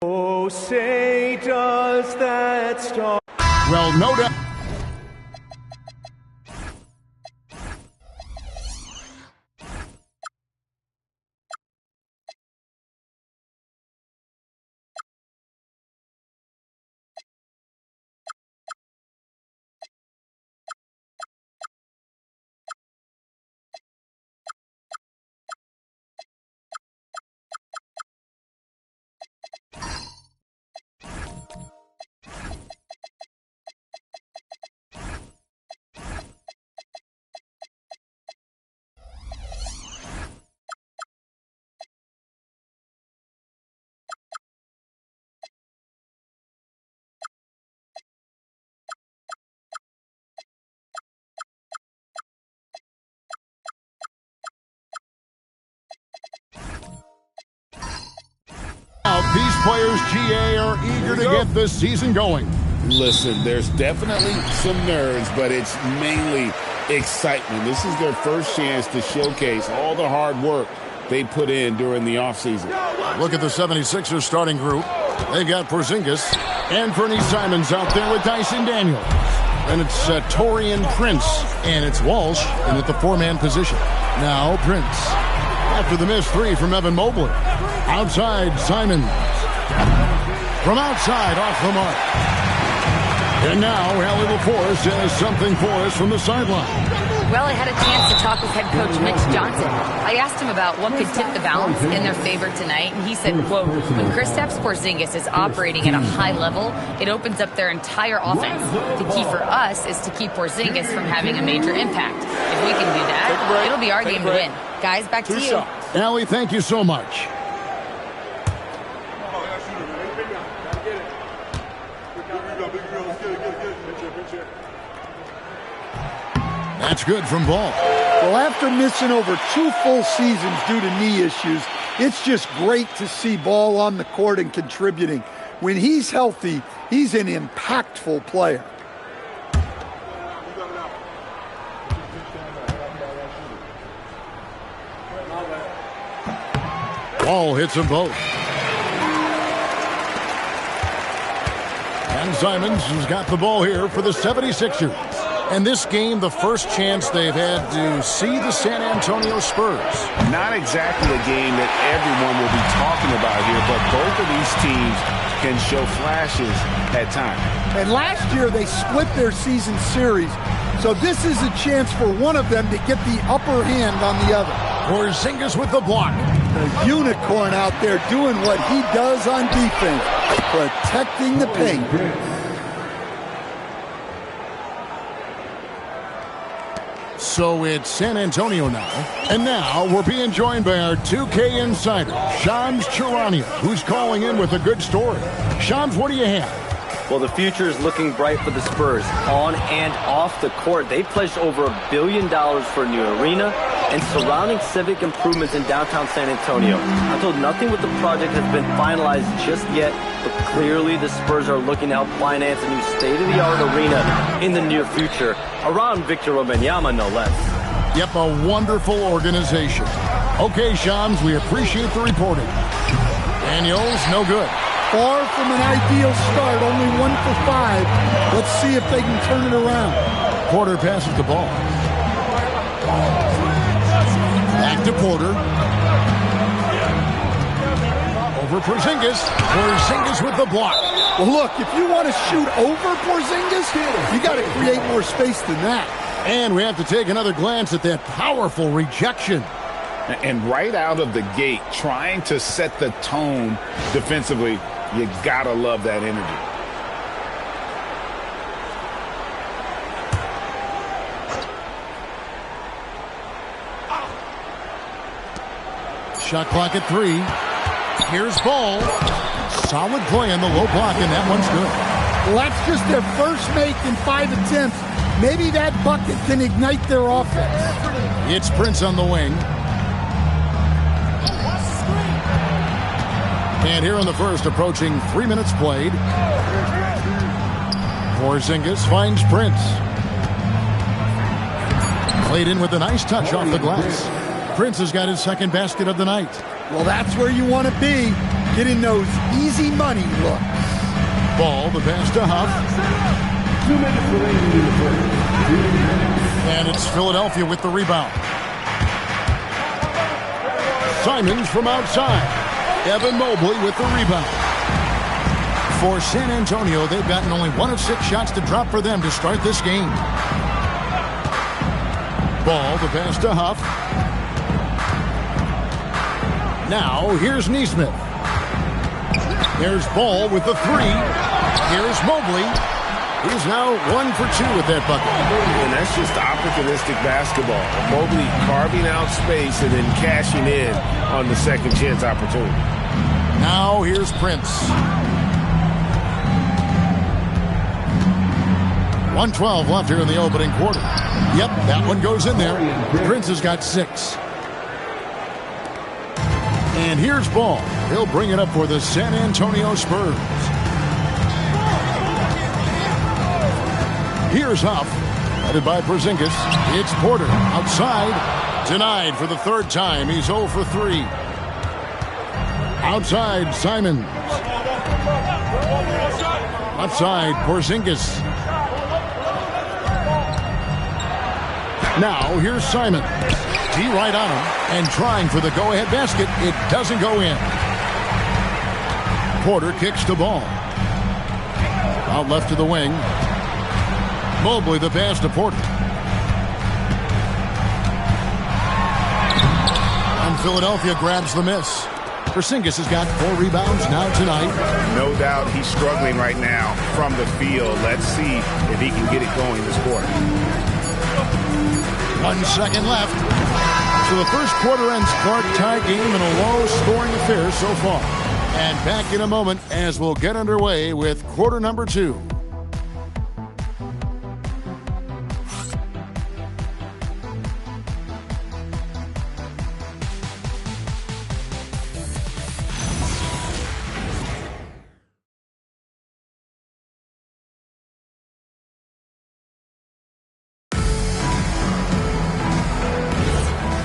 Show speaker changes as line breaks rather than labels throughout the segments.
Oh, say does that star...
Well, no doubt. These players, GA, are eager to get this season going.
Listen, there's definitely some nerves, but it's mainly excitement. This is their first chance to showcase all the hard work they put in during the offseason.
Look at the 76ers starting group. They've got Porzingis and Fernie Simons out there with Dyson Daniels. And it's Taurean Prince, and it's Walsh in at the four-man position. Now Prince. After the missed three from Evan Mobley. Outside, Simons. From outside, off the mark. And now, Allie LaForce has something for us from the sideline.
Well, I had a chance to talk with head coach Mitch Johnson. I asked him about what could tip the balance in their favor tonight, and he said, quote, when Kristaps Porzingis is operating at a high level, it opens up their entire offense. The key for us is to keep Porzingis from having a major impact. If we can do that, it'll be our game to win. Guys, back to you.
Allie, thank you so much. That's good from Ball.
Well, after missing over 2 full seasons due to knee issues, it's just great to see Ball on the court and contributing. When he's healthy, he's an impactful player.
Ball hits them both. And Simons has got the ball here for the 76ers. And this game, the first chance they've had to see the San Antonio Spurs.
Not exactly a game that everyone will be talking about here, but both of these teams can show flashes at times.
And last year, they split their season series. So this is a chance for one of them to get the upper hand on the other.
Porzingis with the block.
The unicorn out there doing what he does on defense, protecting the paint.
So it's San Antonio now. And now we're being joined by our 2K insider, Shams Charania, who's calling in with a good story. Shams, what do you have?
Well, the future is looking bright for the Spurs. On and off the court, they pledged over $1 billion for a new arena and surrounding civic improvements in downtown San Antonio. I'm told nothing with the project has been finalized just yet, but clearly the Spurs are looking to help finance a new state-of-the-art arena in the near future around Victor Wembanyama, no less.
Yep, a wonderful organization. Okay, Shams, we appreciate the reporting. Daniels, no good.
Far from an ideal start, only 1 for 5. Let's see if they can turn it around.
Porter passes the ball. Back to Porter. Over Porzingis. Porzingis with the block.
Well, look, if you want to shoot over Porzingis, you got to create more space than that.
And we have to take another glance at that powerful rejection.
And right out of the gate, trying to set the tone defensively, you gotta love that energy.
Shot clock at 3. Here's Ball. Solid play on the low block, and that one's good.
Well, that's just their first make in 5 attempts. Maybe that bucket can ignite their offense.
It's Prince on the wing. And here in the first, approaching 3 minutes played. Porzingis finds Prince. Played in with a nice touch off the glass. Prince has got his second basket of the night.
Well, that's where you want to be. getting those easy money looks.
Ball, the pass to Huff.
2 minutes remaining in the first.
And it's Philadelphia with the rebound. Simons from outside. Evan Mobley with the rebound. For San Antonio, they've gotten only 1 of 6 shots to drop for them to start this game. Ball, the pass to Huff. Now, here's Nesmith. There's Ball with the 3. Here's Mobley. He's now 1 for 2 with that bucket.
And that's just opportunistic basketball. Mobley carving out space and then cashing in on the second chance opportunity.
Now here's Prince. 1:12 left here in the opening quarter. Yep, that one goes in there. Prince has got 6. And here's Ball. He'll bring it up for the San Antonio Spurs. Here's Huff, headed by Porzingis. It's Porter, outside. Denied for the 3rd time. He's 0 for 3. Outside, Simons. Outside, Porzingis. Now, here's Simons. He right on him and trying for the go-ahead basket. It doesn't go in. Porter kicks the ball. Out left to the wing. Mobley the pass to Porter. And Philadelphia grabs the miss. Porzingis has got 4 rebounds now tonight.
No doubt he's struggling right now from the field. Let's see if he can get it going this quarter.
1 second left. So the first quarter ends Clark tie game in a low-scoring affair so far. And back in a moment as we'll get underway with quarter number 2.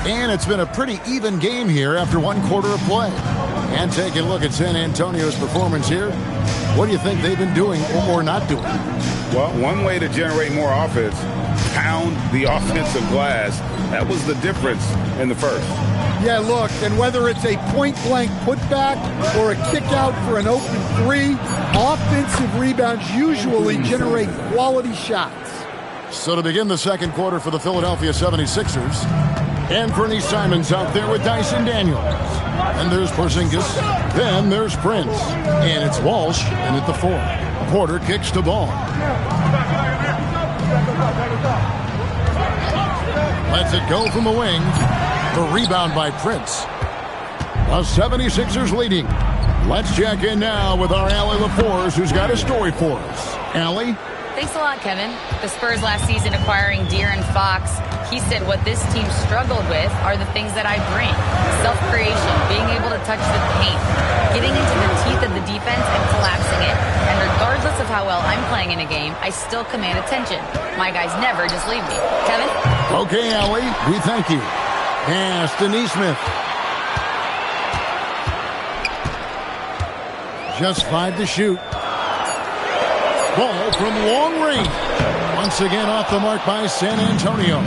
And it's been a pretty even game here after 1 quarter of play. And taking a look at San Antonio's performance here, what do you think they've been doing or not doing?
Well, one way to generate more offense, pound the offensive glass. That was the difference in the first.
Yeah, look, and whether it's a point-blank putback or a kick-out for an open 3, offensive rebounds usually generate quality shots.
So to begin the second quarter for the Philadelphia 76ers, Anthony Simons out there with Dyson Daniels. And there's Porzingis. Then there's Prince. And it's Walsh in at the 4. Porter kicks the ball. Lets it go from the wing. The rebound by Prince. The 76ers leading. Let's check in now with our Allie LaForce, who's got a story for us. Allie?
Thanks a lot, Kevin. The Spurs last season acquiring De'Aaron Fox. He said what this team struggled with are the things that I bring. Self-creation, being able to touch the paint, getting into the teeth of the defense and collapsing it. And regardless of how well I'm playing in a game, I still command attention. My guys never just leave me. Kevin?
Okay, Allie, we thank you. Pass to Nesmith. Just 5 to shoot. Ball from long range. Once again off the mark by San Antonio.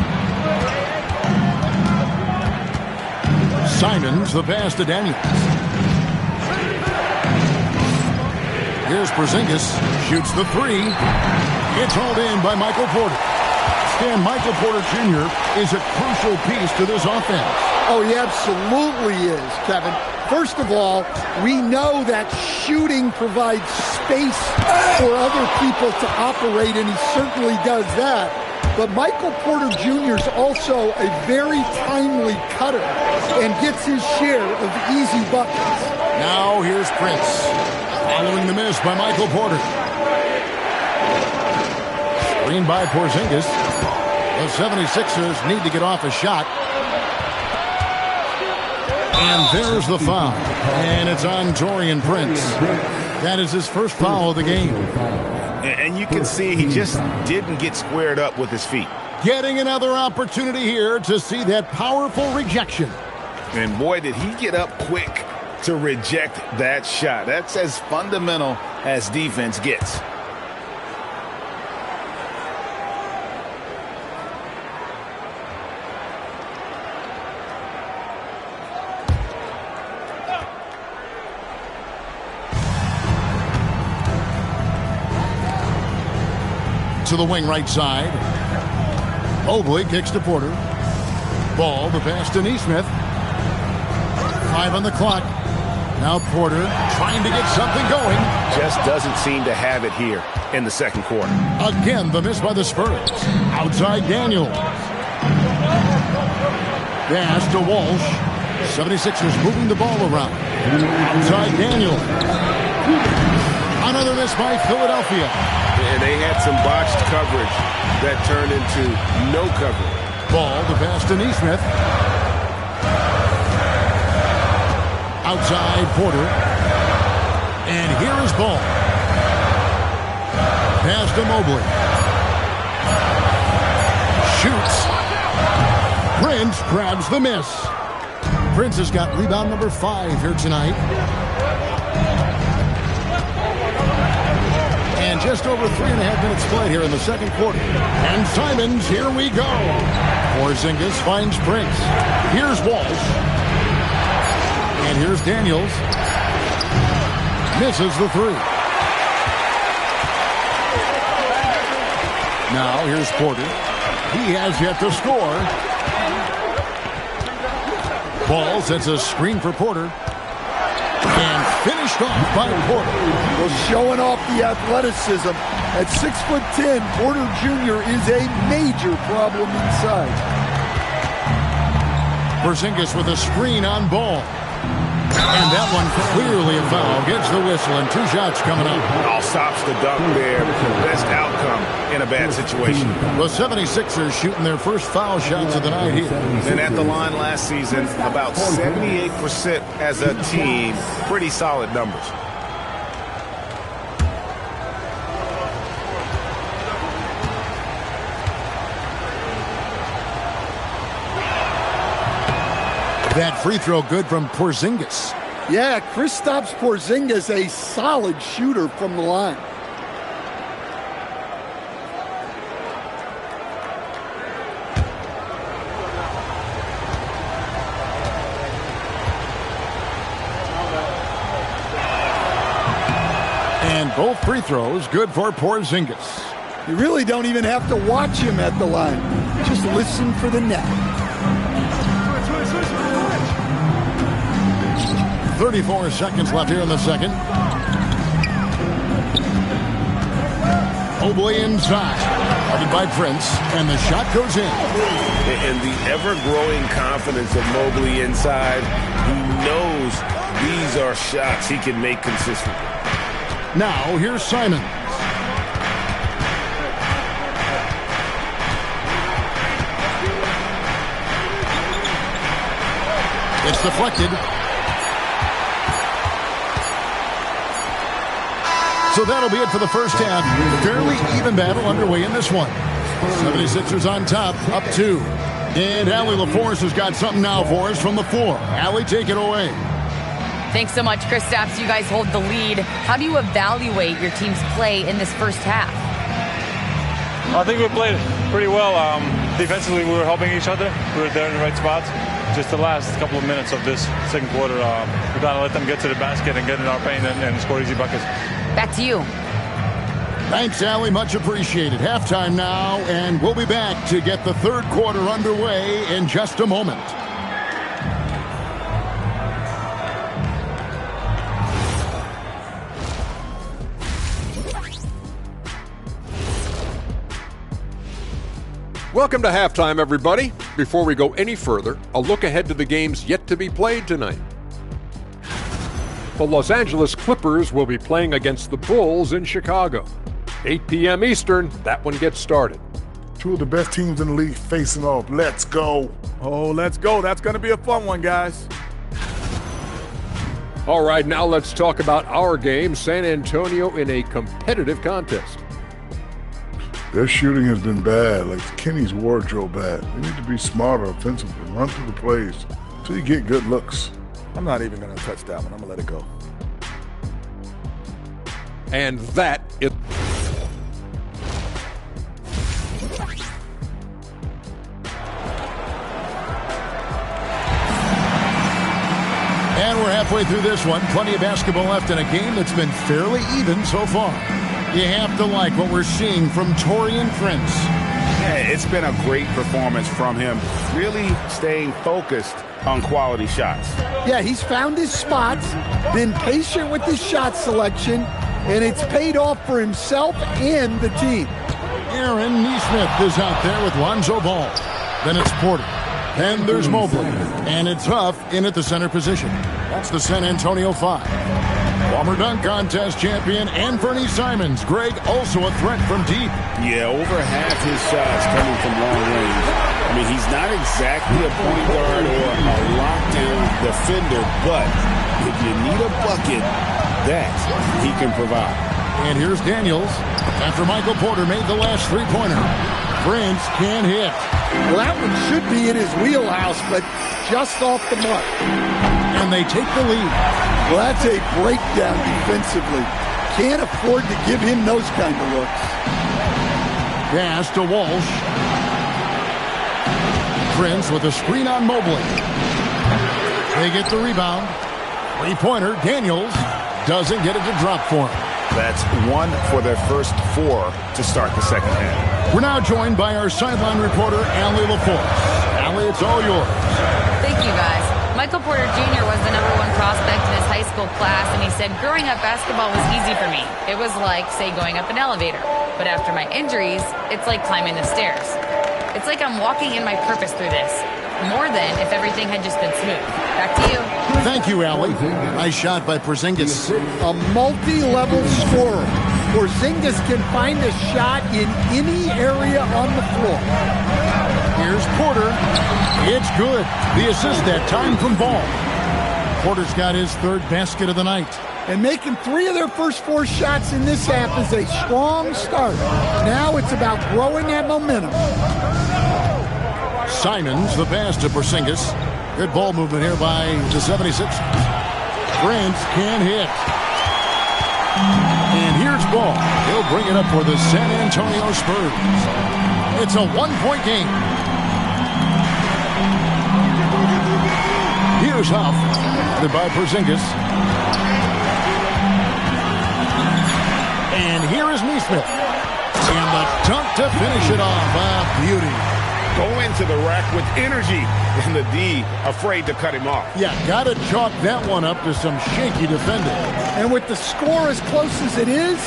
Simons, the pass to Daniels. Here's Porzingis. Shoots the 3. It's hauled in by Michael Porter. Stan, Michael Porter Jr. is a crucial piece to this offense.
Oh, he absolutely is, Kevin. First of all, we know that shooting provides space for other people to operate, and he certainly does that. But Michael Porter Jr. is also a very timely cutter and gets his share of easy buckets.
Now here's Prince. Following the miss by Michael Porter. Screen by Porzingis. The 76ers need to get off a shot. And there's the foul. And it's on Taurean Prince. That is his first foul of the game.
And you can see he just didn't get squared up with his feet.
Getting another opportunity here to see that powerful rejection.
And boy, did he get up quick to reject that shot. That's as fundamental as defense gets.
To the wing right side. Mobley kicks to Porter. Ball, the pass to Nesmith. 5 on the clock. Now Porter trying to get something going.
Just doesn't seem to have it here in the second quarter.
Again, the miss by the Spurs. Outside Daniels. Pass to Walsh. 76ers moving the ball around. Outside Daniels. Another miss by Philadelphia.
And they had some botched coverage that turned into no coverage.
Ball, the pass to Nesmith. Outside Porter. And here is Ball. Pass to Mobley. Shoots. Prince grabs the miss. Prince has got rebound number 5 here tonight. And just over 3.5 minutes played here in the second quarter. And Simons, here we go. Porzingis finds Prince. Here's Walsh. And here's Daniels. Misses the 3. Now here's Porter. He has yet to score. Ball sets a screen for Porter. And finished off by Porter.
Well, showing off the athleticism. At 6'10", Porter Jr. is a major problem inside.
Porzingis with a screen on Ball. And that one clearly a foul. Gets the whistle and 2 shots coming up.
All stops the dunk there. Best outcome in a bad situation.
The 76ers shooting their first foul shots of the night here.
And at the line last season, about 78% as a team. Pretty solid numbers.
That free throw good from Porzingis.
Yeah, Kristaps Porzingis, a solid shooter from the line.
And both free throws good for Porzingis.
You really don't even have to watch him at the line. Just listen for the net.
34 seconds left here in the second. Mobley inside. Guarded by Prince. And the shot goes in.
And the ever-growing confidence of Mobley inside. He knows these are shots he can make consistently.
Now here's Simons. It's deflected. So that'll be it for the first half. Fairly even battle underway in this one. 76ers on top, up 2. And Allie LaForce has got something now for us from the floor. Allie, take it away.
Thanks so much, Kristaps. You guys hold the lead. How do you evaluate your team's play in this first half?
I think we played pretty well. Defensively, we were helping each other. We were there in the right spots. Just the last couple of minutes of this second quarter, we got to let them get to the basket and get in our paint and score easy buckets.
Back to you.
Thanks, Allie. Much appreciated. Halftime now, and we'll be back to get the third quarter underway in just a moment.
Welcome to halftime, everybody. Before we go any further, a look ahead to the games yet to be played tonight. The Los Angeles Clippers will be playing against the Bulls in Chicago. 8 p.m. Eastern, that one gets started.
Two of the best teams in the league facing off. Let's go.
Oh, let's go. That's going to be a fun one, guys.
All right, now let's talk about our game, San Antonio in a competitive contest.
Their shooting has been bad, like Kenny's wardrobe bad. They need to be smarter offensively, run through the plays until you get good looks.
I'm not even going to touch that one. I'm going to let it go.
And that is...
And we're halfway through this one. Plenty of basketball left in a game that's been fairly even so far. You have to like what we're seeing from Taurean Prince.
Yeah, it's been a great performance from him. Really staying focused on quality shots.
Yeah, he's found his spots, been patient with his shot selection, and it's paid off for himself and the team.
Aaron Nesmith is out there with Lonzo Ball. Then it's Porter. Then there's Mobley. And it's Huff in at the center position. That's the San Antonio Five. Former dunk contest champion Anthony Simons. Greg also a threat from deep.
Yeah, over half his shots coming from long range. I mean, he's not exactly a point guard or a lockdown defender, but if you need a bucket, that he can provide.
And here's Daniels after Michael Porter made the last three-pointer. Prince can't hit.
Well, that one should be in his wheelhouse, but just off the mark.
And they take the lead.
Well, that's a breakdown defensively. Can't afford to give him those kind of looks.
Pass to Walsh. Prince with a screen on Mobley. They get the rebound. Three-pointer, Daniels doesn't get it to drop for him.
That's one for their first four to start the second half.
We're now joined by our sideline reporter, Allie LaForce. Allie, it's all yours.
Thank you, guys. Michael Porter Jr. was the #1 prospect in his high school class, and he said, growing up, basketball was easy for me. It was like, say, going up an elevator. But after my injuries, it's like climbing the stairs. It's like I'm walking in my purpose through this. More than if everything had just been smooth. Back to you.
Thank you, Allie. Nice shot by Porzingis.
A multi-level scorer. Porzingis can find a shot in any area on the floor.
Here's Porter. It's good. The assist that time from Ball. Porter's got his third basket of the night.
And making 3 of their first 4 shots in this half is a strong start. Now it's about growing that momentum.
Simons, the pass to Porzingis. Good ball movement here by the 76ers. Prince can hit. And here's Ball. He'll bring it up for the San Antonio Spurs. It's a 1-point game. Here's Huff. By Porzingis. And here is Nesmith. And the dunk to finish it off. Beauty.
Go into the rack with energy, and the D afraid to cut him off.
Yeah, got to chalk that one up to some shaky defending.
And with the score as close as it is,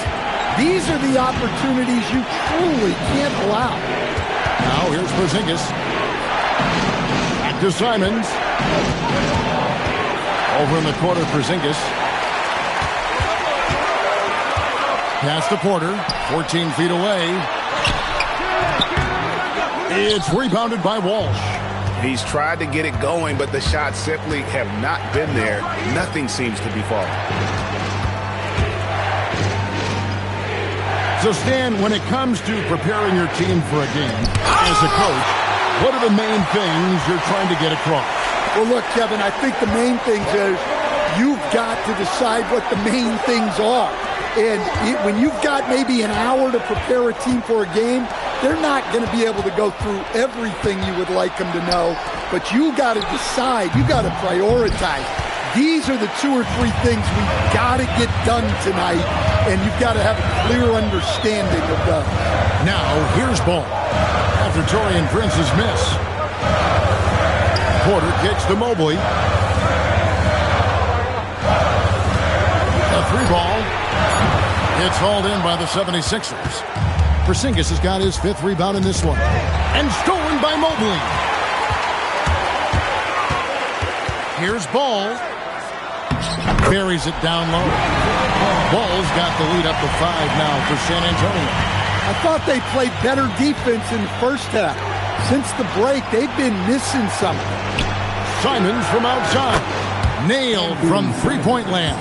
these are the opportunities you truly can't allow.
Now here's Porzingis. Back to Simons. Over in the corner, Porzingis. Pass to Porter, 14 feet away. It's rebounded by Walsh.
He's tried to get it going, but the shots simply have not been there. Nothing seems to be falling.
So, Stan, when it comes to preparing your team for a game, as a coach, what are the main things you're trying to get across?
Well, look, Kevin, I think the main things is you've got to decide what the main things are. And when you've got maybe an hour to prepare a team for a game, they're not going to be able to go through everything you would like them to know. But you got to decide. You got to prioritize. These are the 2 or 3 things we've got to get done tonight, and you've got to have a clear understanding of those.
Now, here's Ball. After Taurean Prince's miss. Porter kicks to Mobley. A 3-ball. It's hauled in by the 76ers. Porzingis has got his 5th rebound in this one. And stolen by Mobley. Here's Ball. Buries it down low. Ball's got the lead up to 5 now for San Antonio.
I thought they played better defense in the first half. Since the break, they've been missing something.
Simons from outside. Nailed from three-point land.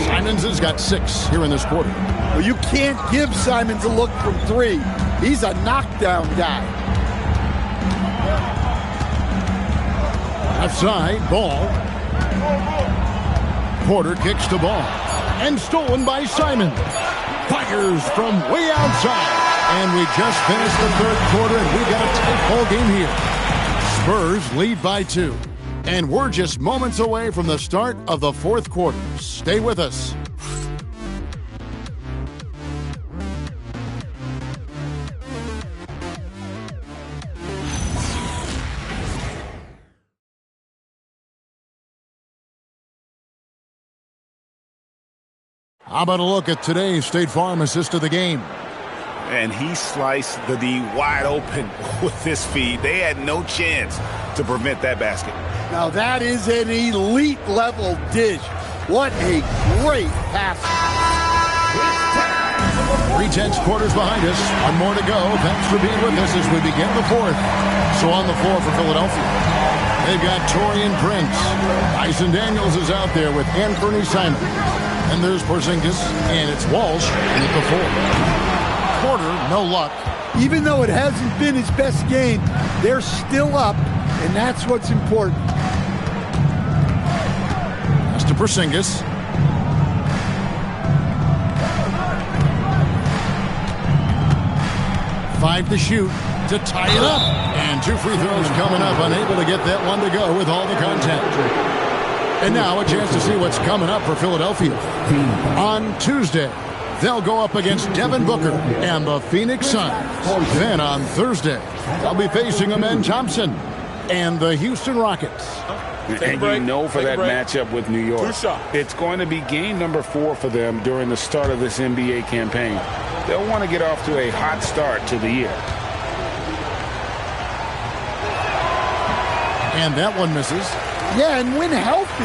Simons has got 6 here in this quarter.
Well, you can't give Simons a look from 3. He's a knockdown guy.
Left side, Ball. Porter kicks the ball. And stolen by Simon. Fires from way outside. And we just finished the third quarter, and we got a tight ball game here. Spurs lead by 2. And we're just moments away from the start of the fourth quarter. Stay with us. How about a look at today's State Farm assist of the game?
And he sliced the D wide open with his feed. They had no chance to prevent that basket.
Now that is an elite level dish. What a great pass.
3 quarters behind us. One more to go. Thanks for being with us as we begin the fourth. So on the floor for Philadelphia, they've got Taurean Prince. Dyson Daniels is out there with Anthony Simon. And there's Porzingis, and it's Walsh at the 4. Porter, no luck.
Even though it hasn't been his best game, they're still up, and that's what's important.
That's to Porzingis. Five to shoot to tie it up. And 2 free throws coming up, unable to get that one to go with all the contact. And now a chance to see what's coming up for Philadelphia. On Tuesday, they'll go up against Devin Booker and the Phoenix Suns. Then on Thursday, they'll be facing Amen Thompson and the Houston Rockets.
And you know for that matchup with New York, it's going to be game number 4 for them during the start of this NBA campaign. They'll want to get off to a hot start to the year.
And that one misses.
Yeah, and when healthy,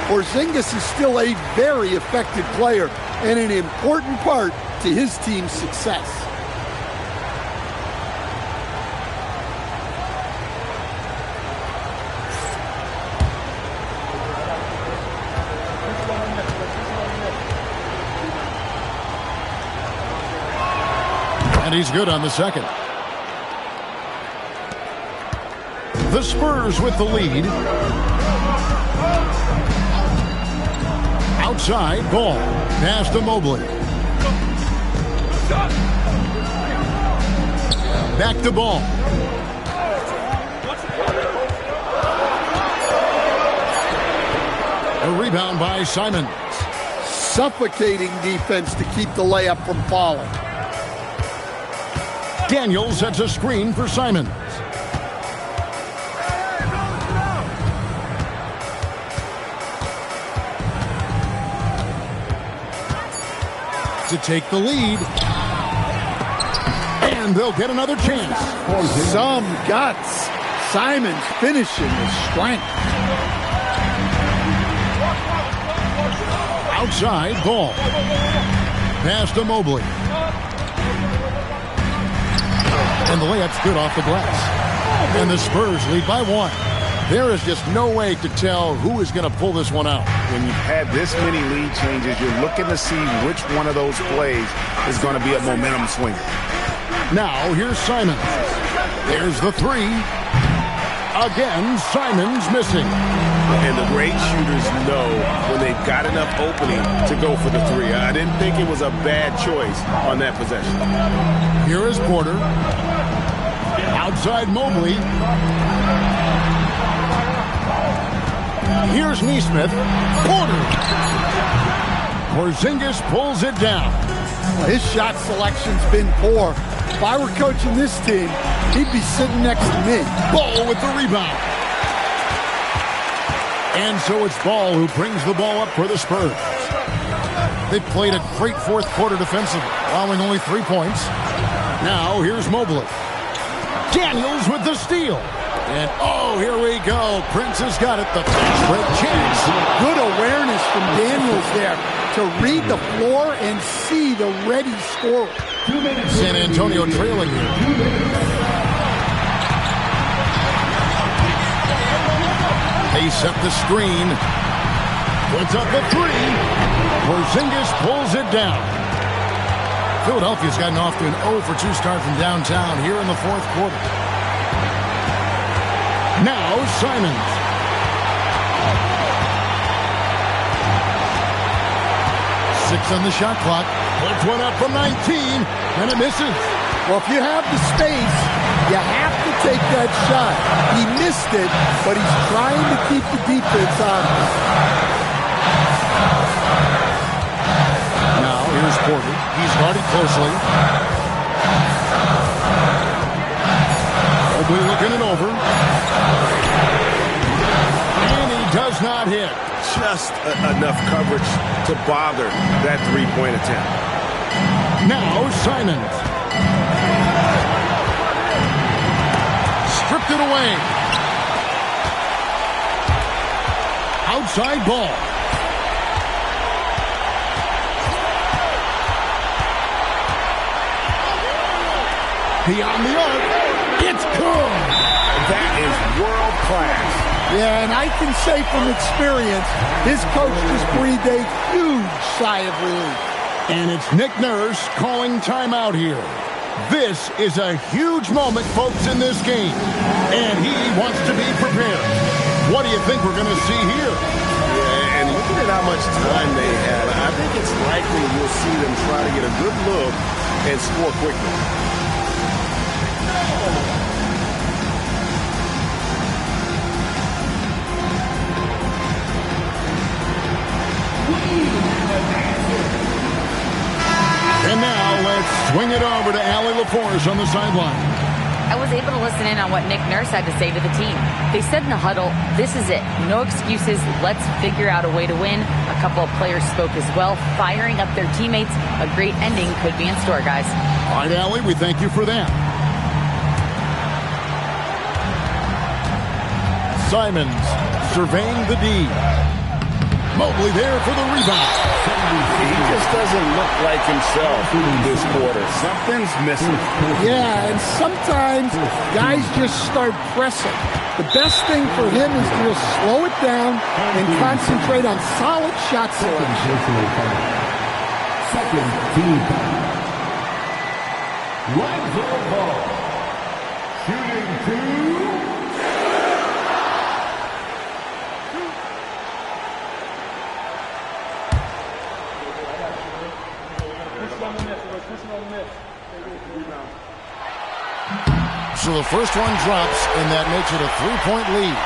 Porzingis is still a very effective player and an important part to his team's success.
And he's good on the second. The Spurs with the lead. Outside, ball. Pass to Mobley. Back to ball. A rebound by Simons.
Suffocating defense to keep the layup from falling.
Daniels sets a screen for Simons. To take the lead. And they'll get another chance.
Some guts. Simons finishing with strength.
Outside, ball. Pass to Mobley. And the layup's good off the glass. And the Spurs lead by 1. There is just no way to tell who is going to pull this one out.
When you've had this many lead changes, you're looking to see which one of those plays is going to be a momentum swinger.
Now, here's Simons. There's the 3. Again, Simons missing.
And the great shooters know when they've got enough opening to go for the 3. I didn't think it was a bad choice on that possession.
Here is Porter. Outside Mobley. Here's Nesmith. Porter. Porzingis pulls it down.
His shot selection's been poor. If I were coaching this team, he'd be sitting next to me.
Ball with the rebound. And so it's Ball who brings the ball up for the Spurs. They played a great fourth quarter defensively, allowing only 3 points. Now here's Mobley. Daniels with the steal. And oh, here we go. Prince has got it. The fast break chance.
Good awareness from Daniels there to read the floor and see the ready scorer.
San Antonio trailing here. They set the screen. Puts up the 3. Porzingis pulls it down. Philadelphia's gotten off to an 0-for-2 start from downtown here in the fourth quarter. Now Simons. 6 on the shot clock. Puts one up from 19, and it misses.
Well, if you have the space, you have to take that shot. He missed it, but he's trying to keep the defense honest.
Now, here's Porter. He's guarded closely. Mobley looking it over. And he does not hit.
Just enough coverage to bother that three-point attempt.
Now, Simons. Stripped it away. Outside ball. Beyond the arc. It's good.
That is world class.
Yeah, and I can say from experience, his coach just breathed a huge sigh of relief.
And it's Nick Nurse calling timeout here. This is a huge moment, folks, in this game. And he wants to be prepared. What do you think we're going to see here?
Yeah, and looking at how much time they had, I think it's likely we'll see them try to get a good look and score quickly.
And now let's swing it over to Allie LaForce on the sideline.
I was able to listen in on what Nick Nurse had to say to the team. They said in the huddle, this is it. No excuses. Let's figure out a way to win. A couple of players spoke as well, firing up their teammates. A great ending could be in store, guys.
All right, Allie, we thank you for that. Simons surveying the D. Mobley there for the rebound.
He just doesn't look like himself this quarter. Something's missing.
Yeah, and sometimes guys just start pressing. The best thing for him is to just slow it down and concentrate on solid shot selection.
Second team. Lonzo Ball. Shooting two.
So the first one drops, and that makes it a three-point lead.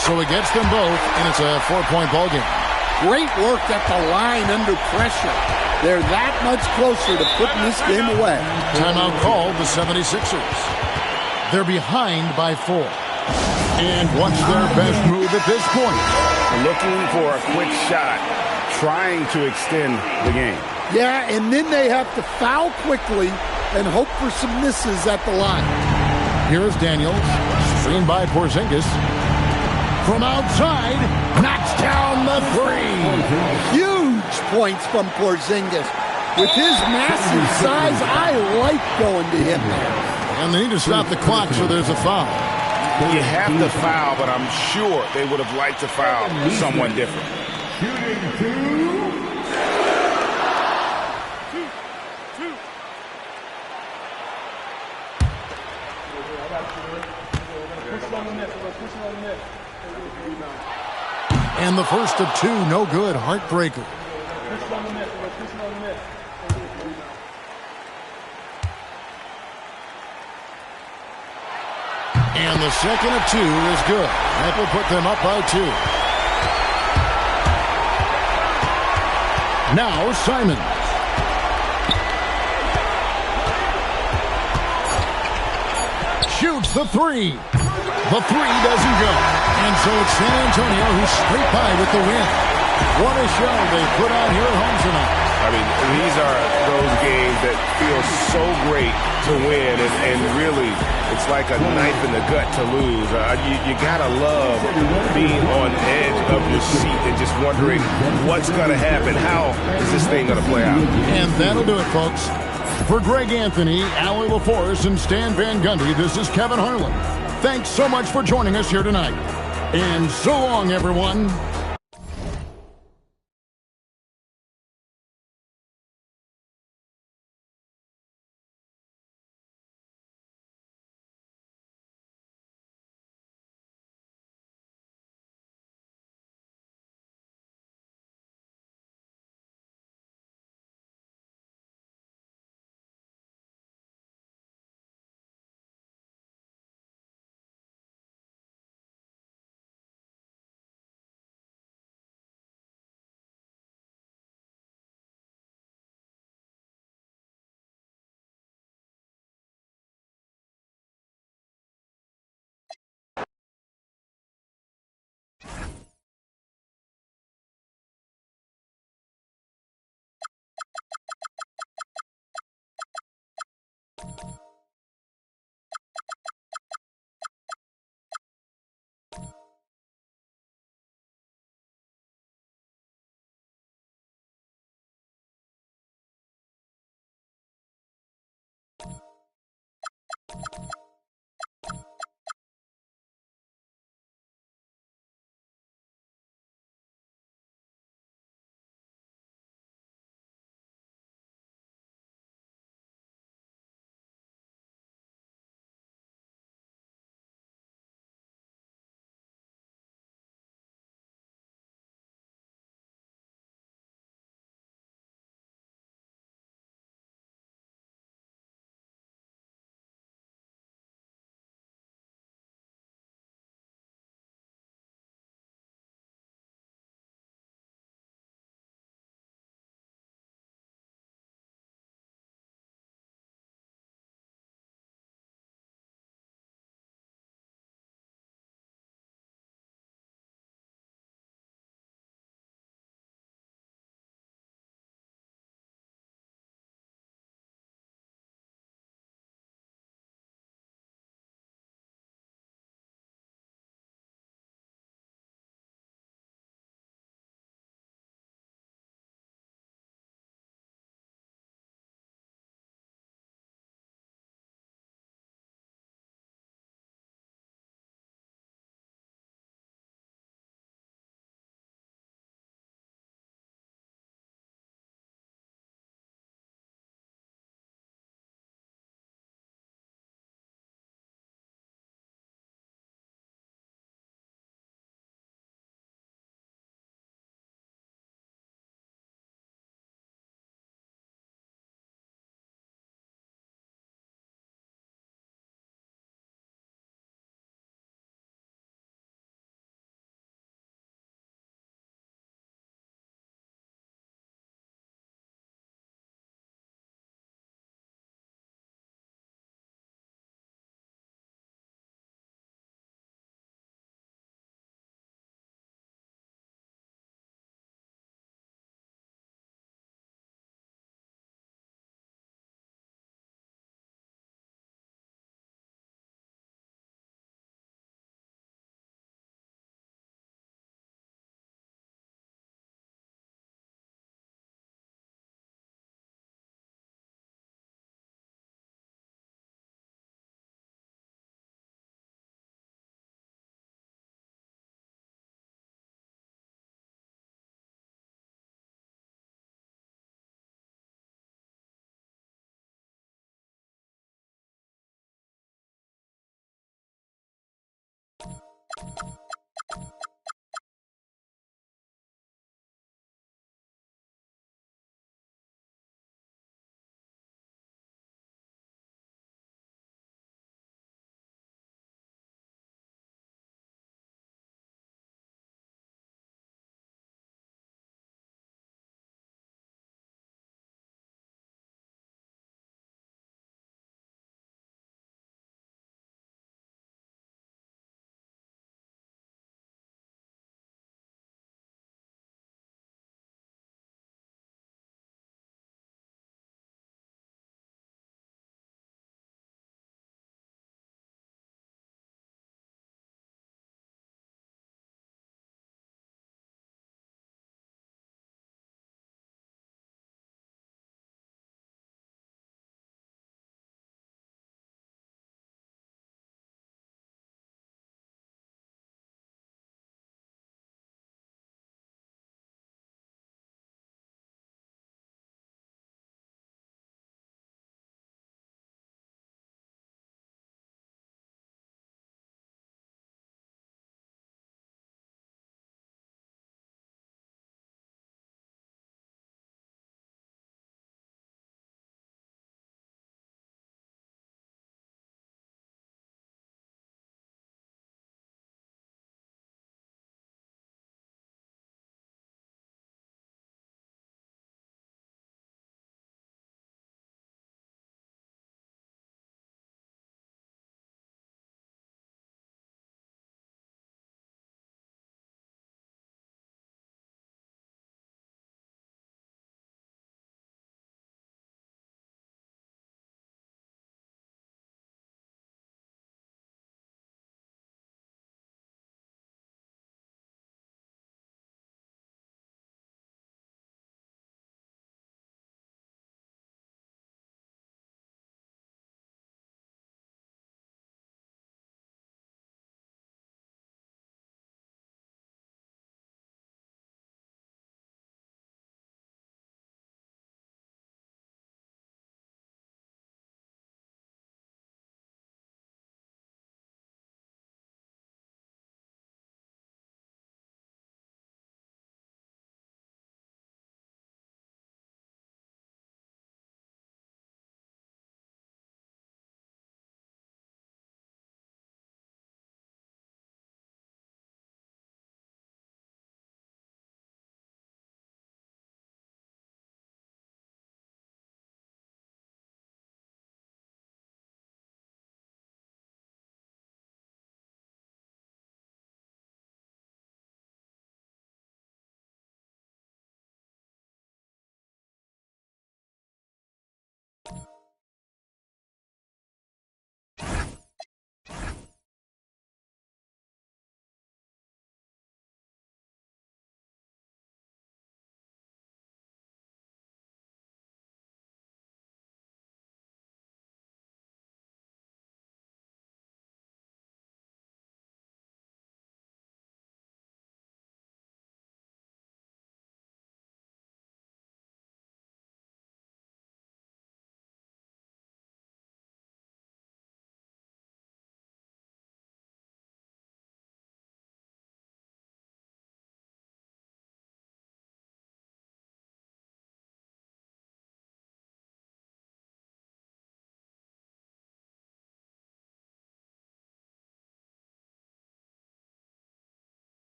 So he gets them both, and it's a 4-point ball game.
Great work at the line under pressure. They're that much closer to putting this game away.
Timeout called the 76ers. They're behind by 4. And what's their best move at this point?
Looking for a quick shot, trying to extend the game.
Yeah, and then they have to foul quickly and hope for some misses at the line.
Here's Daniels, screened by Porzingis. From outside, knocks down the 3.
Huge points from Porzingis. With his massive size, I like going to him there.
And they need to stop the clock, so there's a foul.
You have to foul, but I'm sure they would have liked to foul someone different.
Shooting two.
And the first of 2, no good, heartbreaker. And the second of 2 is good. That will put them up by 2. Now Simon. Shoots the 3. The 3 doesn't go. And so it's San Antonio who's straight by with the win. What a show they put on here at home tonight.
I mean, these are those games that feel so great to win, and really, it's like a knife in the gut to lose. You gotta love being on the edge of your seat and just wondering what's gonna happen. How is this thing gonna play out?
And that'll do it, folks. For Greg Anthony, Allie LaForce, and Stan Van Gundy, this is Kevin Harlan. Thanks so much for joining us here tonight. And so long, everyone.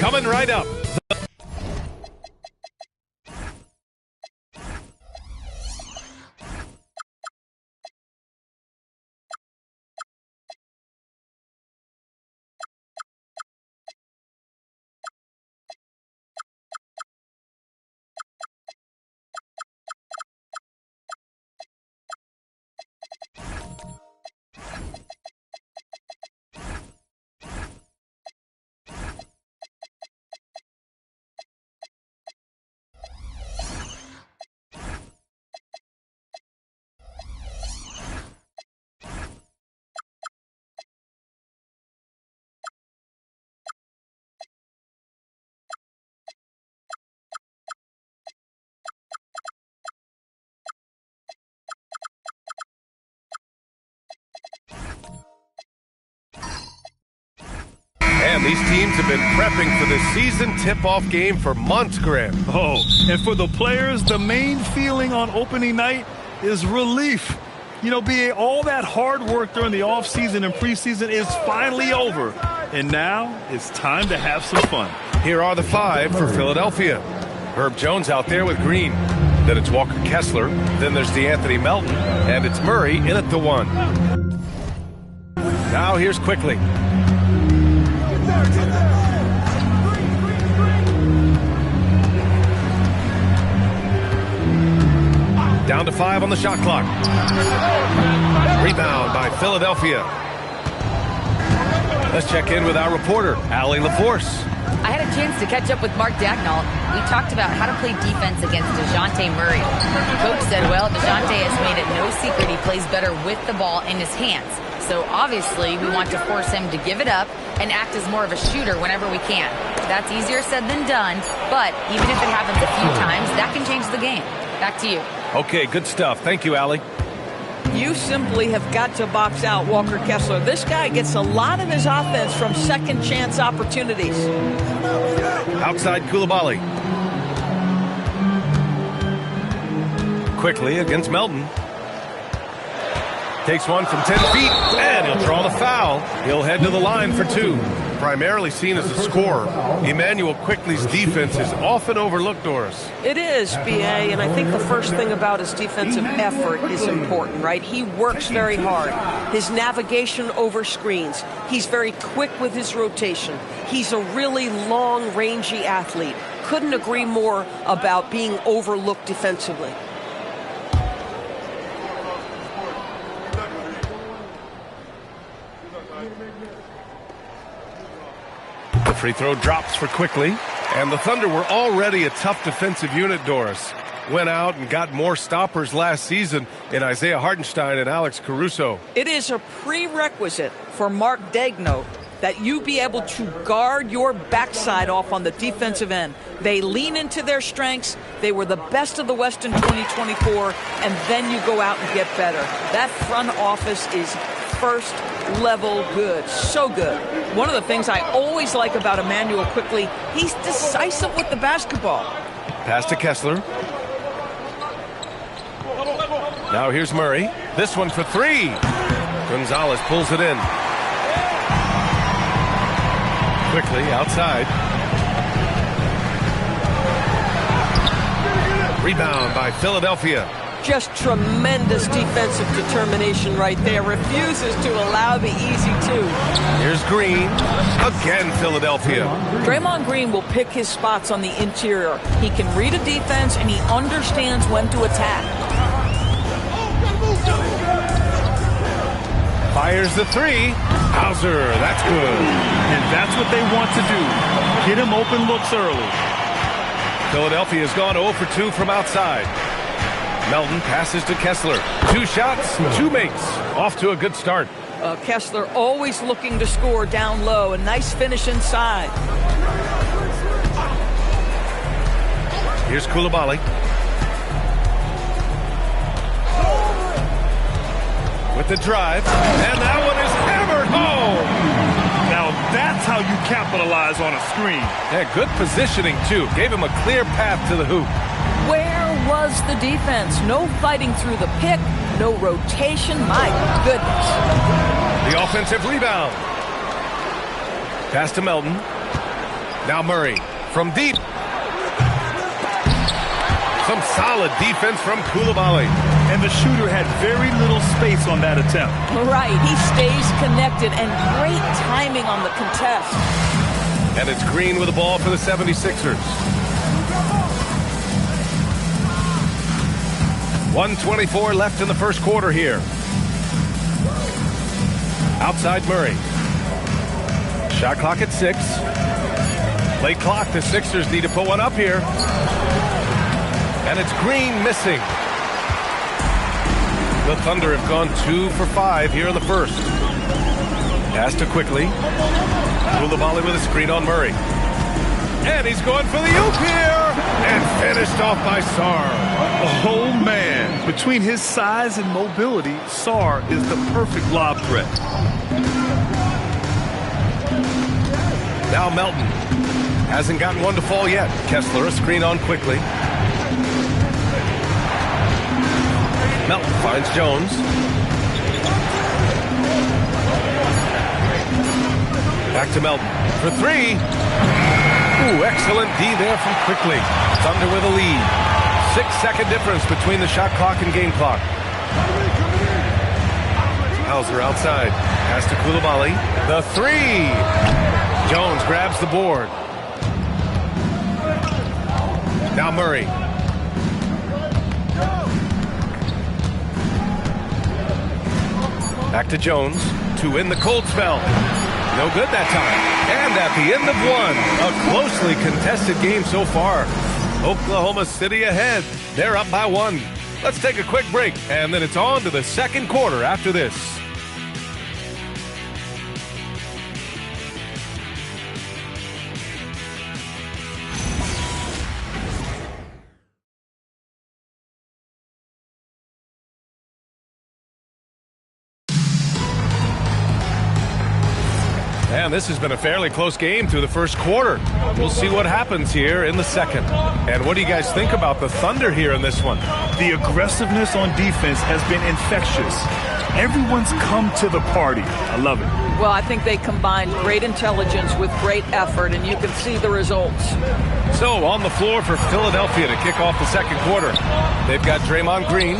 Coming right up. And these teams have been prepping for this season tip-off game for months, Graham.
Oh, and for the players, the main feeling on opening night is relief. You know, BA, all that hard work during the offseason and preseason is finally over. And now it's time to have some fun.
Here are the 5 for Philadelphia. Herb Jones out there with Green. Then it's Walker Kessler. Then there's DeAnthony Melton. And it's Murray in at the 1. Now here's Quickly. Down to 5 on the shot clock. Rebound by Philadelphia. Let's check in with our reporter, Allie LaForce.
I had a chance to catch up with Mark Daigneault. We talked about how to play defense against DeJounte Murray. Coach said, well, DeJounte has made it no secret he plays better with the ball in his hands. So obviously we want to force him to give it up and act as more of a shooter whenever we can. That's easier said than done, but even if it happens a few times, that can change the game. Back to you.
Okay, good stuff. Thank you, Allie.
You simply have got to box out Walker Kessler. This guy gets a lot of his offense from second chance opportunities.
Outside Coulibaly. Quickly against Melton. Takes one from 10 feet, and he'll draw the foul. He'll head to the line for 2. Primarily seen as a scorer, Immanuel Quickley's defense is often overlooked, Doris.
It is, BA, and I think the first thing about his defensive effort is important, right? He works very hard. His navigation over screens. He's very quick with his rotation. He's a really long, rangy athlete. Couldn't agree more about being overlooked defensively.
The free throw drops for Quickly, and the Thunder were already a tough defensive unit, Doris. Went out and got more stoppers last season in Isaiah Hartenstein and Alex Caruso.
It is a prerequisite for Mark Daigneault that you be able to guard your backside off on the defensive end. They lean into their strengths. They were the best of the West in 2024, and then you go out and get better. That front office is first level good. So good. One of the things I always like about Immanuel Quickley, he's decisive with the basketball.
Pass to Kessler. Now here's Murray. This one for 3. Gonzalez pulls it in. Quickly outside. Rebound by Philadelphia.
Just tremendous defensive determination right there. Refuses to allow the easy 2.
Here's Green. Again, Philadelphia.
Draymond Green will pick his spots on the interior. He can read a defense, and he understands when to attack.
Fires the 3. Hauser, that's good.
And that's what they want to do. Get him open looks early.
Philadelphia has gone 0 for 2 from outside. Melton passes to Kessler. 2 shots, 2 makes. Off to a good start.
Kessler always looking to score down low. A nice finish inside.
Here's Coulibaly. With the drive. And that one is hammered home.
Now that's how you capitalize on a screen.
Yeah, good positioning, too. Gave him a clear path to the hoop.
Where was the defense? No fighting through the pick, no rotation. My goodness.
The offensive rebound. Pass to Melton. Now Murray from deep. Some solid defense from Coulibaly.
And the shooter had very little space on that attempt.
Right, he stays connected, and great timing on the contest.
And it's Green with the ball for the 76ers. 1:24 left in the first quarter here. Outside Murray. Shot clock at 6. Late clock, the Sixers need to put one up here. And it's Green missing. The Thunder have gone 2 for 5 here in the first. Pass to Quickly. Coulibaly with a screen on Murray. And he's going for the oop here. And finished off by Sarr.
Oh, man. Between his size and mobility, Sarr is the perfect lob threat.
Now Melton. Hasn't gotten one to fall yet. Kessler, a screen on Quickly. Melton finds Jones. Back to Melton for 3. Ooh, excellent D there from Quickly. Thunder with a lead. 6-second difference between the shot clock and game clock. Hauser outside. Pass to Coulibaly. The 3. Jones grabs the board. Now Murray. Back to Jones to win the cold spell. No good that time. And at the end of one, a closely contested game so far. Oklahoma City ahead. They're up by 1. Let's take a quick break, and then it's on to the second quarter after this. And this has been a fairly close game through the first quarter. We'll see what happens here in the second. And what do you guys think about the Thunder here in this one?
The aggressiveness on defense has been infectious. Everyone's come to the party. I love it.
Well, I think they combined great intelligence with great effort, and you can see the results.
So on the floor for Philadelphia to kick off the second quarter. They've got Draymond Green,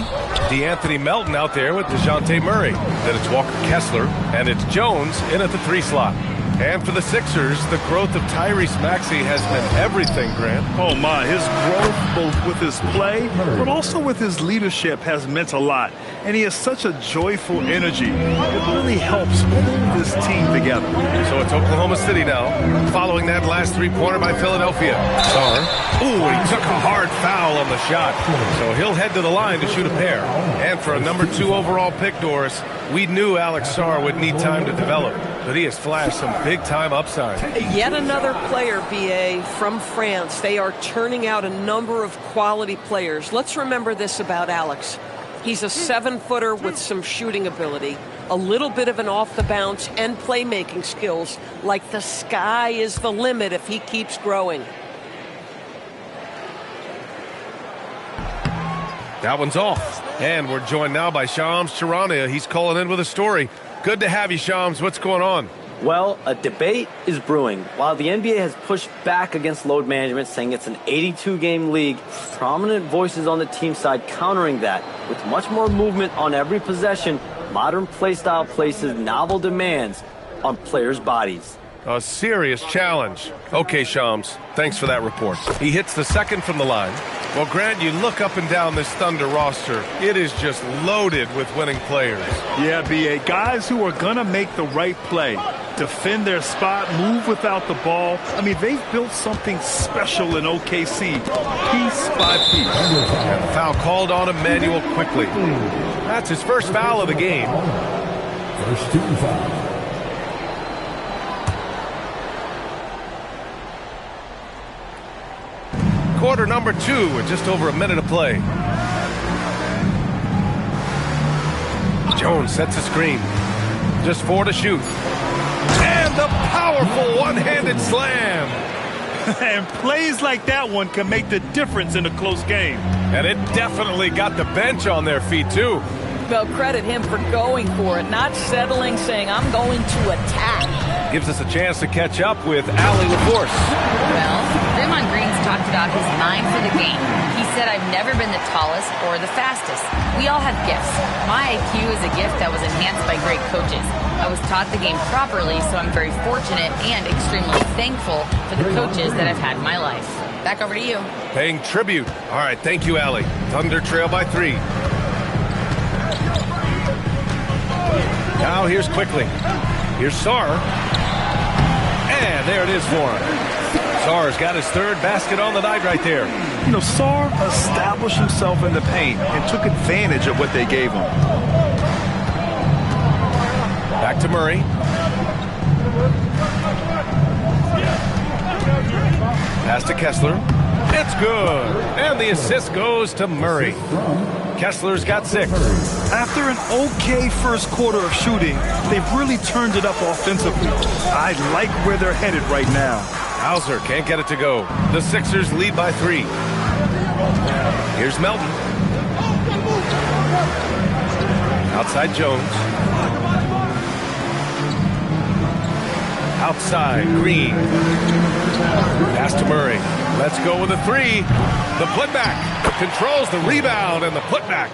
DeAnthony Melton out there with DeJounte Murray. Then it's Walker Kessler, and it's Jones in at the 3 slot. And for the Sixers, the growth of Tyrese Maxey has been everything, Grant.
Oh, my. His growth, both with his play, but also with his leadership, has meant a lot. And he has such a joyful energy. It really helps hold this team together.
So it's Oklahoma City now, following that last 3-pointer by Philadelphia. Sarr. Ooh, he took a hard foul on the shot. So he'll head to the line to shoot a pair. And for a number 2 overall pick, Doris, we knew Alex Sarr would need time to develop. But he has flashed some big-time upside.
Yet another player, B.A., from France. They are turning out a number of quality players. Let's remember this about Alex. He's a 7-footer with some shooting ability, a little bit of an off-the-bounce and playmaking skills. Like the sky is the limit if he keeps growing.
That one's off. And we're joined now by Shams Charania. He's calling in with a story. Good to have you, Shams. What's going on?
Well, a debate is brewing. While the NBA has pushed back against load management, saying it's an 82-game league, prominent voices on the team side countering that. With much more movement on every possession, modern play style places novel demands on players' bodies.
A serious challenge. Okay, Shams, thanks for that report. He hits the second from the line. Well, Grant, you look up and down this Thunder roster, it is just loaded with winning players.
Yeah, B.A., guys who are going to make the right play, defend their spot, move without the ball. I mean, they've built something special in OKC, piece by piece.
And a foul called on Emmanuel Quickly. That's his first foul of the game.
First 2 fouls.
Quarter number 2 with just over a minute of play. Jones sets a screen. Just 4 to shoot. And the powerful one-handed slam.
And plays like that one can make the difference in a close game.
And it definitely got the bench on their feet, too.
They'll credit him for going for it, not settling, saying, I'm going to attack.
Gives us a chance to catch up with Allie LaForce.
Well, Draymond Green's talked about his mind for the game. He said, I've never been the tallest or the fastest. We all have gifts. My IQ is a gift that was enhanced by great coaches. I was taught the game properly, so I'm very fortunate and extremely thankful for the coaches that I've had in my life. Back over to you.
Paying tribute. All right, thank you, Allie. Thunder trail by 3. Now here's Quickly. Here's Sarr. And there it is for him. Sarr's got his 3rd basket on the night right there.
You know, Sarr established himself in the paint and took advantage of what they gave him.
Back to Murray. Pass to Kessler. It's good. And the assist goes to Murray. Kessler's got 6.
After an okay first quarter of shooting, they've really turned it up offensively. I like where they're headed right now.
Hauser can't get it to go. The Sixers lead by 3. Here's Melton. Outside Jones. Outside Green. Pass to Murray. Let's go with a 3. The putback. Controls the rebound and the putback.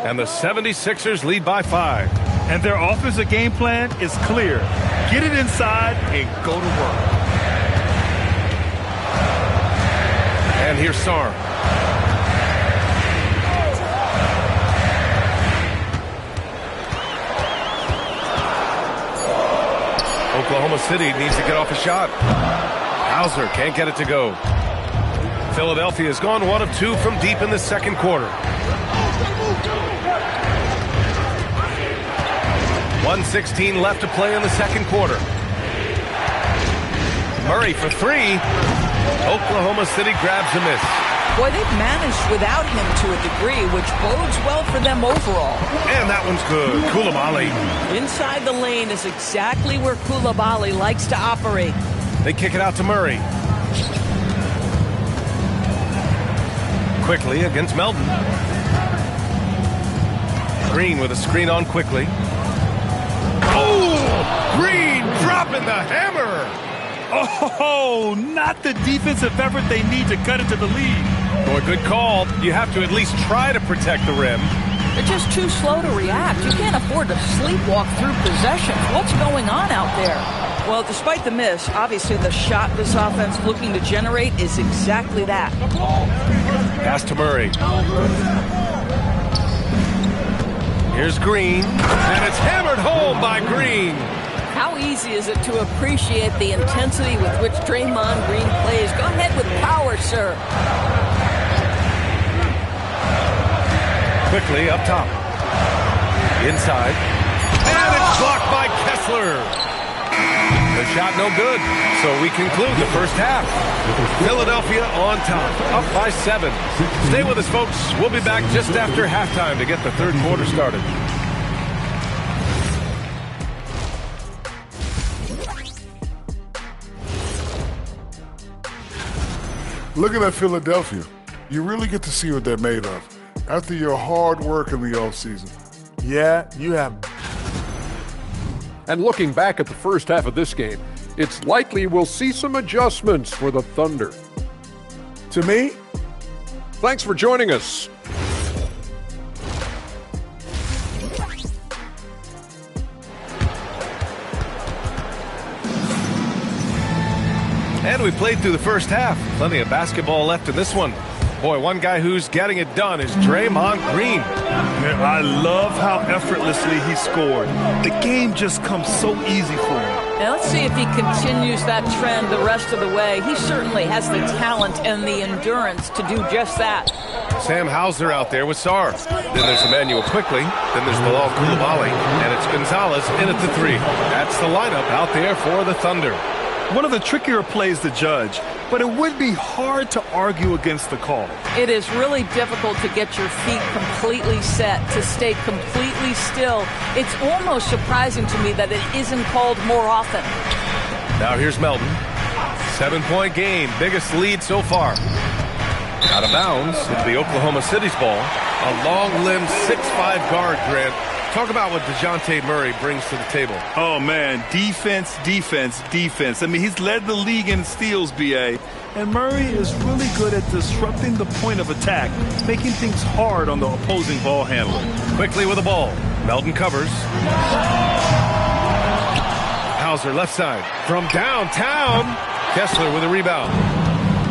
And the 76ers lead by 5.
And their offensive game plan is clear. Get it inside and go to work.
And here's Sarr. Oklahoma City needs to get off a shot. Hauser can't get it to go. Philadelphia has gone 1 of 2 from deep in the second quarter. 1:16 left to play in the second quarter. Murray for 3. Oklahoma City grabs a miss.
Boy, they've managed without him to a degree, which bodes well for them overall.
And that one's good. Coulibaly.
Inside the lane is exactly where Coulibaly likes to operate.
They kick it out to Murray. Quickly against Melton. Green with a screen on Quickly. Oh! Green dropping the hammer!
Oh, not the defensive effort they need to cut it to the lead.
Boy, good call. You have to at least try to protect the rim.
They're just too slow to react. You can't afford to sleepwalk through possessions. What's going on out there? Well, despite the miss, obviously the shot this offense looking to generate is exactly that.
Pass to Murray. Here's Green, and it's hammered home by Green.
How easy is it to appreciate the intensity with which Draymond Green plays? Go ahead with power, sir.
Quickly up top. Inside. And it's blocked by Kessler. The shot no good. So we conclude the first half. Philadelphia on top, up by 7. Stay with us, folks. We'll be back just after halftime to get the third quarter started.
Looking at Philadelphia, you really get to see what they're made of after your hard work in the offseason.
Yeah, you have.
And looking back at the first half of this game, it's likely we'll see some adjustments for the Thunder.
To me,
thanks for joining us.
And we played through the first half. Plenty of basketball left in this one. Boy, one guy who's getting it done is Draymond Green.
Man, I love how effortlessly he scored. The game just comes so easy for him.
Now let's see if he continues that trend the rest of the way. He certainly has the talent and the endurance to do just that.
Sam Hauser out there with Sarr. Then there's Emmanuel Quickly. Then there's Bilal Coulibaly. And it's Gonzalez in at the 3. That's the lineup out there for the Thunder.
One of the trickier plays to judge, but it would be hard to argue against the call.
It is really difficult to get your feet completely set, to stay completely still. It's almost surprising to me that it isn't called more often.
Now here's Melton. 7-point game, biggest lead so far. Out of bounds, it's the Oklahoma City's ball. A long-limbed 6'5" guard, Grant. Talk about what DeJounte Murray brings to the table.
Oh, man, defense, defense, defense. I mean, he's led the league in steals, B.A., and Murray is really good at disrupting the point of attack, making things hard on the opposing ball handler.
Quickly with the ball. Melton covers. Hauser left side. From downtown. Kessler with a rebound.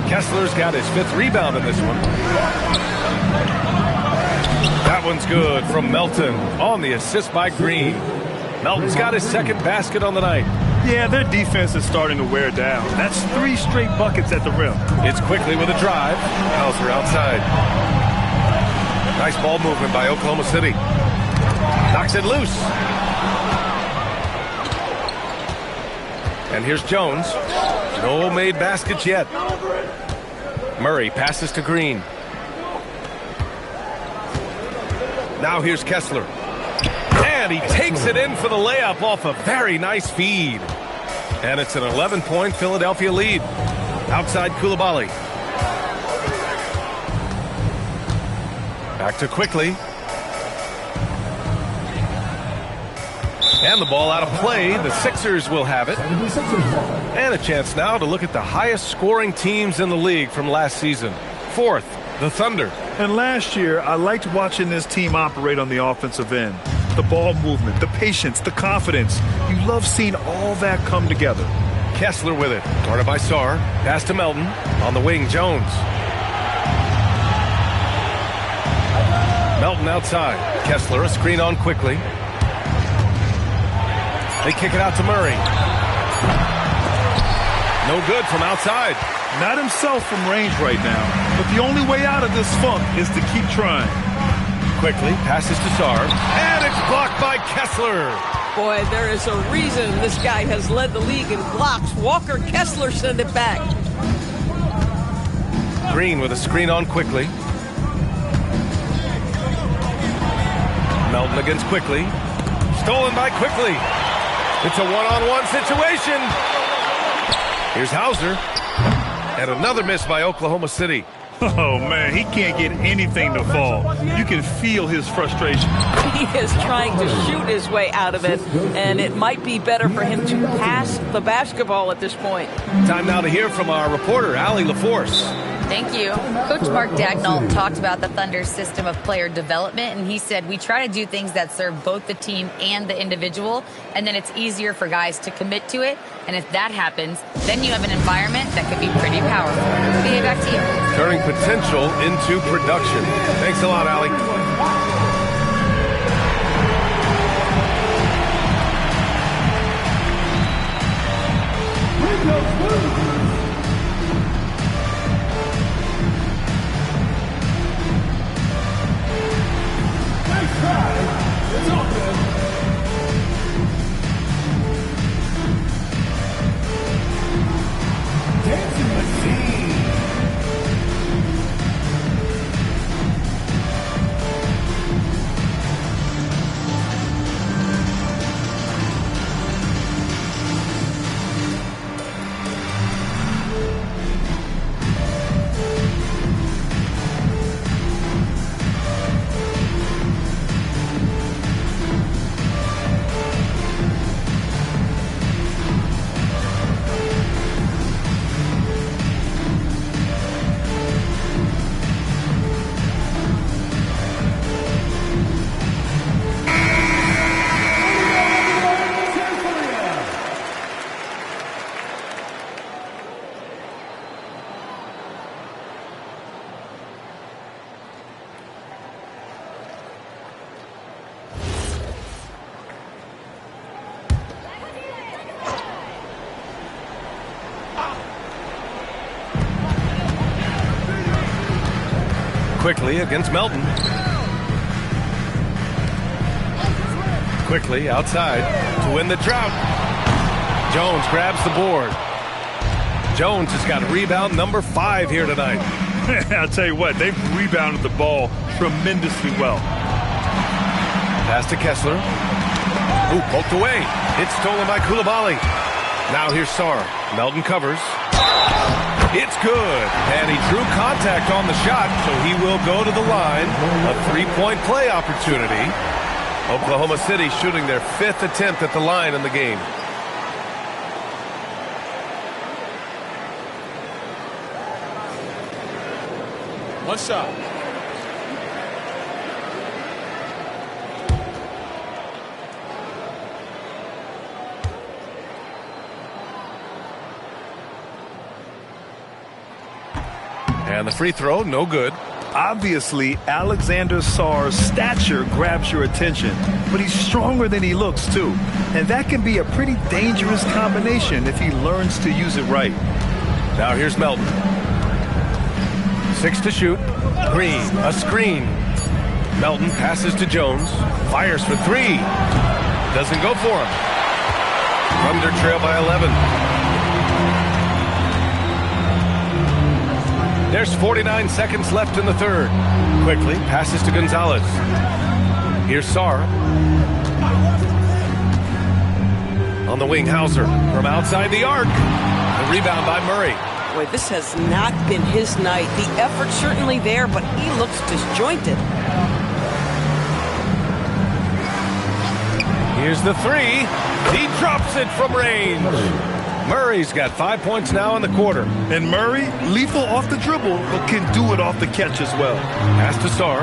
Kessler's got his 5th rebound in this one. That one's good from Melton on the assist by Green. Melton's got his 2nd basket on the night.
Yeah, their defense is starting to wear down. That's 3 straight buckets at the rim.
It's Quickly with a drive. Hauser outside. Nice ball movement by Oklahoma City. Knocks it loose. And here's Jones. No made baskets yet. Murray passes to Green. Now here's Kessler. And he takes it in for the layup off a very nice feed. And it's an 11-point Philadelphia lead. Outside Coulibaly. Back to Quickly. And the ball out of play. The Sixers will have it. And a chance now to look at the highest scoring teams in the league from last season. 4th, the Thunder.
And last year, I liked watching this team operate on the offensive end. The ball movement, the patience, the confidence. You love seeing all that come together.
Kessler with it. Guarded by Sarr. Pass to Melton. On the wing, Jones. Melton outside. Kessler a screen on Quickly. They kick it out to Murray. No good from outside.
Not himself from range right now, but the only way out of this funk is to keep trying.
Quickly passes to Sarr, and it's blocked by Kessler.
Boy, there is a reason this guy has led the league in blocks. Walker Kessler sent it back.
Green with a screen on Quickly. Melton against Quickly. Stolen by Quickly. It's a one-on-one situation. Here's Hauser. And another miss by Oklahoma City.
Oh, man, he can't get anything to fall. You can feel his frustration.
He is trying to shoot his way out of it, and it might be better for him to pass the basketball at this point.
Time now to hear from our reporter, Allie LaForce.
Thank you. Coach Mark Daigneault talked about the Thunder's system of player development, and he said, we try to do things that serve both the team and the individual, and then it's easier for guys to commit to it. And if that happens, then you have an environment that could be pretty powerful. BA, back to you.
Turning potential into production. Thanks a lot, Allie. Quickly against Melton. Quickly outside to win the drought. Jones grabs the board. Jones has got rebound number 5 here tonight.
I'll tell you what, they've rebounded the ball tremendously well.
Pass to Kessler. Ooh, poked away. It's stolen by Coulibaly. Now here's Sarr. Melton covers. It's good. And he drew contact on the shot, so he will go to the line. A three-point play opportunity. Oklahoma City shooting their 5th attempt at the line in the game.
One shot.
And the free throw, no good.
Obviously, Alexander Sarr's stature grabs your attention, but he's stronger than he looks, too. And that can be a pretty dangerous combination if he learns to use it right.
Now here's Melton. 6 to shoot. Green, a screen. Melton passes to Jones. Fires for 3. Doesn't go for him. Thunder trail by 11. There's 49 seconds left in the third. Quickly passes to Gonzalez. Here's Sarr. On the wing, Hauser from outside the arc. The rebound by Murray.
Boy, this has not been his night. The effort's certainly there, but he looks disjointed.
Here's the 3. He drops it from range. Murray's got 5 points now in the quarter.
And Murray, lethal off the dribble, but can do it off the catch as well.
Pass to Sarr.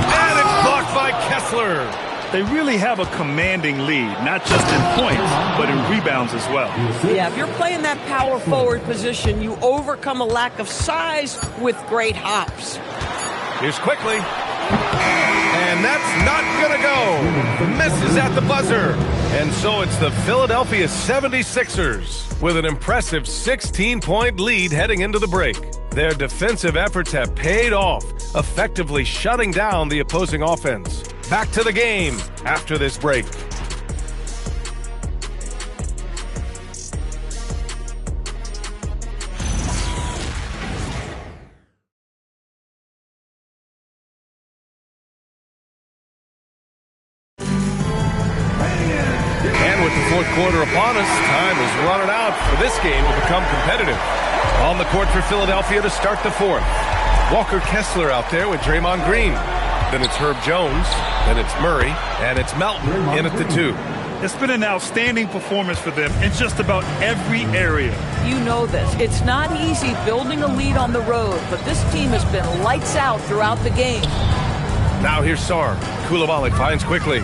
And it's blocked by Kessler.
They really have a commanding lead, not just in points, but in rebounds as well.
Yeah, if you're playing that power forward position, you overcome a lack of size with great hops.
Here's Quickly. And that's not going to go. Misses at the buzzer. And so it's the Philadelphia 76ers with an impressive 16-point lead heading into the break. Their defensive efforts have paid off, effectively shutting down the opposing offense. Back to the game after this break. Quarter upon us. Time is running out for this game to become competitive. On the court for Philadelphia to start the fourth. Walker Kessler out there with Draymond Green. Then it's Herb Jones. Then it's Murray. And it's Melton in at the 2.
It's been an outstanding performance for them in just about every area.
You know this. It's not easy building a lead on the road, but this team has been lights out throughout the game.
Now here's Sarr. Coulibaly finds Quickly.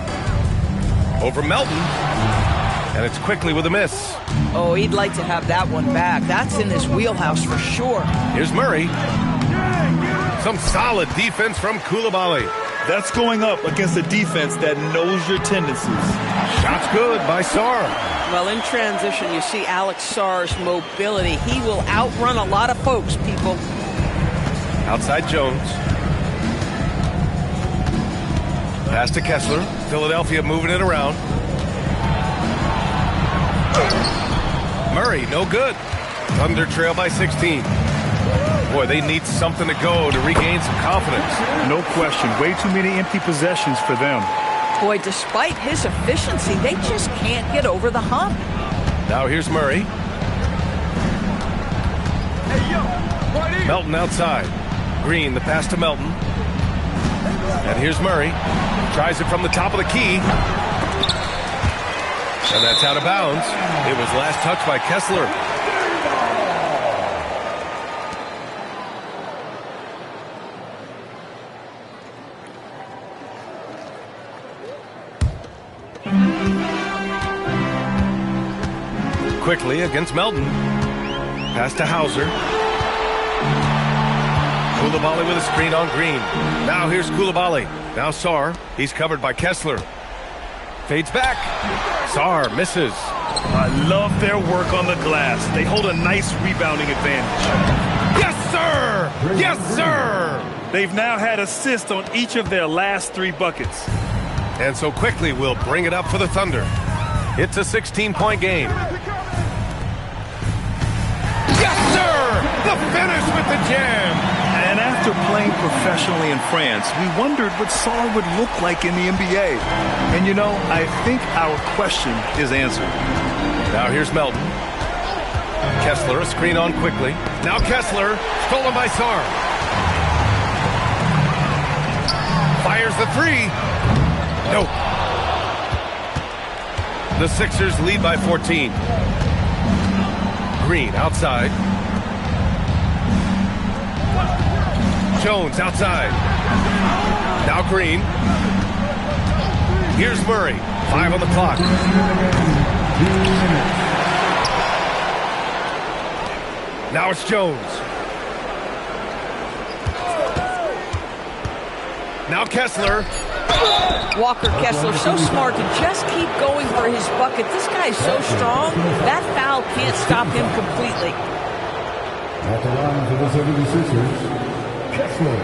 Over Melton. And it's Quickly with a miss.
Oh, he'd like to have that one back. That's in his wheelhouse for sure.
Here's Murray. Some solid defense from Coulibaly.
That's going up against a defense that knows your tendencies.
Shot's good by Sarr.
Well, in transition, you see Alex Sarr's mobility. He will outrun a lot of folks, people.
Outside Jones. Pass to Kessler. Philadelphia moving it around. Murray, no good. Thunder trail by 16. Boy, they need something to go to regain some confidence.
No question. Way too many empty possessions for them.
Boy, despite his efficiency, they just can't get over the hump.
Now here's Murray. Melton outside. Green, the pass to Melton. And here's Murray. Tries it from the top of the key. And that's out of bounds. It was last touched by Kessler. Quickly against Melton. Pass to Hauser. Coulibaly with a screen on Green. Now here's Coulibaly. Now Sarr. He's covered by Kessler. Fades back. Sarr misses.
I love their work on the glass. They hold a nice rebounding advantage.
Yes, sir! Yes, sir!
They've now had assists on each of their last 3 buckets.
And so Quickly will bring it up for the Thunder. It's a 16-point game. Yes, sir! The finish with the jam!
And after playing professionally in France, we wondered what Sarr would look like in the NBA. And you know, I think our question is answered.
Now here's Melton. Kessler, a screen on quickly. Now Kessler, stolen by Sarr. Fires the three. Nope. The Sixers lead by 14. Green outside. Jones outside. Now Green. Here's Murray. 5 on the clock. Now it's Jones. Now Kessler.
Walker Kessler, so smart to just keep going for his bucket. This guy's so strong, that foul can't stop him completely.
At the line for the 76ers, Kessler,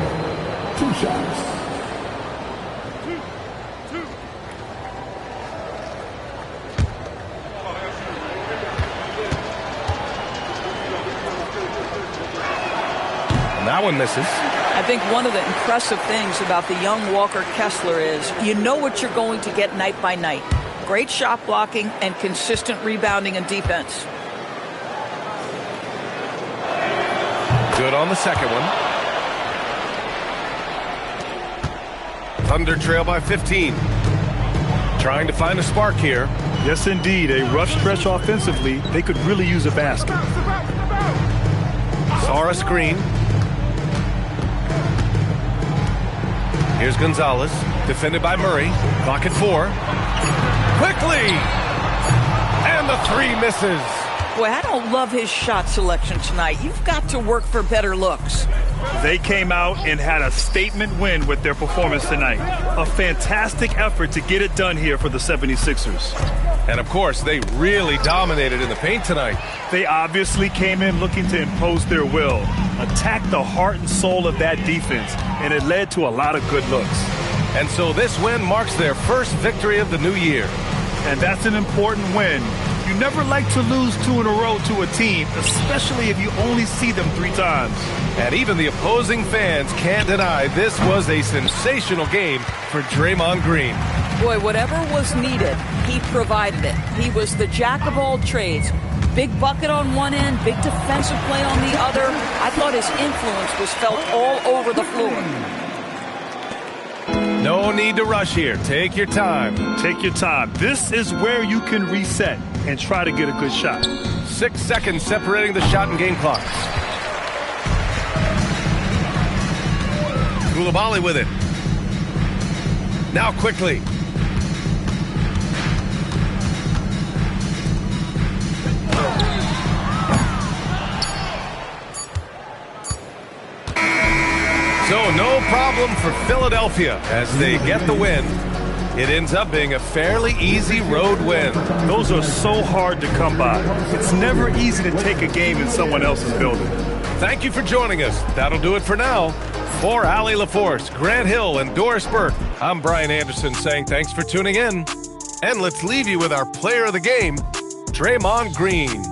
2 shots.
And that one misses.
I think one of the impressive things about the young Walker Kessler is you know what you're going to get night by night. Great shot blocking and consistent rebounding and defense.
Good on the second one. Thunder trail by 15. Trying to find a spark here.
Yes, indeed. A rough stretch offensively. They could really use a basket.
Sarr a screen. Here's Gonzalez, defended by Murray. Clock at 4. Quickly! And the 3 misses.
Boy, I don't love his shot selection tonight. You've got to work for better looks.
They came out and had a statement win with their performance tonight. A fantastic effort to get it done here for the 76ers.
And of course, they really dominated in the paint tonight.
They obviously came in looking to impose their will, attack the heart and soul of that defense, and it led to a lot of good looks.
And so this win marks their first victory of the new year.
And that's an important win. You never like to lose 2 in a row to a team, especially if you only see them 3 times.
And even the opposing fans can't deny this was a sensational game for Draymond Green.
Boy, whatever was needed, he provided it. He was the jack of all trades. Big bucket on one end, big defensive play on the other. I thought his influence was felt all over the floor.
No need to rush here. Take your time.
Take your time. This is where you can reset and try to get a good shot.
6 seconds separating the shot and game clocks. Coulibaly with it. Now quickly. So no problem for Philadelphia as they get the win. It ends up being a fairly easy road win.
Those are so hard to come by. It's never easy to take a game in someone else's building.
Thank you for joining us. That'll do it for now. For Allie LaForce, Grant Hill, and Doris Burke, I'm Brian Anderson saying thanks for tuning in. And let's leave you with our player of the game, Draymond Green.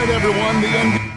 right, everyone. The NBA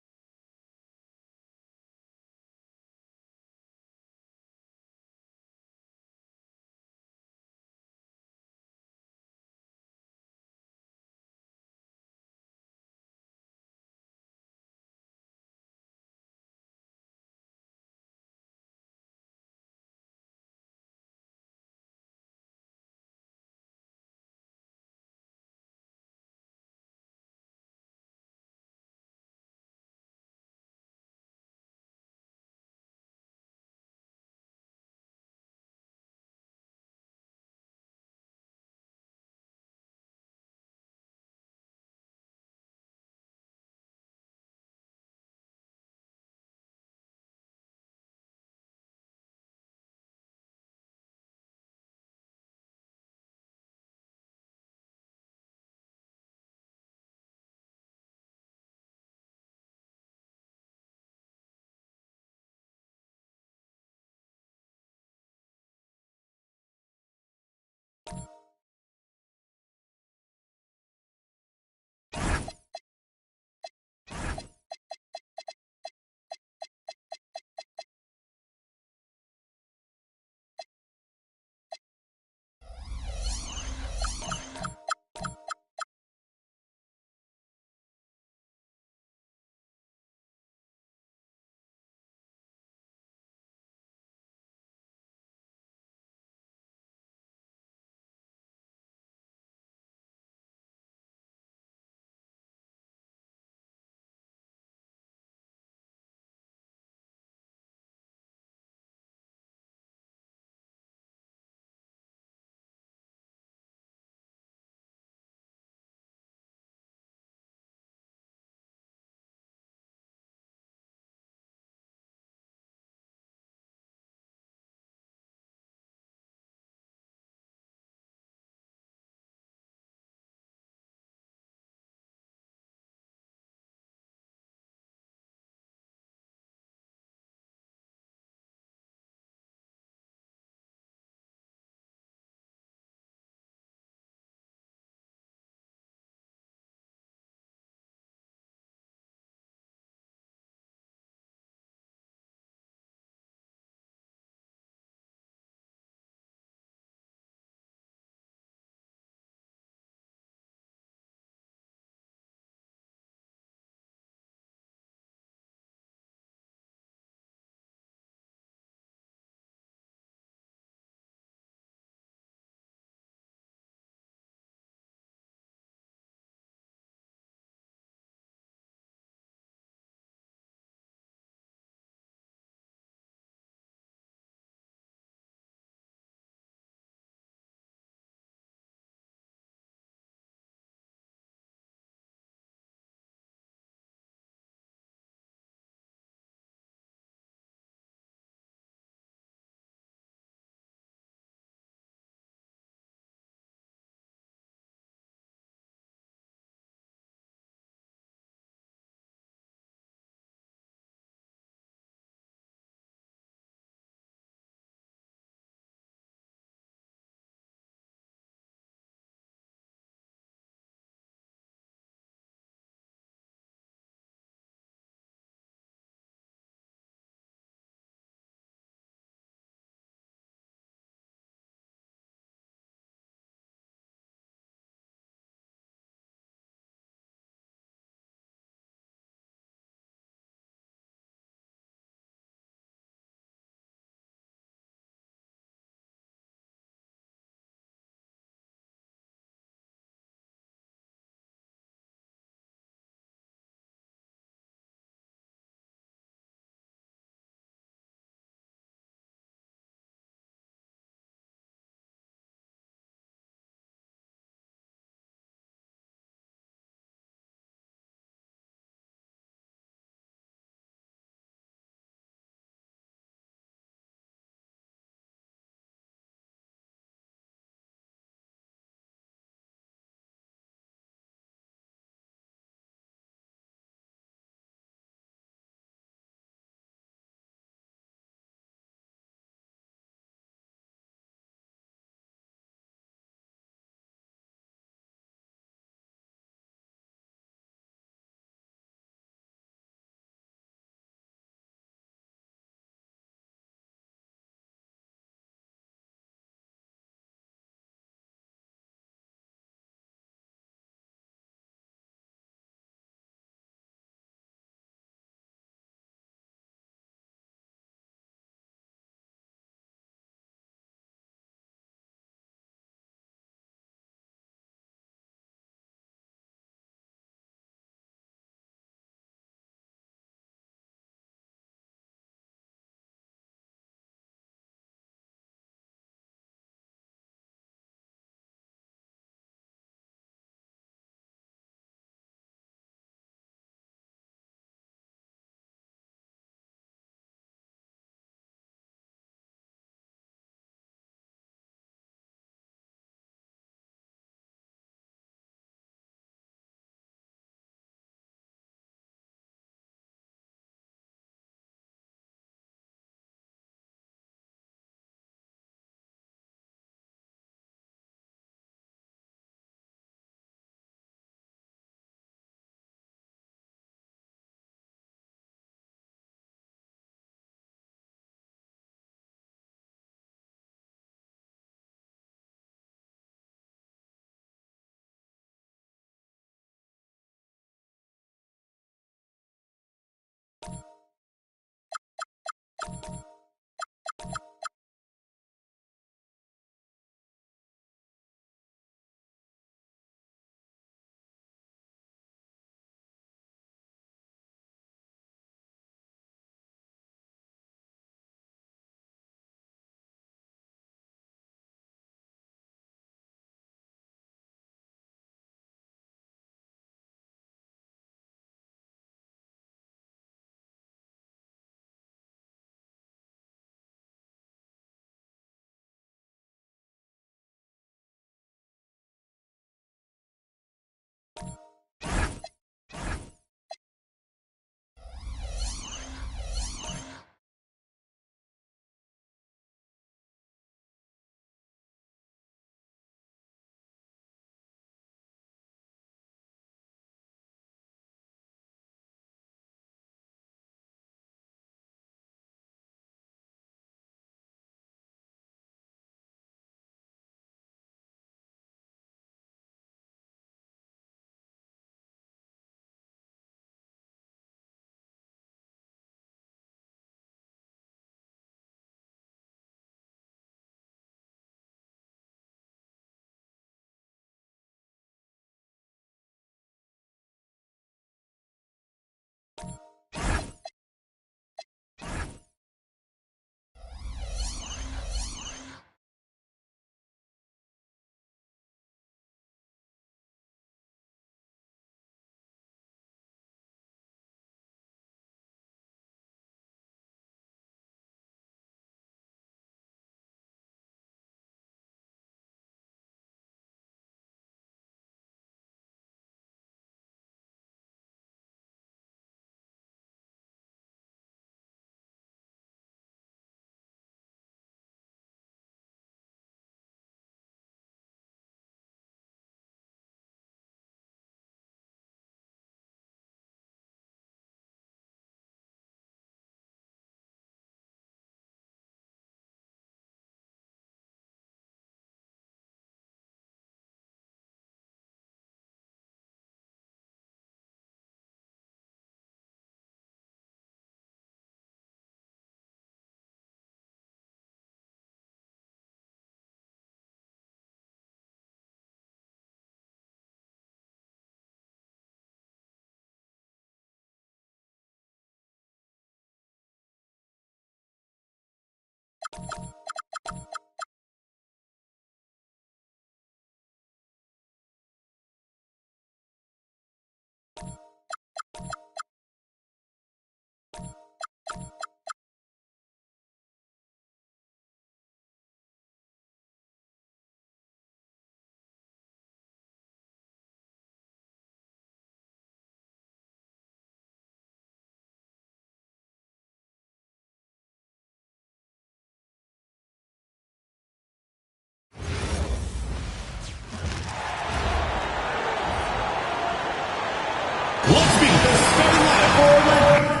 Let's meet the starting lineup for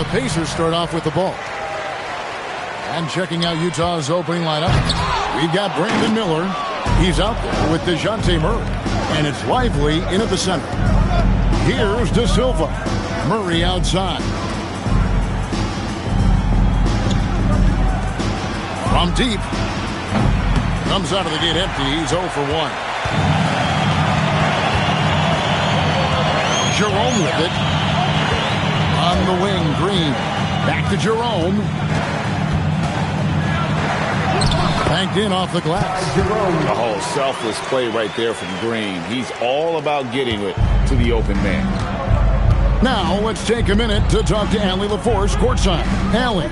the Pacers start off with the ball. And checking out Utah's opening lineup, we've got Brandon Miller. He's out there with DeJounte Murray. And it's Lively in at the center. Here's De Silva. Murray outside. From deep. Comes out of the gate empty. He's 0 for 1. Jerome with it. On the wing, Green. Back to Jerome. Banked in off the glass.
Oh, selfless play right there from Green. He's all about getting it to the open man.
Now, let's take a minute to talk to Allie LaForce courtside. Allie.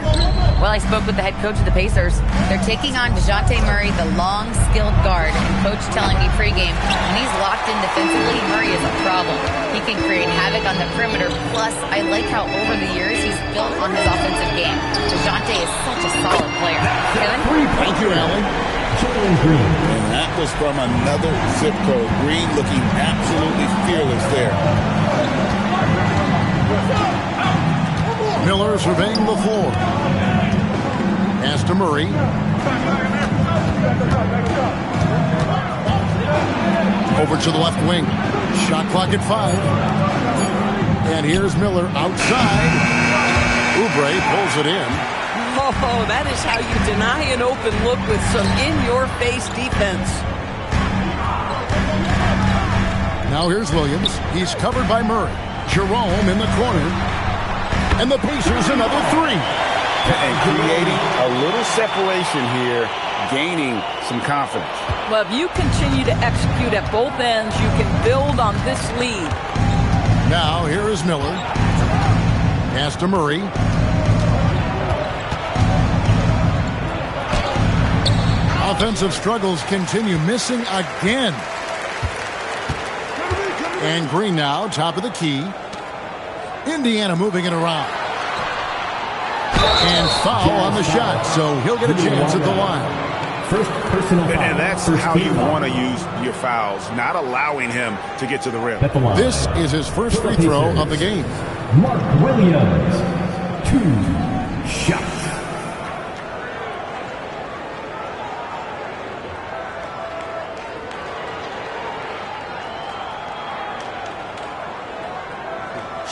Well, I spoke with the head coach of the Pacers. They're taking on DeJounte Murray, the long, skilled guard. And coach telling me pregame, when he's locked in defensively, Murray is a problem. He can create havoc on the perimeter. Plus, I like how over the years he's built on his offensive game. DeJounte is such a solid player. Kevin?
Thank you, Allie.
And that was from another zip code. Green looking absolutely fearless there.
Miller surveying the floor. Pass to Murray. Over to the left wing. Shot clock at 5. And here's Miller outside. Oubre pulls it in.
Oh, that is how you deny an open look with some in-your-face defense.
Now here's Williams. He's covered by Murray. Jerome in the corner. And the Pacers another 3.
And creating a little separation here, gaining some confidence.
Well, if you continue to execute at both ends, you can build on this lead.
Now here is Miller. Pass to Murray. Offensive struggles continue, missing again. And Green now, top of the key. Indiana moving it around. And foul on the shot, so he'll get a chance at the line.
First personal foul.
And that's how you want to use your fouls, not allowing him to get to the rim.
This is his first free throw of the game.
Mark Williams, 2 shots.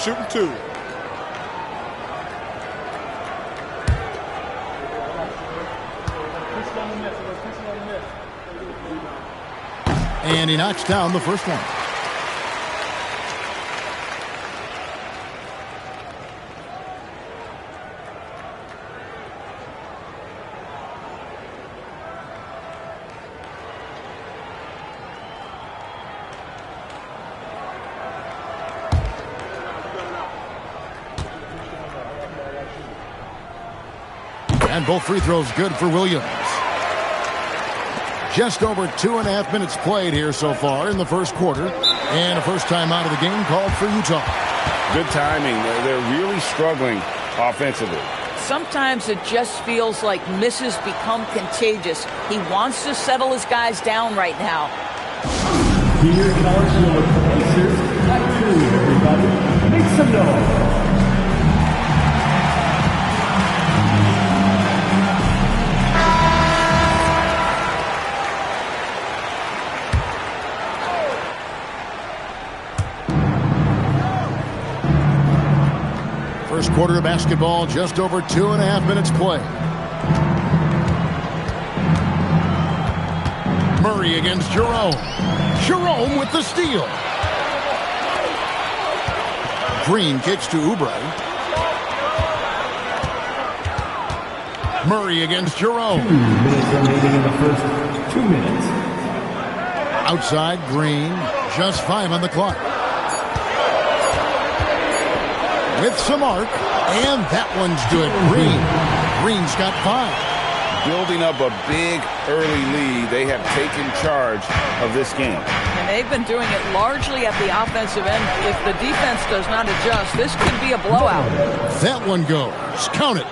Shooting 2.
And he knocks down the first one. And both free throws good for Williams. Just over 2.5 minutes played here so far in the first quarter. And a first time out of the game called for Utah.
Good timing. They're really struggling offensively.
Sometimes it just feels like misses become contagious. He wants to settle his guys down right now.
Here comes your Pacers at 2, everybody. Make some noise.
First quarter of basketball, just over 2.5 minutes play. Murray against Jerome. Jerome with the steal. Green kicks to Oubre. Murray against Jerome.
2 minutes remaining in the first 2 minutes.
Outside, Green. Just 5 on the clock. With some arc, and that one's good. Green's got 5.
Building up a big early lead. They have taken charge of this game.
And they've been doing it largely at the offensive end. If the defense does not adjust, this could be a blowout.
That one goes. Count it.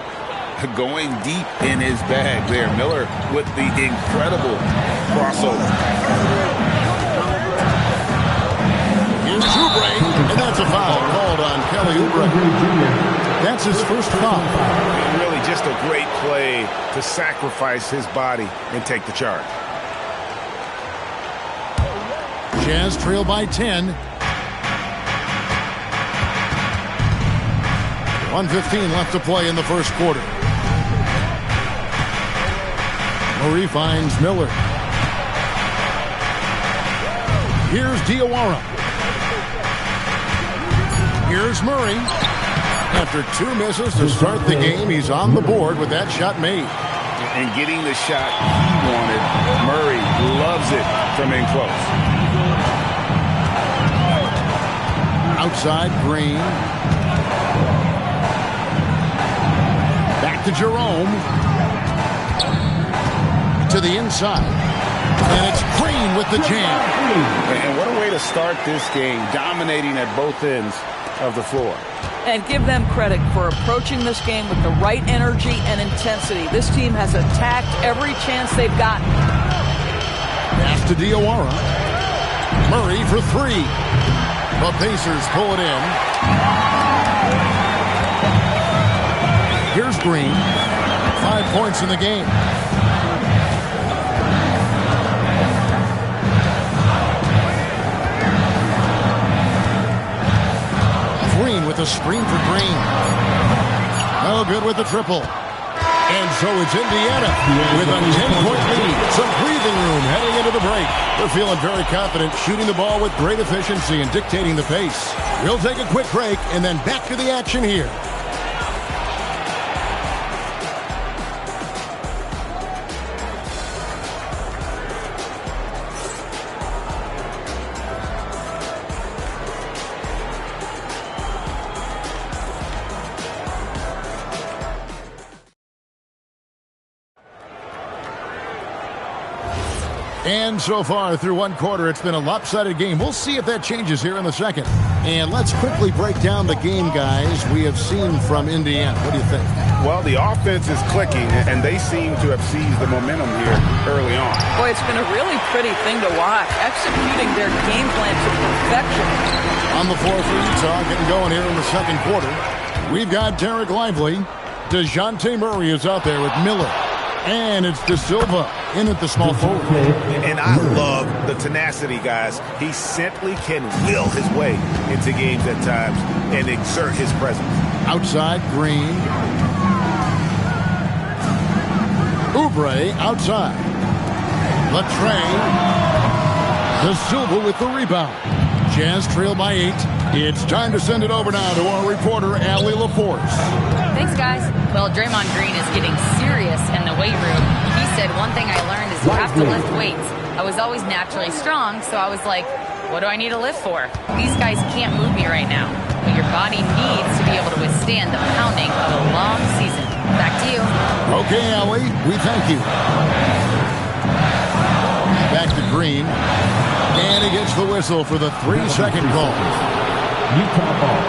Going deep in his bag there. Miller with the incredible crossover.
Here's Oubre. And that's a foul called on Kelly Oubre. That's his first foul.
And really just a great play to sacrifice his body and take the charge.
Jazz trail by 10. 1:15 left to play in the first quarter. Murray finds Miller. Here's Diawara. Here's Murray. After 2 misses to start the game, he's on the board with that shot made.
And getting the shot he wanted, Murray loves it from in close.
Outside, Green. Back to Jerome. To the inside. And it's Green with the jam.
And what a way to start this game, dominating at both ends of the floor.
And give them credit for approaching this game with the right energy and intensity. This team has attacked every chance they've gotten.
Pass to Diawara. Murray for 3. The Pacers pull it in. Here's Green. 5 points in the game. Green with a screen for Green. No good with the triple. And so it's Indiana with a 10-point lead. Some breathing room heading into the break. They're feeling very confident, shooting the ball with great efficiency and dictating the pace. We'll take a quick break and then back to the action here. And so far through one quarter, it's been a lopsided game. We'll see if that changes here in the second. And let's quickly break down the game, guys, we have seen from Indiana. What do you think?
Well, the offense is clicking, and they seem to have seized the momentum here early on.
Boy, it's been a really pretty thing to watch, executing their game plan to perfection.
On the floor for Utah, getting going here in the second quarter. We've got Derek Lively. DeJounte Murray is out there with Miller. And it's De Silva in at the small forward.
And I love the tenacity, guys. He simply can will his way into games at times and exert his presence.
Outside, Green. Oubre outside. Latrey. De Silva with the rebound. Jazz trail by 8. It's time to send it over now to our reporter, Allie LaForce.
Thanks, guys. Well, Draymond Green is getting serious in the weight room. He said, one thing I learned is you have to lift weights. I was always naturally strong, so I was like, what do I need to lift for? These guys can't move me right now. But your body needs to be able to withstand the pounding of a long season. Back to you.
Okay, Allie, we thank you. Back to Green. And he gets the whistle for the 3-second call.
Utah ball.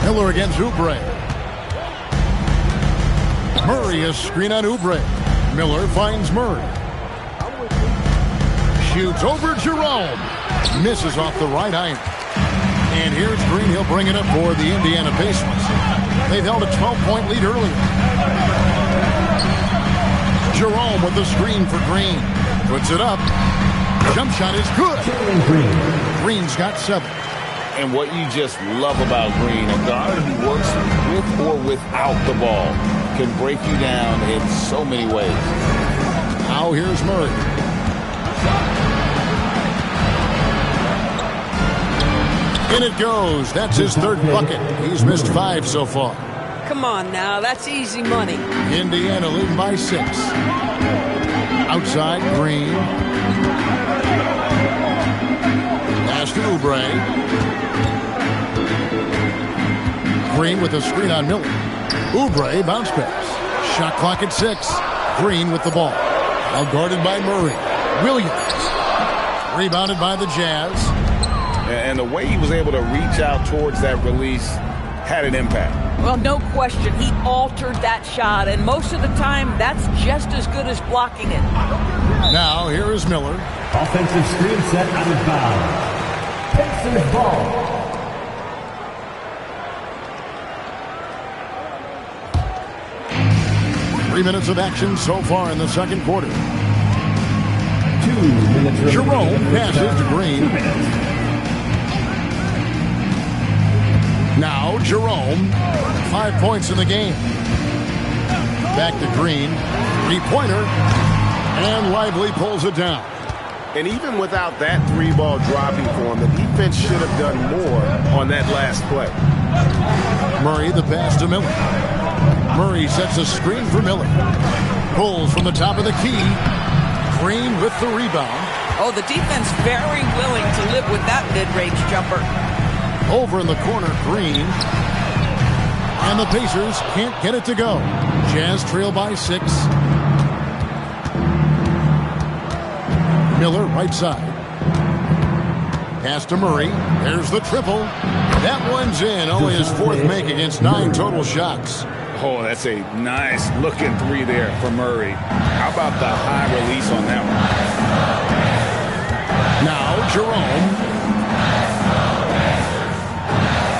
Miller against Oubre. Murray is screen on Oubre. Miller finds Murray. Shoots over Jerome. Misses off the right iron. And here's Green. He'll bring it up for the Indiana Pacers. They've held a 12-point lead earlier. Jerome with the screen for Green. Puts it up. Jump shot is good. Green's got 7.
And what you just love about Green, a guard who works with or without the ball, can break you down in so many ways.
Now here's Murray. In it goes. That's his 3rd bucket. He's missed 5 so far.
Come on now, that's easy money.
Indiana leading by 6. Outside, Green. Pass to Oubre. Green with a screen on Miller. Oubre bounce pass. Shot clock at 6. Green with the ball. Now guarded by Murray. Williams. Rebounded by the Jazz.
And the way he was able to reach out towards that release had an impact.
Well, no question. He altered that shot, and most of the time, that's just as good as blocking it.
Now, here is Miller.
Offensive screen set out of bounds. Pacers ball.
Three minutes of action so far in the second quarter.
2 minutes.
Jerome passes to Green. Now Jerome, 5 points in the game. Back to Green, three-pointer, and Lively pulls it down.
And even without that three-ball dropping for him, the defense should have done more on that last play.
Murray the pass to Miller. Murray sets a screen for Miller. Pulls from the top of the key. Green with the rebound.
Oh, the defense very willing to live with that mid-range jumper.
Over in the corner, Green. And the Pacers can't get it to go. Jazz trail by 6. Miller right side. Pass to Murray. There's the triple. That one's in. Only his fourth make against 9 total shots.
Oh, that's a nice looking three there for Murray. How about the high release on that one?
Now Jerome.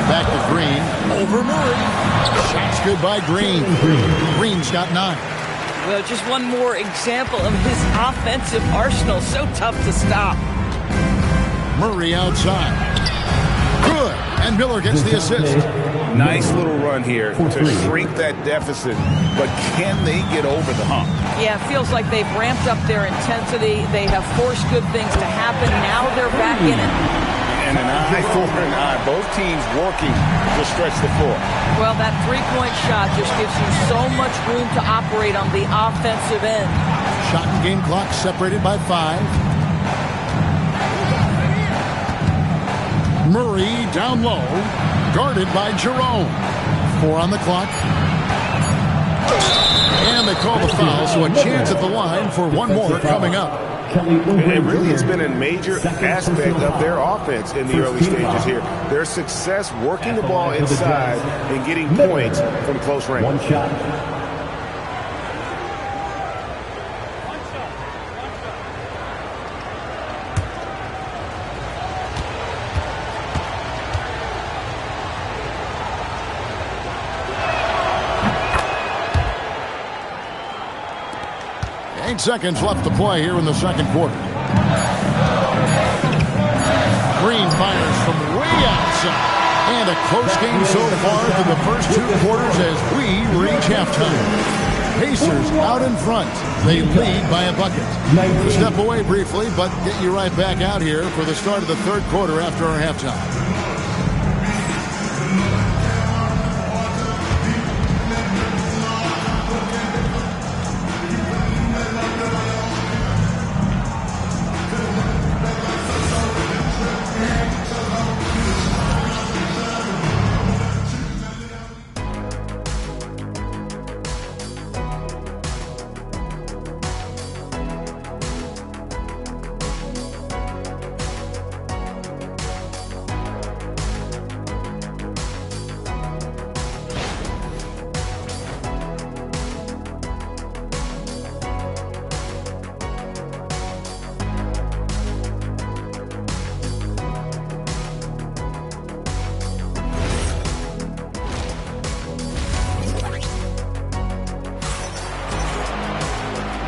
Back to Green. Over Murray. Shots good by Green. Green's got 9.
Well, just one more example of his offensive arsenal. So tough to stop.
Murray outside. Good. And Miller gets the assist.
Nice little run here to shrink that deficit, but can they get over the hump?
Yeah, it feels like they've ramped up their intensity. They have forced good things to happen. Now they're back in it.
And an eye for an eye. Both teams working to stretch the floor.
Well, that three-point shot just gives you so much room to operate on the offensive end.
Shot and game clock separated by 5. Murray down low, guarded by Jerome. 4 on the clock. And they call the foul, so a chance at the line for one more coming up.
It really has been a major aspect of their offense in the early stages here. Their success working the ball inside and getting points from close range.
One shot.
Seconds left to play here in the second quarter. Green fires from way outside. And a close game so far through the first 2 quarters as we reach halftime. Pacers out in front. They lead by a bucket. We'll step away briefly, but get you right back out here for the start of the third quarter after our halftime.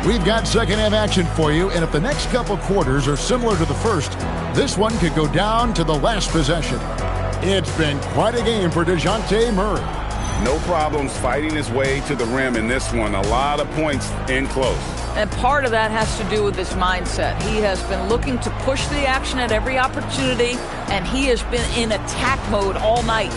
We've got second half action for you, and if the next couple quarters are similar to the first, this one could go down to the last possession. It's been quite a game for DeJounte Murray.
No problems fighting his way to the rim in this one. A lot of points in close.
And part of that has to do with his mindset. He has been looking to push the action at every opportunity, and he has been in attack mode all night.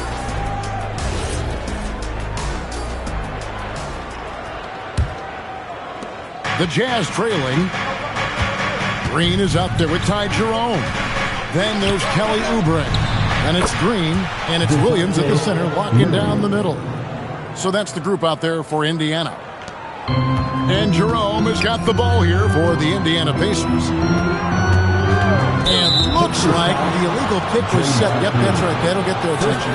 The Jazz trailing. Green is out there with Ty Jerome. Then there's Kelly Oubre. And it's Green, and it's Williams at the center, locking down the middle. So that's the group out there for Indiana. And Jerome has got the ball here for the Indiana Pacers. And looks like the illegal kick was set. Yep, that's right. That'll get their attention.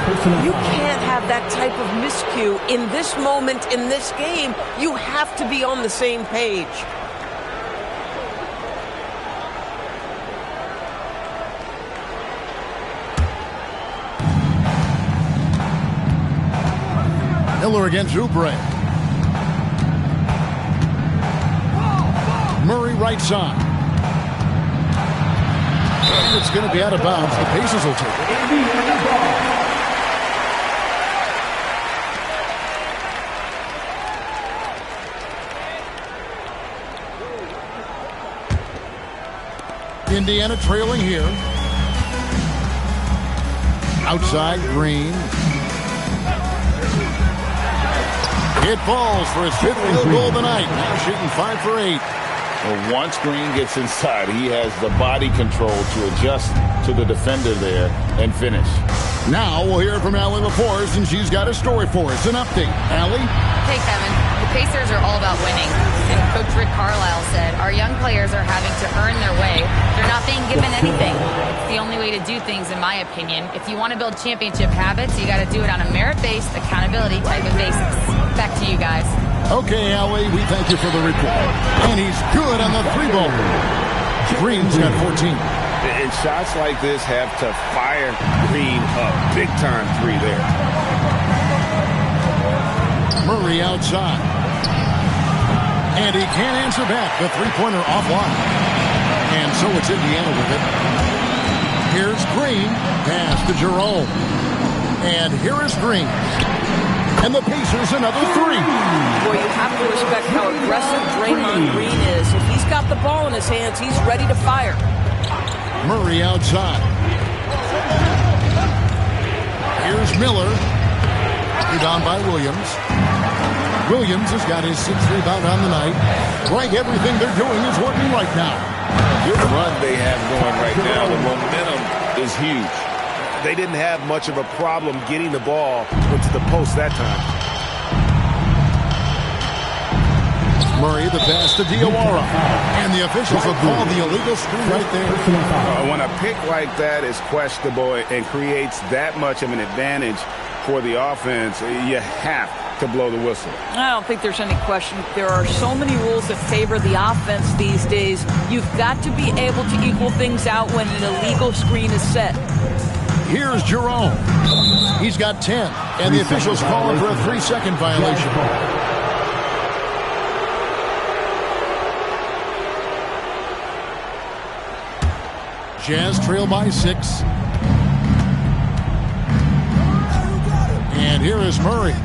You can't have that type of miscue in this moment in this game. You have to be on the same page.
Miller against Oubre. Murray right side. It's going to be out of bounds. The Pacers will take it. Indiana trailing here. Outside, Green. It falls for his fifth field goal of the night. Now shooting 5 for 8.
Well, once Green gets inside, he has the body control to adjust to the defender there and finish.
Now we'll hear from Allie LaForce, and she's got a story for us. An update. Allie?
Hey, Kevin. The Pacers are all about winning. And Coach Rick Carlisle said, our young players are having to earn their way. They're not being given anything. It's the only way to do things, in my opinion. If you want to build championship habits, you got to do it on a merit-based, accountability type of basis. Back to you guys.
Okay, Allie, we thank you for the report. And he's good on the 3-ball. Green's got 14.
And shots like this have to fire Green up. Big-time 3 there.
Murray outside. And he can't answer back. The 3-pointer offline. And so it's Indiana with it. Here's Green. Pass to Jerome. And here is Green. And the Pacers another 3.
Boy, you have to respect how aggressive Draymond Green is. If he's got the ball in his hands, he's ready to fire.
Murray outside. Here's Miller. Rebound by Williams. Williams has got his 6th rebound on the night. Like everything they're doing is working right now.
Good run they have going right now. The momentum is huge. They didn't have much of a problem getting the ball into the post that time.
Murray, the pass to Diawara. And the officials will call the illegal screen right there.
When a pick like that is questionable and creates that much of an advantage for the offense, you have to blow the whistle.
I don't think there's any question. There are so many rules that favor the offense these days. You've got to be able to equal things out when an illegal screen is set.
Here's Jerome. He's got 10. And the officials call him for a 3-second violation. Jazz trail by 6. And here is Murray.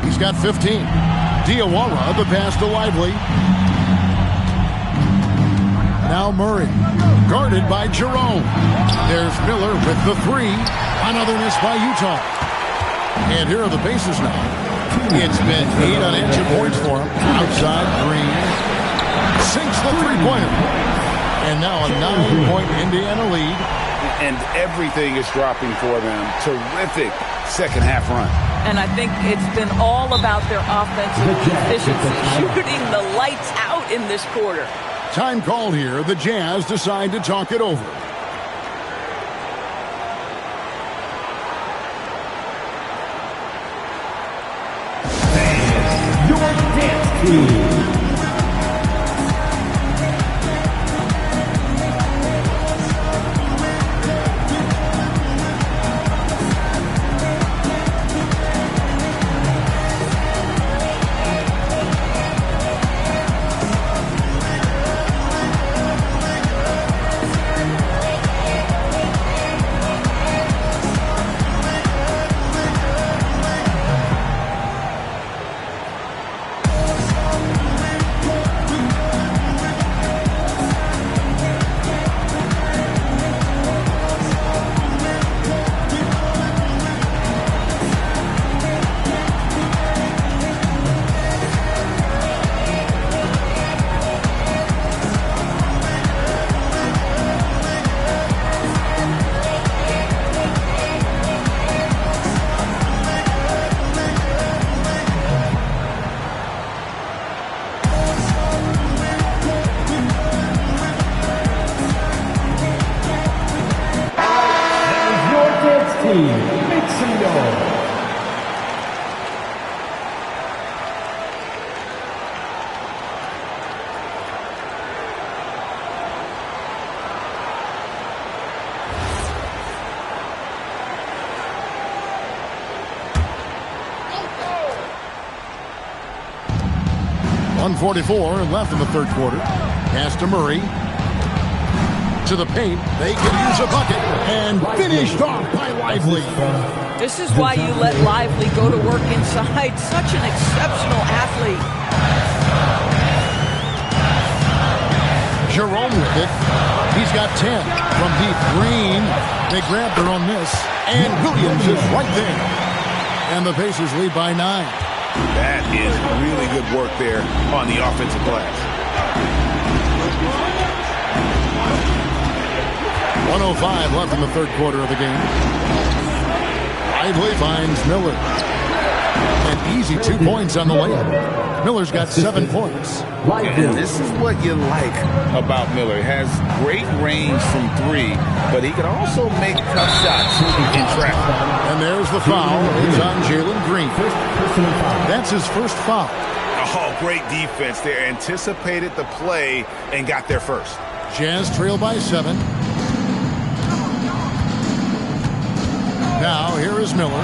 He's got 15. Diawara, the pass to Lively. Now Murray, guarded by Jerome. There's Miller with the 3. Another miss by Utah. And here are the Pacers now. It's been 8 unanswered points for him. Outside, Green sinks the 3-pointer. And now a 9-point Indiana lead.
And everything is dropping for them. Terrific second-half run.
And I think it's been all about their offensive efficiency, shooting the lights out in this quarter.
Time called here. The Jazz decide to talk it over.
Your dance team.
1:44 left in the third quarter. Pass to Murray. To the paint. They can use a bucket. And finished off by Lively.
This is why you let Lively go to work inside. Such an exceptional athlete.
Jerome with it. He's got 10 from deep. Green. They grabbed her on this. And Williams is right there. And the Pacers lead by 9.
That is really good work there on the offensive glass.
1:05 left in the third quarter of the game. Lively finds Miller. An easy 2 points on the layup. Miller's got 7 points.
And this is what you like about Miller. He has great range from 3, but he can also make tough shots in traffic.
And there's the foul. It's on Jalen Green. That's his first foul.
Oh, great defense there. Anticipated the play and got there first.
Jazz trail by 7. Now, here is Miller.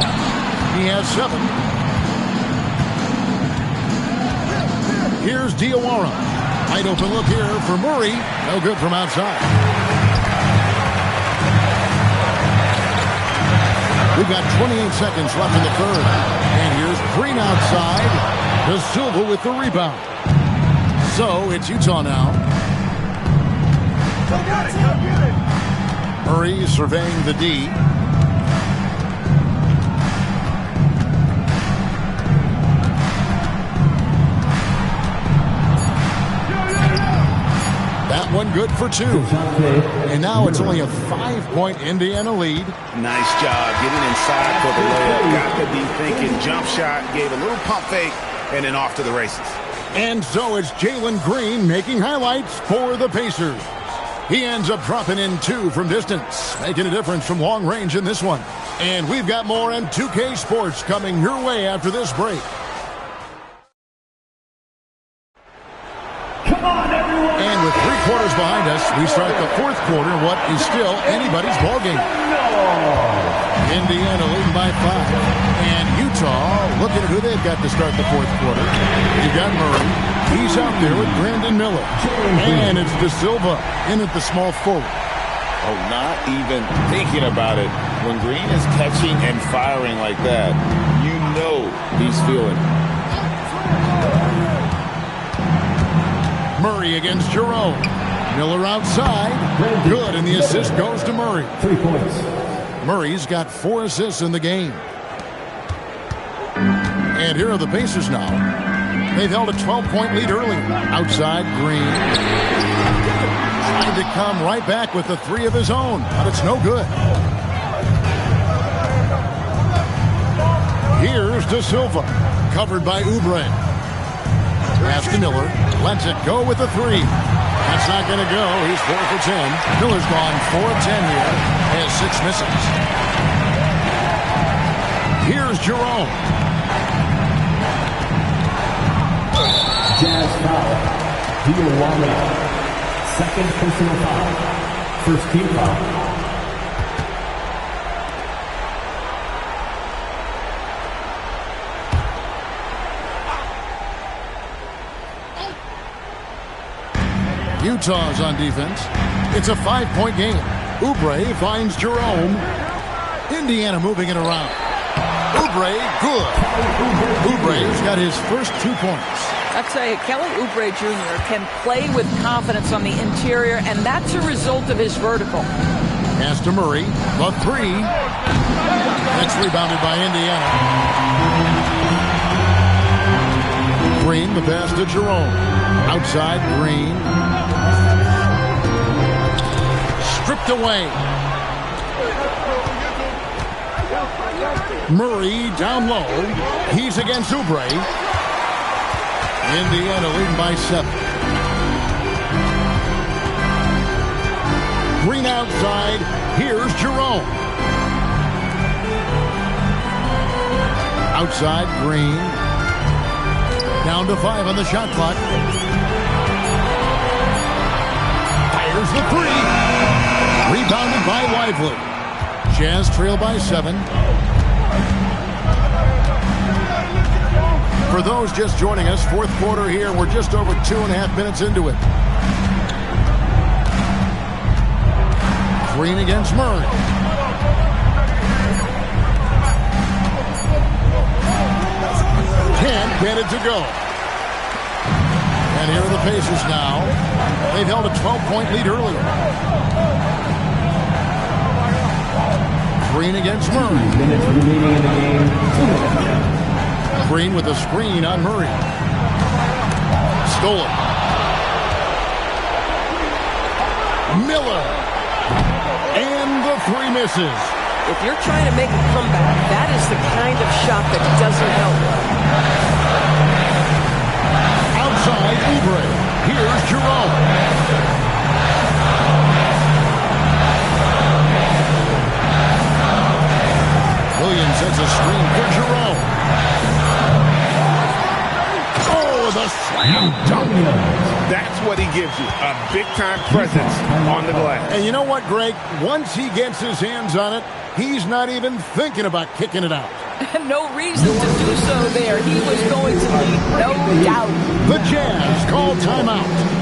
He has 7. Here's Diawara. Wide open look here for Murray. No good from outside. We've got 28 seconds left in the third. And here's Green outside. De Silva with the rebound. So, it's Utah now. Murray surveying the D. That one good for 2. And now it's only a 5-point Indiana lead.
Nice job getting inside for the layup. Got to be thinking jump shot, gave a little pump fake, and then off to the races.
And so it's Jalen Green making highlights for the Pacers. He ends up dropping in 2 from distance, making a difference from long range in this one. And we've got more on 2K Sports coming your way after this break. And with 3 quarters behind us, we start the fourth quarter, what is still anybody's ballgame. Indiana leading by 5. And Utah looking at who they've got to start the fourth quarter. You've got Murray. He's out there with Brandon Miller. And it's De Silva in at the small forward.
Oh, not even thinking about it. When Green is catching and firing like that, you know he's feeling it.
Murray against Jerome. Miller outside. Good, and the assist goes to Murray.
3 points.
Murray's got 4 assists in the game. And here are the Pacers now. They've held a 12-point lead early. Outside, Green. Trying to come right back with the 3 of his own, but it's no good. Here's De Silva, covered by Oubre. Pass to Miller. Lets it go with the 3. That's not going to go. He's 4 for 10. Miller's gone 4 of 10 here. Has 6 misses. Here's Jerome.
Jazz foul. Diawara. Second personal foul. First team foul.
Utah's on defense. It's a 5-point game. Oubre finds Jerome. Indiana moving it around. Oubre, good. Oubre's got his first 2 points.
I'd say Kelly Oubre Jr. can play with confidence on the interior, and that's a result of his vertical.
Pass to Murray. The 3. That's rebounded by Indiana. Green, the pass to Jerome. Outside, Green. Stripped away. Murray down low. He's against Oubre. Indiana leading by 7. Green outside. Here's Jerome. Outside, Green. Down to 5 on the shot clock. Fires the 3. Rebounded by Lively. Jazz trail by 7. For For those just joining us, fourth quarter here. We're just over 2.5 minutes into it. Green against Murray. Can't get it to go. And here are the Pacers now. They've held a 12-point lead earlier. Green against Murray.
Minutes remaining in the game.
Green with a screen on Murray. Stolen. Miller. And the three misses.
If you're trying to make a comeback, that is the kind of shot that doesn't help.
Outside Oubre. Here's Jerome. Williams sends a screen for Jerome. Oh, the slam dunk.
That's what he gives you, a big-time presence on the glass.
And you know what, Greg? Once he gets his hands on it, he's not even thinking about kicking it out.
No reason to do so there. He was going to lead, no doubt.
The Jazz call timeout.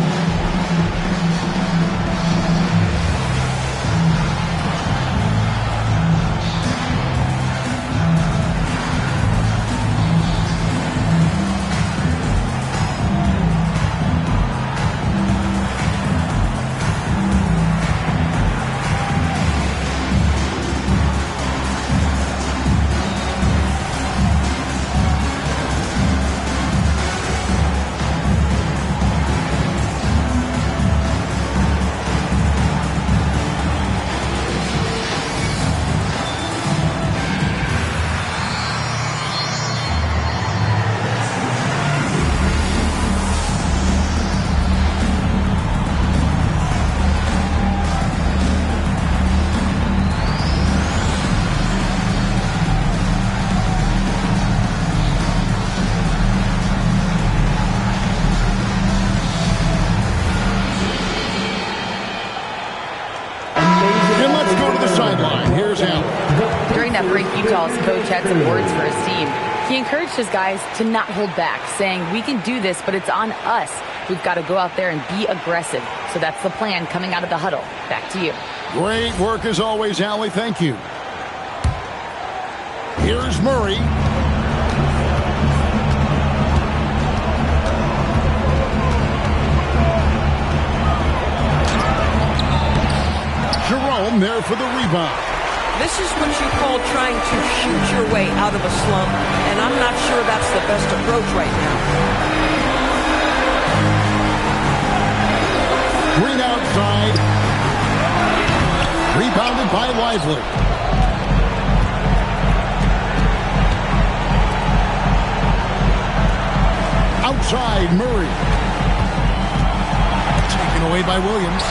Utah's coach had some words for his team. He encouraged his guys to not hold back, saying, we can do this, but it's on us. We've got to go out there and be aggressive. So that's the plan coming out of the huddle. Back to you.
Great work as always, Allie. Thank you. Here's Murray. Jerome there for the rebound.
This is what you call trying to shoot your way out of a slump, and I'm not sure that's the best approach right now.
Green outside. Rebounded by Lively. Outside Murray. Taken away by Williams.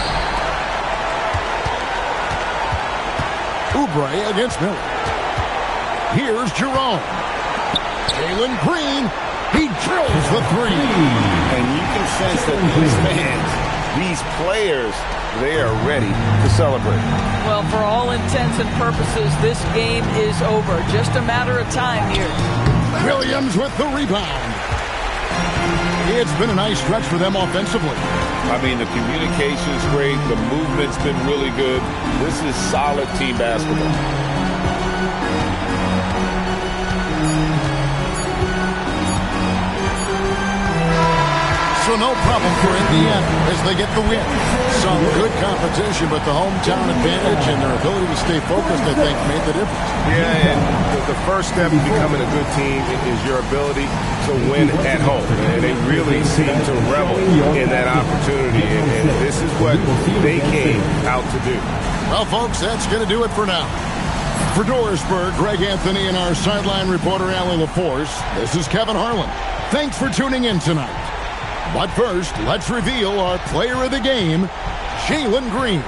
Oubre against Miller. Here's Jerome. Jalen Green. He drills the three.
And you can sense that these fans, these players, they are ready to celebrate.
Well, for all intents and purposes, this game is over. Just a matter of time here.
Williams with the rebound. It's been a nice stretch for them offensively.
I mean, the communication's great. The movement's been really good. This is solid team basketball.
So no problem for Indiana as they get the win. Some good competition, but the hometown advantage and their ability to stay focused, I think, made the difference.
Yeah, and the first step in becoming a good team is your ability to win at home. And they really seem to revel in that opportunity, and this is what they came out to do.
Well, folks, that's going to do it for now. For Dorisburg, Greg Anthony and our sideline reporter, Allie LaForce, this is Kevin Harlan. Thanks for tuning in tonight. But first, let's reveal our player of the game, Jalen Green.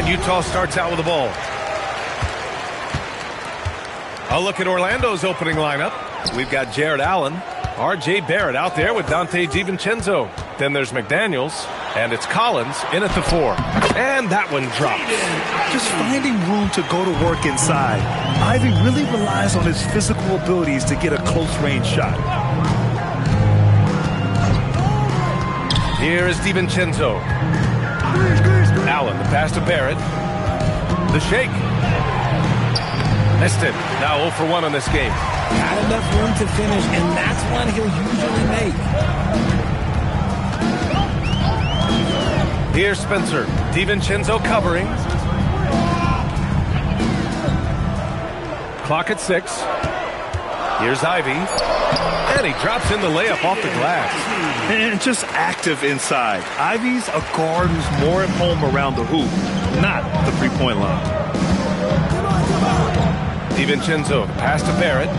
And Utah starts out with the ball. A look at Orlando's opening lineup. We've got Jared Allen, R.J. Barrett out there with Dante DiVincenzo. Then there's McDaniels, and it's Collins in at the 4. And that one drops.
Just finding room to go to work inside. Ivy really relies on his physical abilities to get a close-range shot.
Here is DiVincenzo. Allen, the pass to Barrett. The shake. Missed it. Now 0 for 1 on this game.
Not enough room to finish, and that's one he'll usually make.
Here's Spencer. DiVincenzo covering. Clock at 6. Here's Ivy. And he drops in the layup off the glass.
And just active inside. Ivy's a guard who's more at home around the hoop, not the three-point line.
DiVincenzo, pass to Barrett.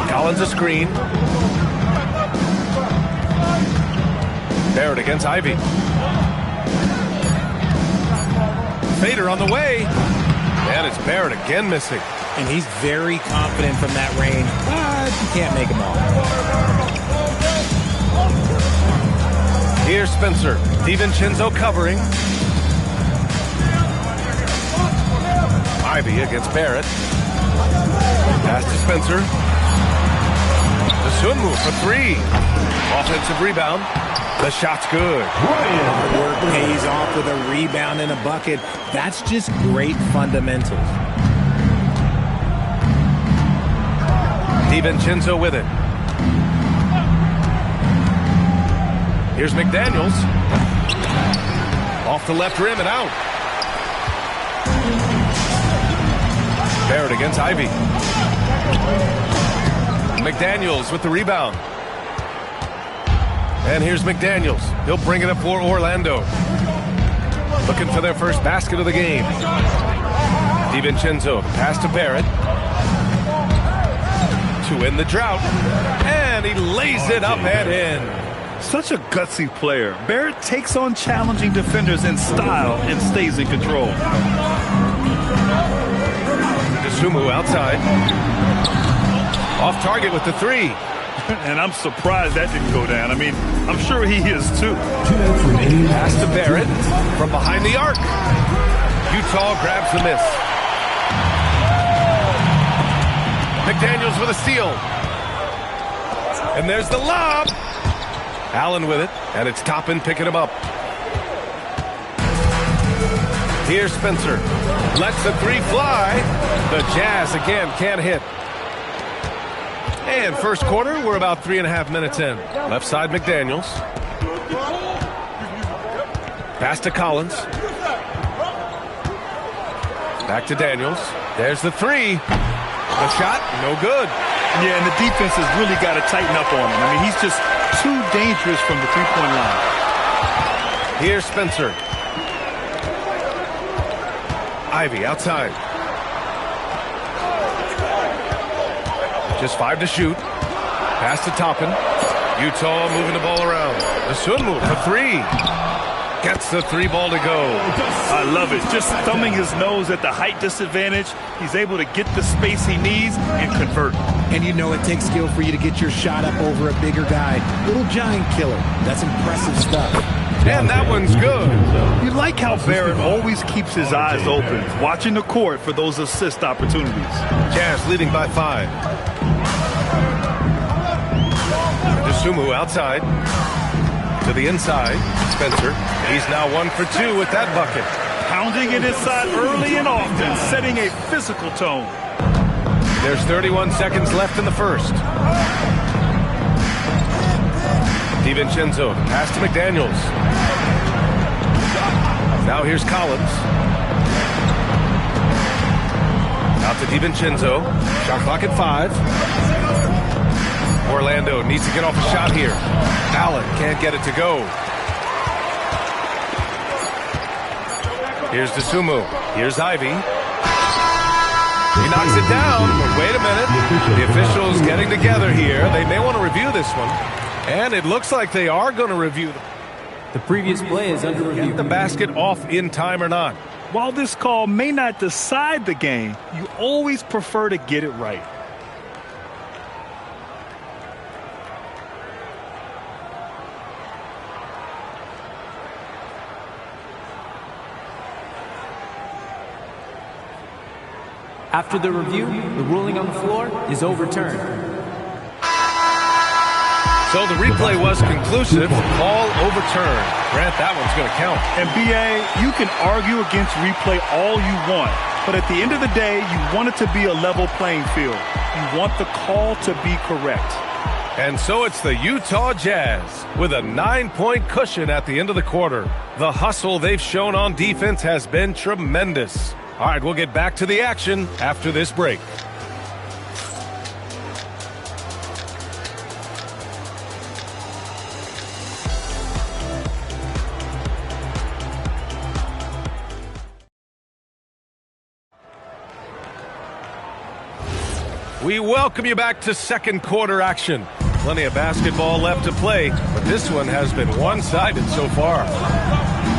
Collins a screen. Barrett against Ivy. Fader on the way. And it's Barrett again missing.
And he's very confident from that range, but you can't make him all.
Here's Spencer. DiVincenzo covering. Ivy against Barrett. Pass to Spencer. The Sunmu for 3. Offensive rebound. The shot's good.
Hard work pays off with a rebound and a bucket. That's just great fundamentals.
DiVincenzo with it. Here's McDaniels. Off the left rim and out. Barrett against Ivy. McDaniels with the rebound. And here's McDaniels. He'll bring it up for Orlando. Looking for their first basket of the game. DiVincenzo, pass to Barrett. To end the drought. And he lays it up and in.
Such a gutsy player. Barrett takes on challenging defenders in style and stays in control.
Sumu outside. Off target with the 3.
And I'm surprised that didn't go down. I mean, I'm sure he is too.
Pass to Barrett from behind the arc. Utah grabs the miss. McDaniels with a steal. And there's the lob. Allen with it, and it's Toppin picking him up. Here's Spencer. Lets the 3 fly. The Jazz again can't hit. And first quarter, we're about 3.5 minutes in. Left side, McDaniels. Pass to Collins. Back to Daniels. There's the 3. The shot, no good.
Yeah, and the defense has really got to tighten up on him. I mean, he's just too dangerous from the three-point line.
Here's Spencer. Ivy outside. Just 5 to shoot. Pass to Toppin. Utah moving the ball around. The Sunmu for 3. Gets the 3 ball to go.
I love it. Just thumbing his nose at the height disadvantage. He's able to get the space he needs and convert.
And you know it takes skill for you to get your shot up over a bigger guy. Little giant killer. That's impressive stuff.
And that one's good.
You like how Barrett always keeps his eyes open, watching the court for those assist opportunities.
Jazz leading by 5. Sumu outside. To the inside. Spencer. He's now 1 for 2 with that bucket.
Pounding it inside early and often, setting a physical tone.
There's 31 seconds left in the first. DiVincenzo, pass to McDaniels. Now here's Collins. Out to DiVincenzo. Shot clock at 5. Orlando needs to get off a shot here. Allen can't get it to go. Here's DeSumo. Here's Ivy. He knocks it down, but wait a minute. The officials getting together here. They may want to review this one. And it looks like they are going to review them.
The previous play is under review.
Get the basket off in time or not.
While this call may not decide the game, you always prefer to get it right.
After the review, the ruling on the floor is overturned.
So the replay was conclusive. Call overturned. Grant, that one's going to count.
And BA, you can argue against replay all you want, but at the end of the day, you want it to be a level playing field. You want the call to be correct.
And so it's the Utah Jazz with a 9-point cushion at the end of the quarter. The hustle they've shown on defense has been tremendous. All right, we'll get back to the action after this break. We welcome you back to second quarter action. Plenty of basketball left to play, but this one has been one-sided so far.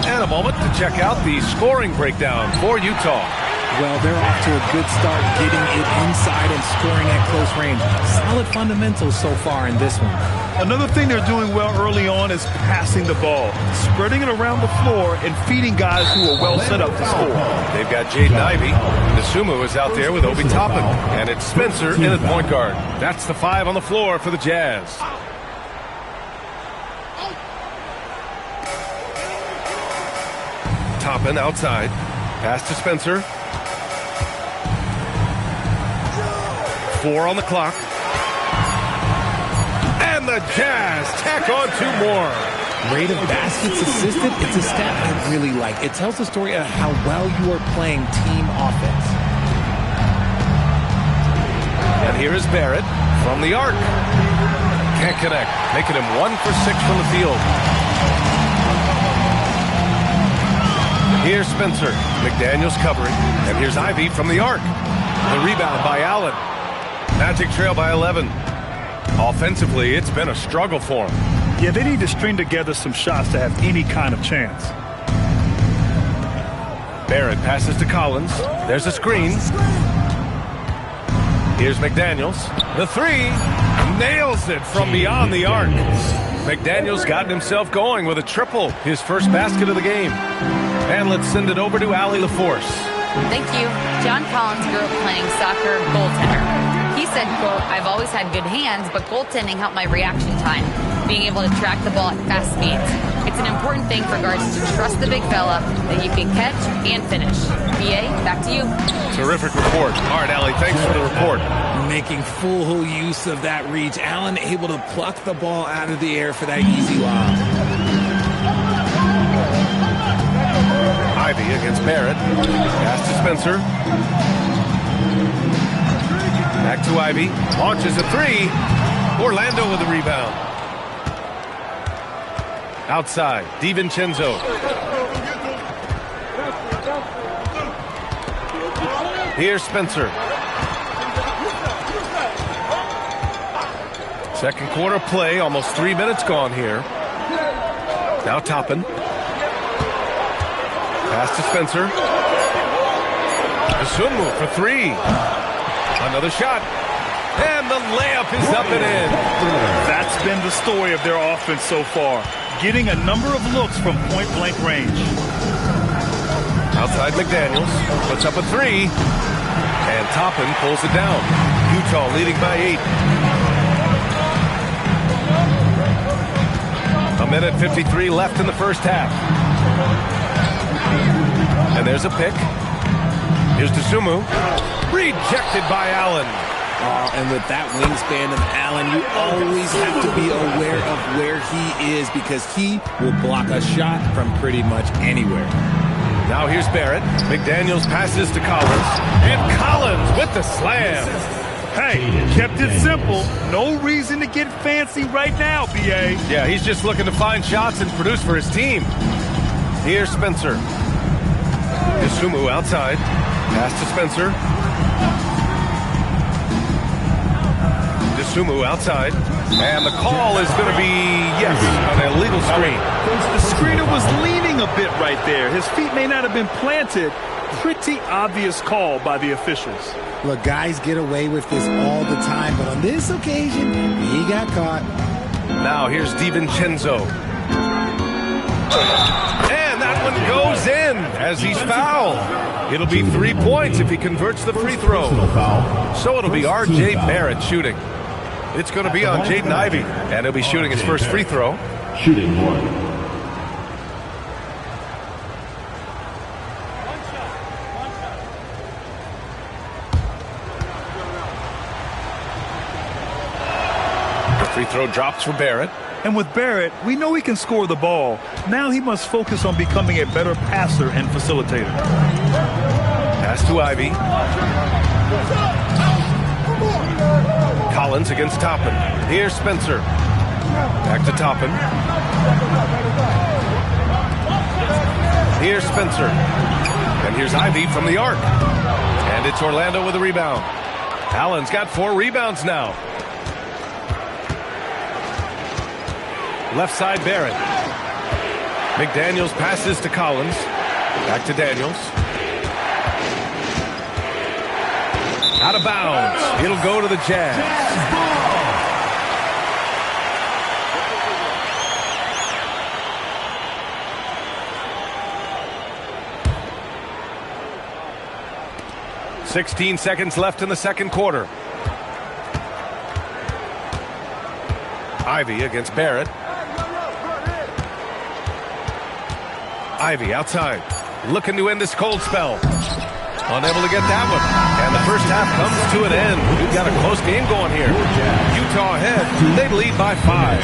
And a moment to check out the scoring breakdown for Utah.
Well, they're off to a good start getting it inside and scoring at close range. Solid fundamentals so far in this one.
Another thing they're doing well early on is passing the ball, spreading it around the floor and feeding guys who are well set up to score.
They've got Jaden Ivey. Dosunmu is out there with Obi Toppin. And it's Spencer in at point guard. That's the 5 on the floor for the Jazz. Toppin outside. Pass to Spencer. 4 on the clock. And the Jazz tack on 2 more.
Rate of baskets assisted, it's a stat I really like. It tells the story of how well you are playing team offense.
And here is Barrett from the arc. Can't connect, making him 1 for 6 from the field. Here's Spencer. McDaniels covering. And here's Ivey from the arc. The rebound by Allen. Magic trail by 11. Offensively, it's been a struggle for them.
Yeah, they need to string together some shots to have any kind of chance.
Barrett passes to Collins. There's a screen. Here's McDaniels. The 3. Nails it from beyond the arc. McDaniels gotten himself going with a triple. His first basket of the game. And let's send it over to Allie LaForce.
Thank you. John Collins grew up playing soccer goaltender. He said, quote, "I've always had good hands, but goaltending helped my reaction time, being able to track the ball at fast speeds. It's an important thing for guards to trust the big fella that you can catch and finish." BA, back to you.
Terrific report. All right, Allie, thanks for the report.
Making full use of that reach. Allen able to pluck the ball out of the air for that easy lob.
Ivey against Barrett. Pass to Spencer. Back to Ivey. Launches a 3. Orlando with the rebound. Outside. DiVincenzo. Here's Spencer. Second quarter play. Almost 3 minutes gone here. Now Toppin. Pass to Spencer. Dosunmu for 3. Another shot. And the layup is up and in.
That's been the story of their offense so far. Getting a number of looks from point-blank range.
Outside McDaniels. Puts up a 3. And Toppin pulls it down. Utah leading by 8. A minute 53 left in the first half. And there's a pick. Here's Dosunmu. Rejected by Allen.
And with that wingspan of Allen, you always have to be aware of where he is because he will block a shot from pretty much anywhere.
Now here's Barrett. McDaniels passes to Collins. And Collins with the slam.
Hey, kept it simple. No reason to get fancy right now, BA.
Yeah, he's just looking to find shots and produce for his team. Here's Spencer. Dosunmu outside. Pass to Spencer. Dosunmu outside. And the call is going to be, yes, an illegal screen.
The screener was leaning a bit right there. His feet may not have been planted. Pretty obvious call by the officials.
Look, guys get away with this all the time, but on this occasion, he got caught.
Now here's DiVincenzo. And that one goes in as he's fouled. It'll be 3 points if he converts the free throw. So it'll be R.J. Barrett shooting. It's going to be on Jaden Ivey, and he'll be shooting his first free throw.
Shooting one.
Free throw drops for Barrett.
And with Barrett, we know he can score the ball. Now he must focus on becoming a better passer and facilitator.
Pass to Ivey. Collins against Toppin. Here's Spencer. Back to Toppin. Here's Spencer. And here's Ivey from the arc. And it's Orlando with a rebound. Allen's got 4 rebounds now. Left side, Barrett. McDaniels passes to Collins. Back to Daniels. Out of bounds. It'll go to the Jazz. "16 seconds left in the second quarter. Ivey against Barrett. Ivey outside, looking to end this cold spell. Unable to get that one. And the first half comes to an end. We've got a close game going here. Utah ahead. They lead by 5.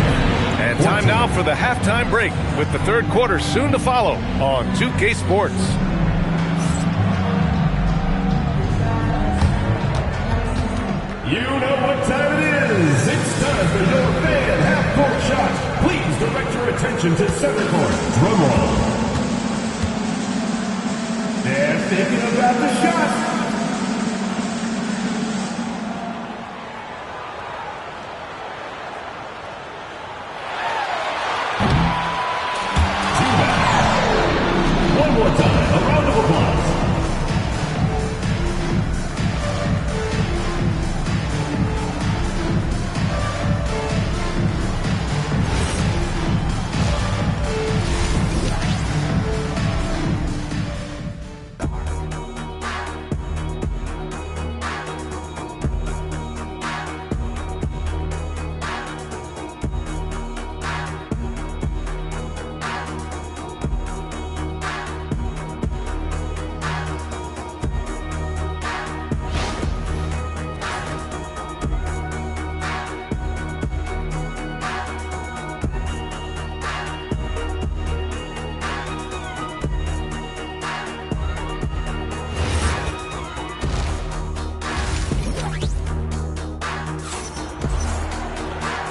And time now for the halftime break with the third quarter soon to follow on 2K Sports.
You know what time it is. It's time for your fan half-court shot. Please direct your attention to center court. Drum roll. They're thinking about the shot. One more time, a round of applause.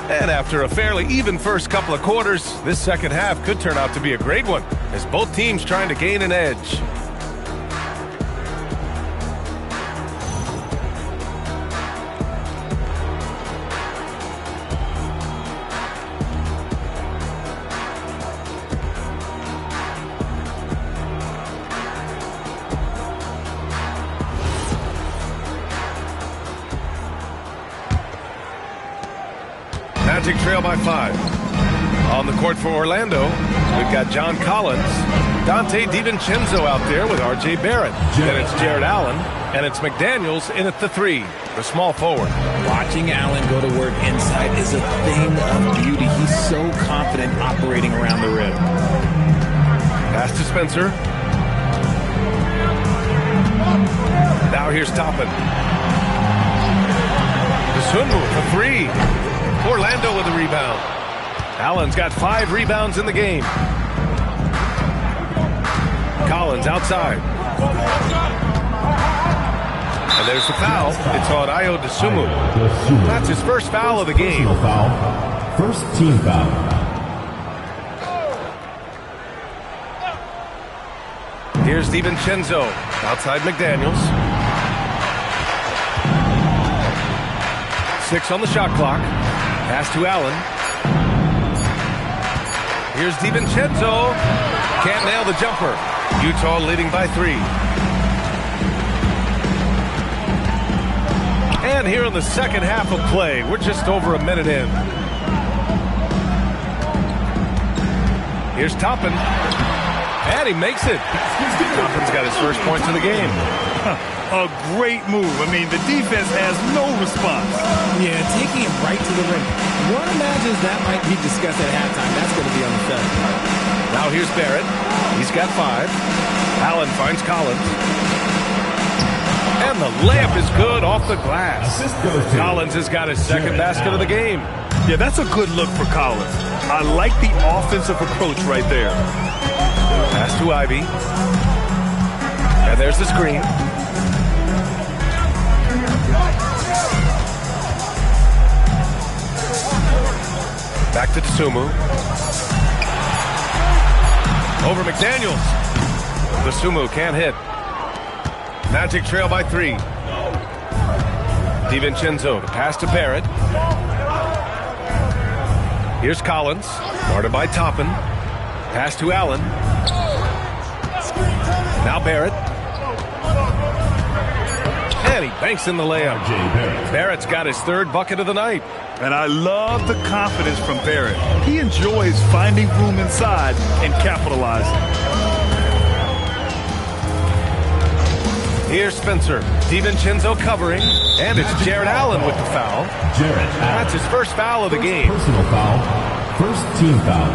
And after a fairly even first couple of quarters, this second half could turn out to be a great one, as both teams trying to gain an edge. Magic trail by 5. On the court for Orlando, we've got John Collins, Dante DiVincenzo out there with R.J. Barrett. Then it's Jared Allen, and it's McDaniels in at the 3, the small forward.
Watching Allen go to work inside is a thing of beauty. He's so confident operating around the rim.
Pass to Spencer. Now here's Toppin. Dosunmu for 3. Orlando with a rebound. Allen's got 5 rebounds in the game. Collins outside. And there's the foul. It's on Ayo Dosunmu. That's his first foul of the game.
First team foul.
Here's DiVincenzo. Outside McDaniels. 6 on the shot clock. Pass to Allen. Here's DiVincenzo. Can't nail the jumper. Utah leading by 3. And here in the second half of play, we're just over a minute in. Here's Toppin. And he makes it. Toppin's got his first points of the game.
A great move. I mean, the defense has no response.
Yeah, taking him right to the rim. One imagines that might be discussed at halftime. That's going to be on the film.
Now here's Barrett. He's got 5. Allen finds Collins. And the layup is good off the glass. Collins has got his second basket of the game.
Yeah, that's a good look for Collins. I like the offensive approach right there.
Pass to Ivy. And there's the screen. Back to Dosunmu. Over McDaniels. Dosunmu can't hit. Magic trail by 3. DiVincenzo to pass to Barrett. Here's Collins. Guarded by Toppin. Pass to Allen. Now Barrett. And he banks in the layup. Barrett's got his third bucket of the night.
And I love the confidence from Barrett. He enjoys finding room inside and capitalizing.
Here's Spencer. DiVincenzo covering. And it's Jared Allen with the foul. That's his first foul of the game.
Personal foul. First team foul.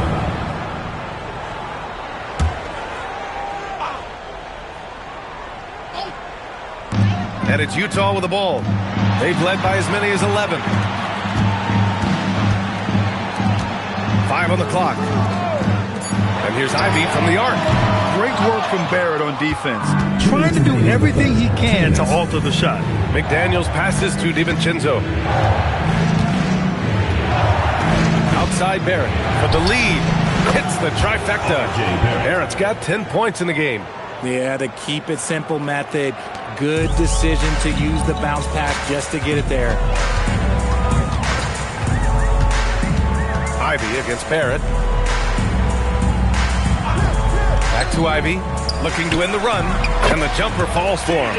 And it's Utah with the ball. They've led by as many as 11. 5 on the clock. And here's Ivy from the arc.
Great work from Barrett on defense. Trying to do everything he can to alter the shot.
McDaniels passes to DiVincenzo. Outside Barrett for the lead. Hits the trifecta. Barrett's got 10 points in the game.
Yeah, the keep it simple method. Good decision to use the bounce pass just to get it there.
Ivy against Barrett. Back to Ivy. Looking to end the run. And the jumper falls for him.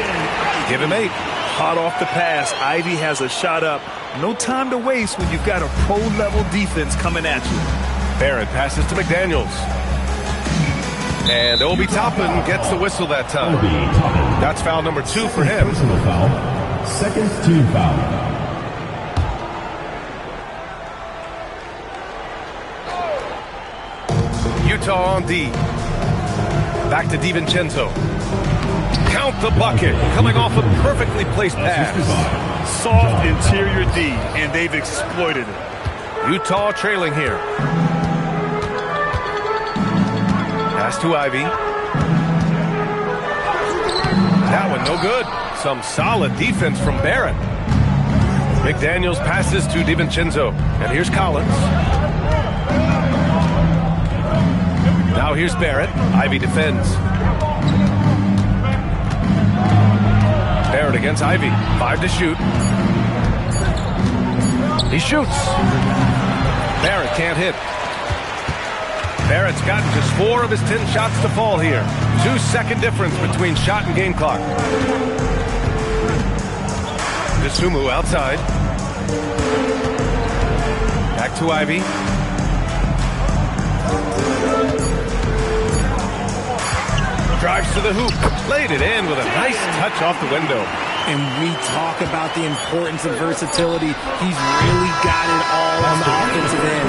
Give him 8.
Hot off the pass. Ivy has a shot up. No time to waste when you've got a pro-level defense coming at you.
Barrett passes to McDaniels. And Obi Toppin gets the whistle that time. That's foul number 2 for him.
Personal foul. Second team foul.
Utah on D. Back to DiVincenzo. Count the bucket. Coming off a perfectly placed pass.
Soft interior D, and they've exploited it.
Utah trailing here. Pass to Ivy. That one no good. Some solid defense from Barrett. McDaniels passes to DiVincenzo. And here's Collins. Now here's Barrett. Ivy defends. Barrett against Ivy. 5 to shoot. He shoots. Barrett can't hit. Barrett's gotten just 4 of his 10 shots to fall here. 2-second difference between shot and game clock. Dosunmu outside. Back to Ivy. Drives to the hoop. Laid it in with a nice touch off the window.
And we talk about the importance of versatility. He's really got it all on the offensive end.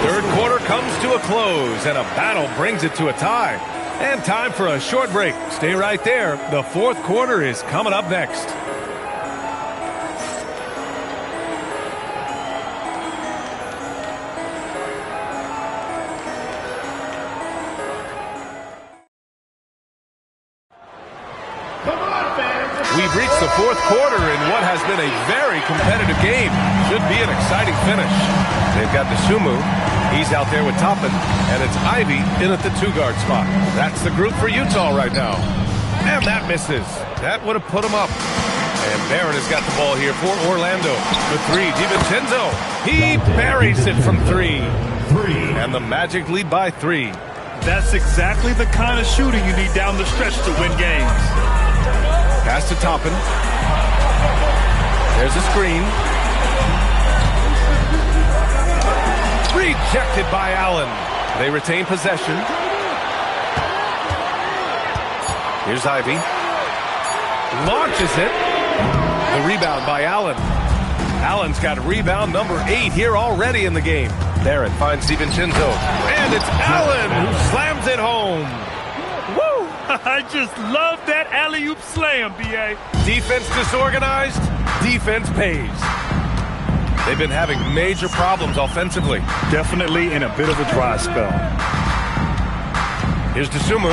Third quarter comes to a close, and a battle brings it to a tie. And time for a short break. Stay right there. The fourth quarter is coming up next. We've reached the fourth quarter in what has been a very competitive game. Should be an exciting finish. They've got Dosunmu. He's out there with Toppin. And it's Ivy in at the 2-guard spot. That's the group for Utah right now. And that misses. That would have put them up. And Barrett has got the ball here for Orlando. The three, DiVincenzo. He buries it from three. And the Magic lead by 3.
That's exactly the kind of shooting you need down the stretch to win games.
Pass to Toppin. There's a screen. Rejected by Allen. They retain possession. Here's Ivy. Launches it. The rebound by Allen. Allen's got rebound number 8 here already in the game. Barrett finds DiVincenzo. And it's Allen who slams it home.
Woo! I just love that alley-oop slam, B.A.
Defense disorganized. Defense pays. They've been having major problems offensively.
Definitely in a bit of a dry spell.
Here's Dosunmu.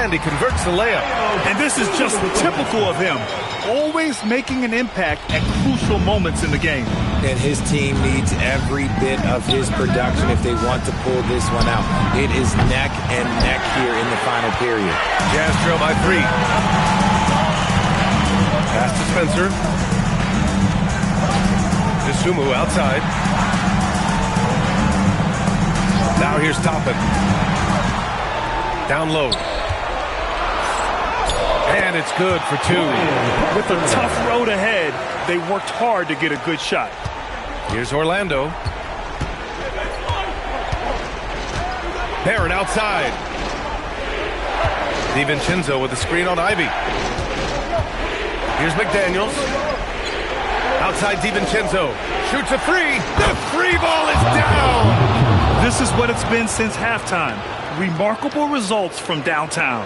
And he converts the layup.
And this is just typical of him. Always making an impact at crucial moments in the game.
And his team needs every bit of his production if they want to pull this one out. It is neck and neck here in the final period.
Jazz trail by 3. Pass to Spencer. Dosunmu outside. Now here's Toppin. Down low. And it's good for 2.
With a tough road ahead, they worked hard to get a good shot.
Here's Orlando. Barrett outside. DiVincenzo with the screen on Ivy. Here's McDaniels. Outside DiVincenzo. Shoots a 3. The 3 ball is down.
This is what it's been since halftime. Remarkable results from downtown.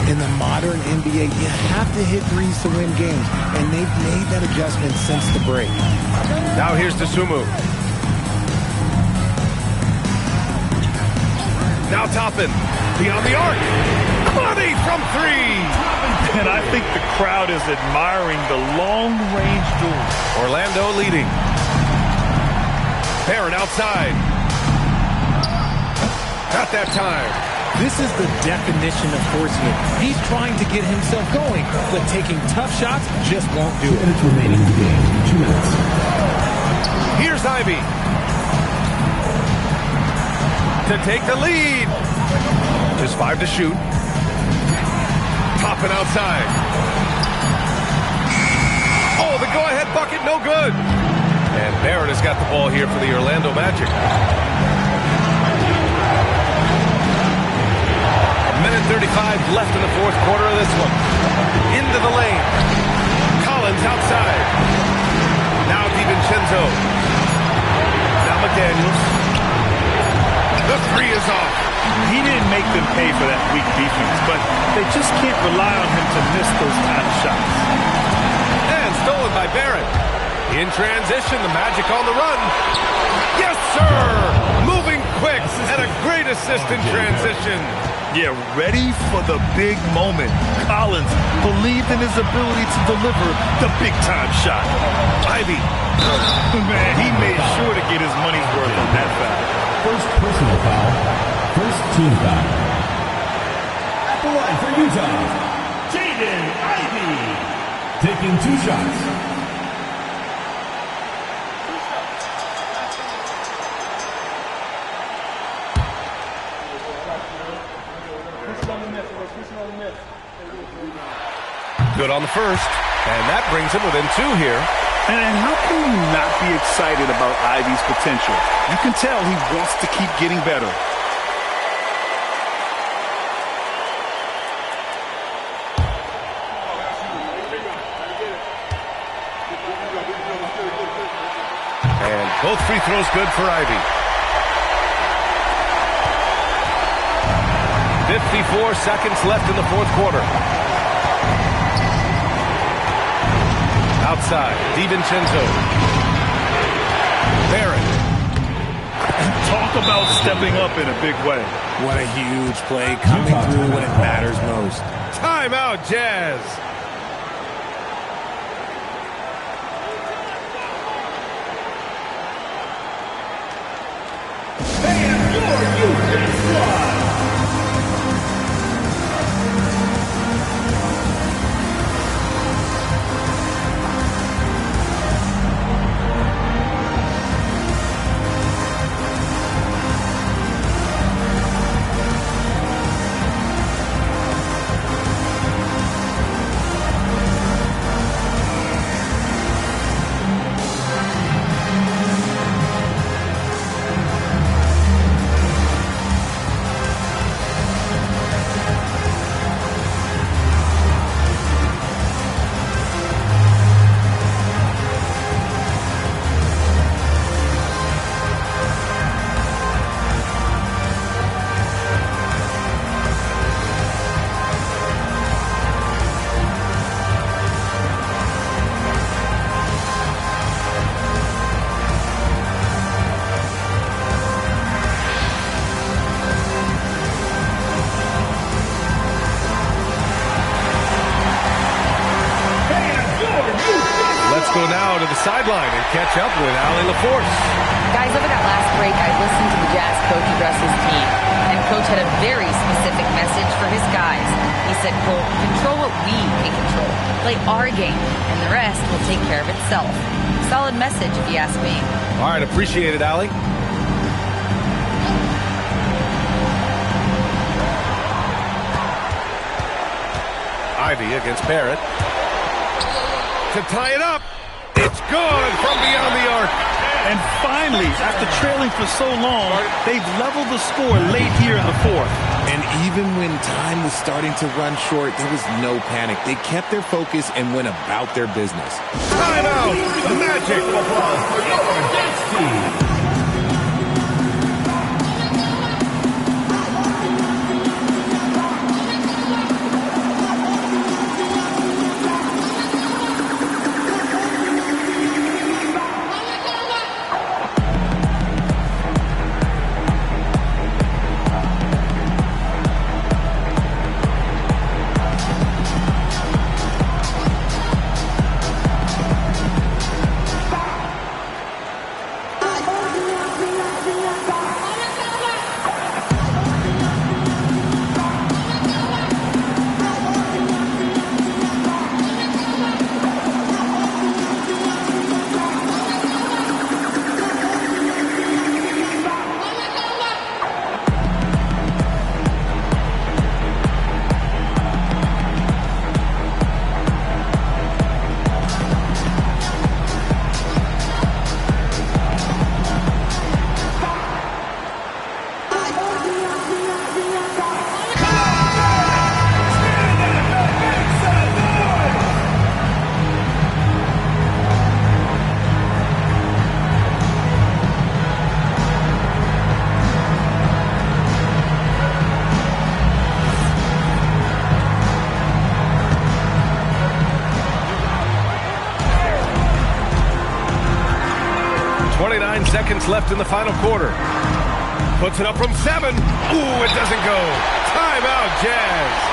In the modern NBA, you have to hit threes to win games, and they've made that adjustment since the break.
Now here's Dosunmu. Now Toppin, beyond the arc. Money from 3.
And I think the crowd is admiring the long-range duel.
Orlando leading. Barrett outside. Not that time.
This is the definition of forcing it. He's trying to get himself going, but taking tough shots just won't do it.
Minutes remaining in the game. 2 minutes.
Here's Ivy. To take the lead. Just 5 to shoot. Toppin outside. Oh, the go-ahead bucket, no good. And Barrett has got the ball here for the Orlando Magic. 1:35 left in the fourth quarter of this one. Into the lane. Collins outside. Now DiVincenzo. Now McDaniels. The 3 is off.
He didn't make them pay for that weak defense, but they just can't rely on him to miss those kind of shots.
And stolen by Barrett. In transition, the Magic on the run. Yes, sir! Moving quick and a great assist in transition.
Yeah, ready for the big moment. Collins believed in his ability to deliver the big-time shot.
Ivy.
Man, he made sure to get his money's worth on that foul.
First personal foul. First team foul. At the line for Utah, Jaden Ivey. Taking 2 shots.
Good on the first, and that brings him within 2 here.
And how can you not be excited about Ivy's potential? You can tell he wants to keep getting better.
And both free throws good for Ivy. 54 seconds left in the fourth quarter. Outside, DiVincenzo. Barrett.
Talk about stepping up in a big way.
What a huge play coming through when it matters most.
Timeout, Jazz.
And your Houston squad.
sideline and catch up with Allie LaForce.
Guys, over that last break, I listened to the Jazz coach address his team, and Coach had a very specific message for his guys. He said, quote, control what we can control. Play our game, and the rest will take care of itself. Solid message, if you ask me.
All right, appreciate it, Allie. Ivy against Barrett. To tie it up. It's good from beyond the arc.
And finally, after trailing for so long, they've leveled the score late here in the fourth.
And even when time was starting to run short, there was no panic. They kept their focus and went about their business.
Timeout! The Magic! Team. 29 seconds left in the final quarter. Puts it up from 7. Ooh, it doesn't go. Timeout, Jazz.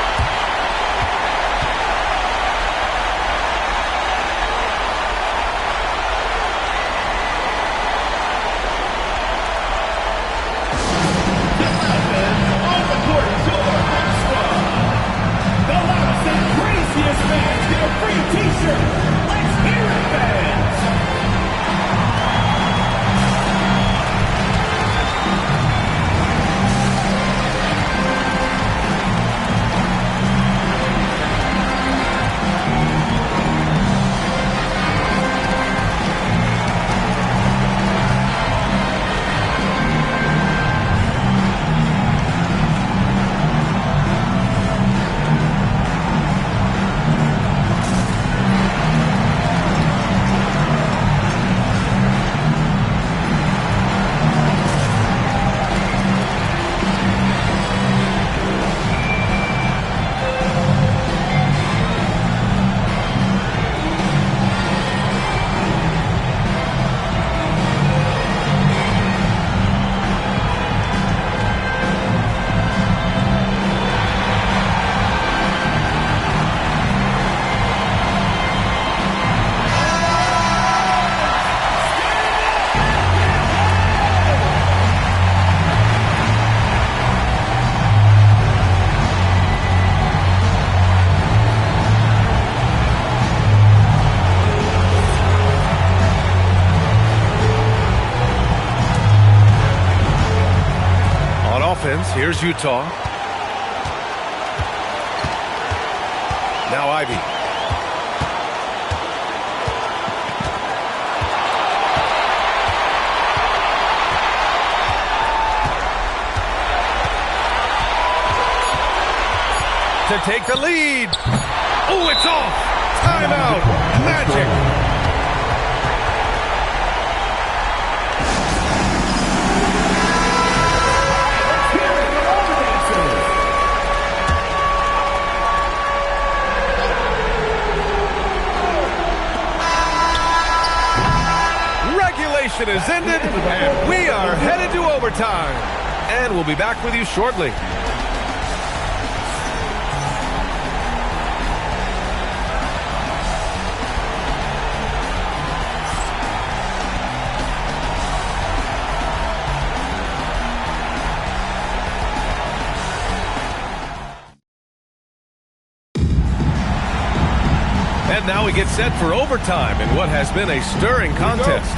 Here's Utah. Now Ivy. To take the lead. Oh, it's off. Timeout. Magic. Is ended, and we are headed to overtime. And we'll be back with you shortly. we get set for overtime in what has been a stirring contest.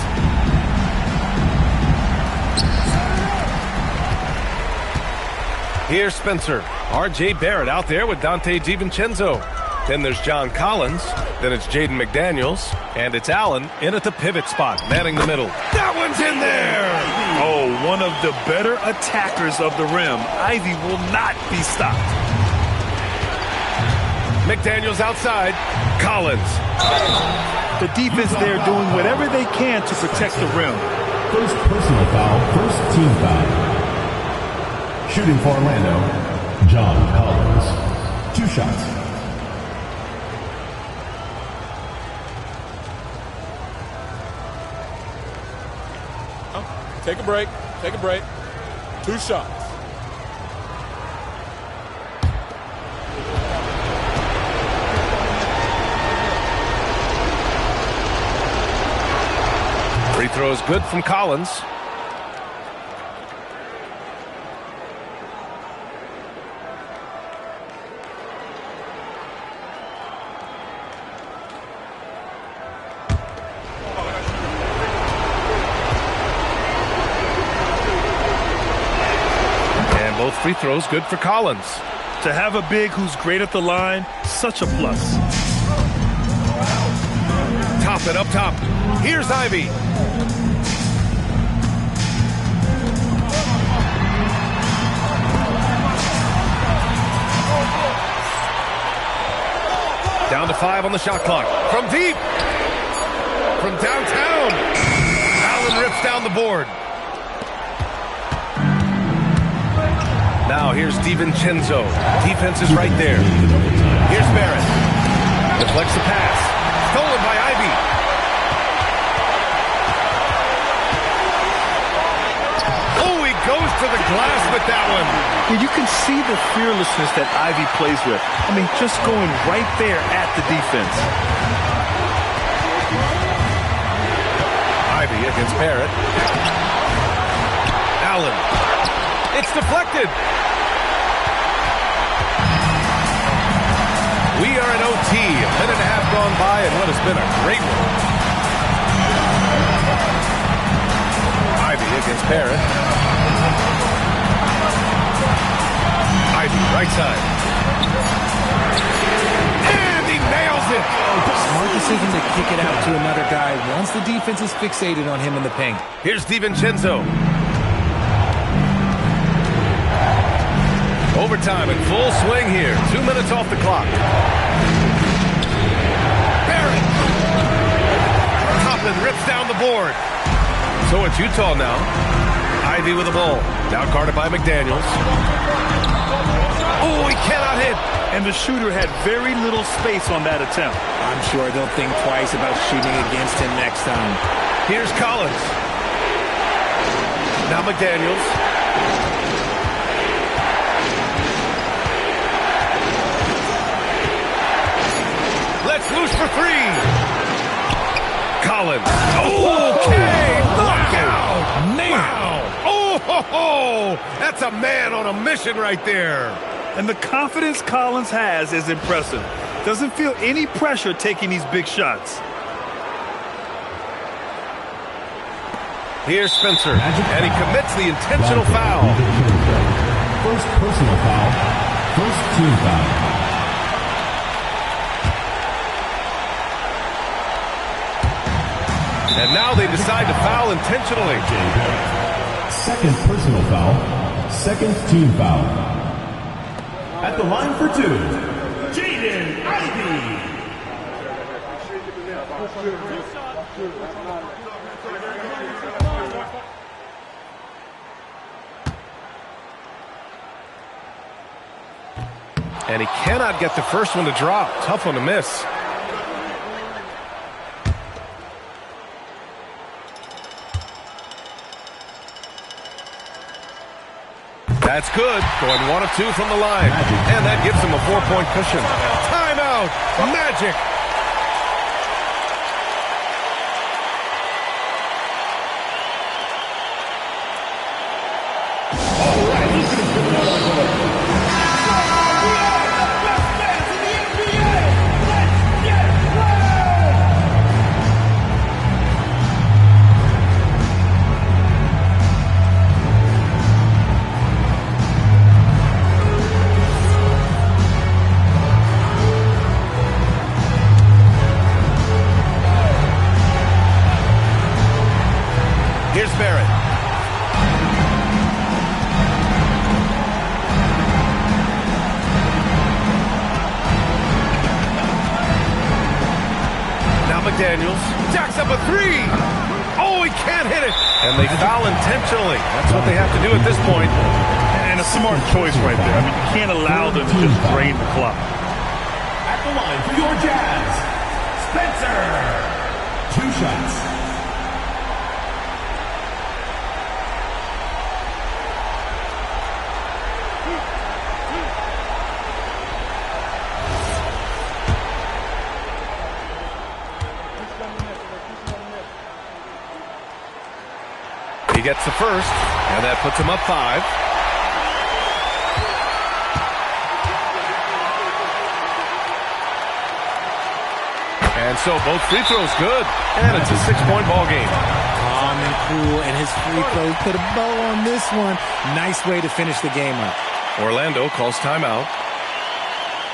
Here's Spencer. R.J. Barrett out there with Dante DiVincenzo. Then there's John Collins. Then it's Jaden McDaniels. And it's Allen in at the pivot spot, manning the middle. That one's in there!
Oh, one of the better attackers of the rim. Ivy will not be stopped.
McDaniels outside. Collins.
The defense there doing whatever they can to protect the rim.
First personal foul, first team foul. Shooting for Orlando, John Collins. 2 shots.
Take a break. Take a break. 2 shots.
Free throw is good from Collins. Both free throws good for Collins.
To have a big who's great at the line, such a plus.
Top it up top. Here's Ivy. Down to 5 on the shot clock. From deep. From downtown. Allen rips down the board. Now here's DiVincenzo. Defense is right there. Here's Barrett. Deflects the pass. Stolen by Ivy. Oh, he goes to the glass with that one.
Well, you can see the fearlessness that Ivy plays with. I mean, just going right there at the defense.
Ivy against Barrett. Allen. It's deflected. We are in OT. A minute and a half gone by and what has been a great one. Ivy against Barrett. Ivy, right side. And he nails it.
Smart decision to kick it out to another guy once the defense is fixated on him in the paint.
Here's DiVincenzo. Overtime in full swing here. 2 minutes off the clock. Barrett. Toppin rips down the board. So it's Utah now. Ivy with the ball. Now guarded by McDaniels. Oh, he cannot hit.
And the shooter had very little space on that attempt.
I'm sure they'll think twice about shooting against him next time.
Here's Collins. Now McDaniels. Loose for 3. Collins. Okay. Knockout. Wow. Oh, ho, ho. That's a man on a mission right there.
And the confidence Collins has is impressive. Doesn't feel any pressure taking these big shots.
Here's Spencer. And he commits the intentional foul.
First personal foul. First team foul.
And now they decide to foul intentionally.
Second personal foul. Second team foul. At the line for 2, Jaden Ivey.
And he cannot get the first one to drop. Tough one to miss. That's good. Going 1 of 2 from the line. And that gives him a 4-point cushion. Timeout. Magic. Barrett. Now McDaniels jacks up a three. Oh, he can't hit it. And they foul intentionally. That's what they have to do at this point.
And a smart choice right there. I mean, you can't allow them to just drain the clock.
At the line for your Jazz, Spencer. 2 shots.
He gets the first, and that puts him up 5. And so both free throws good, and it's a 6-point ball game.
Calm and cool, and his free throws put a bow on this one. Nice way to finish the game up.
Orlando calls timeout.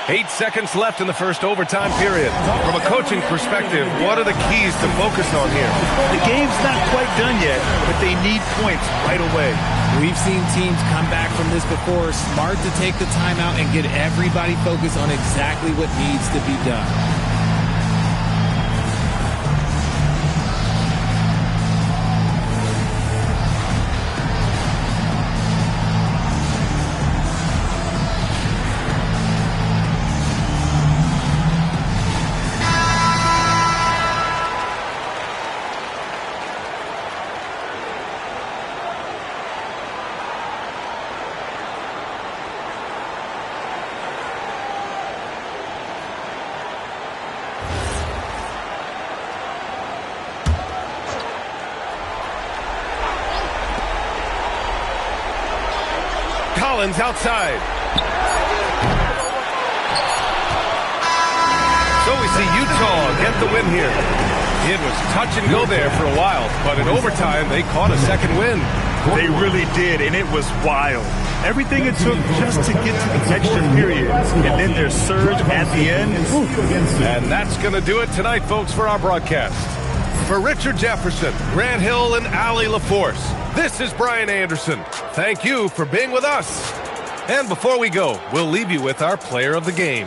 8 seconds left in the first overtime period. From a coaching perspective, what are the keys to focus on here?
The game's not quite done yet, but they need points right away.
We've seen teams come back from this before. Smart to take the timeout and get everybody focused on exactly what needs to be done.
Collins outside. So we see Utah get the win here. It was touch and go there for a while, but in overtime, they caught a second win.
They really did, and it was wild. Everything it took just to get to the extra period, and then their surge at the end.
And that's going to do it tonight, folks, for our broadcast. For Richard Jefferson, Grant Hill, and Allie LaForce, this is Brian Anderson. Thank you for being with us. And before we go, we'll leave you with our player of the game.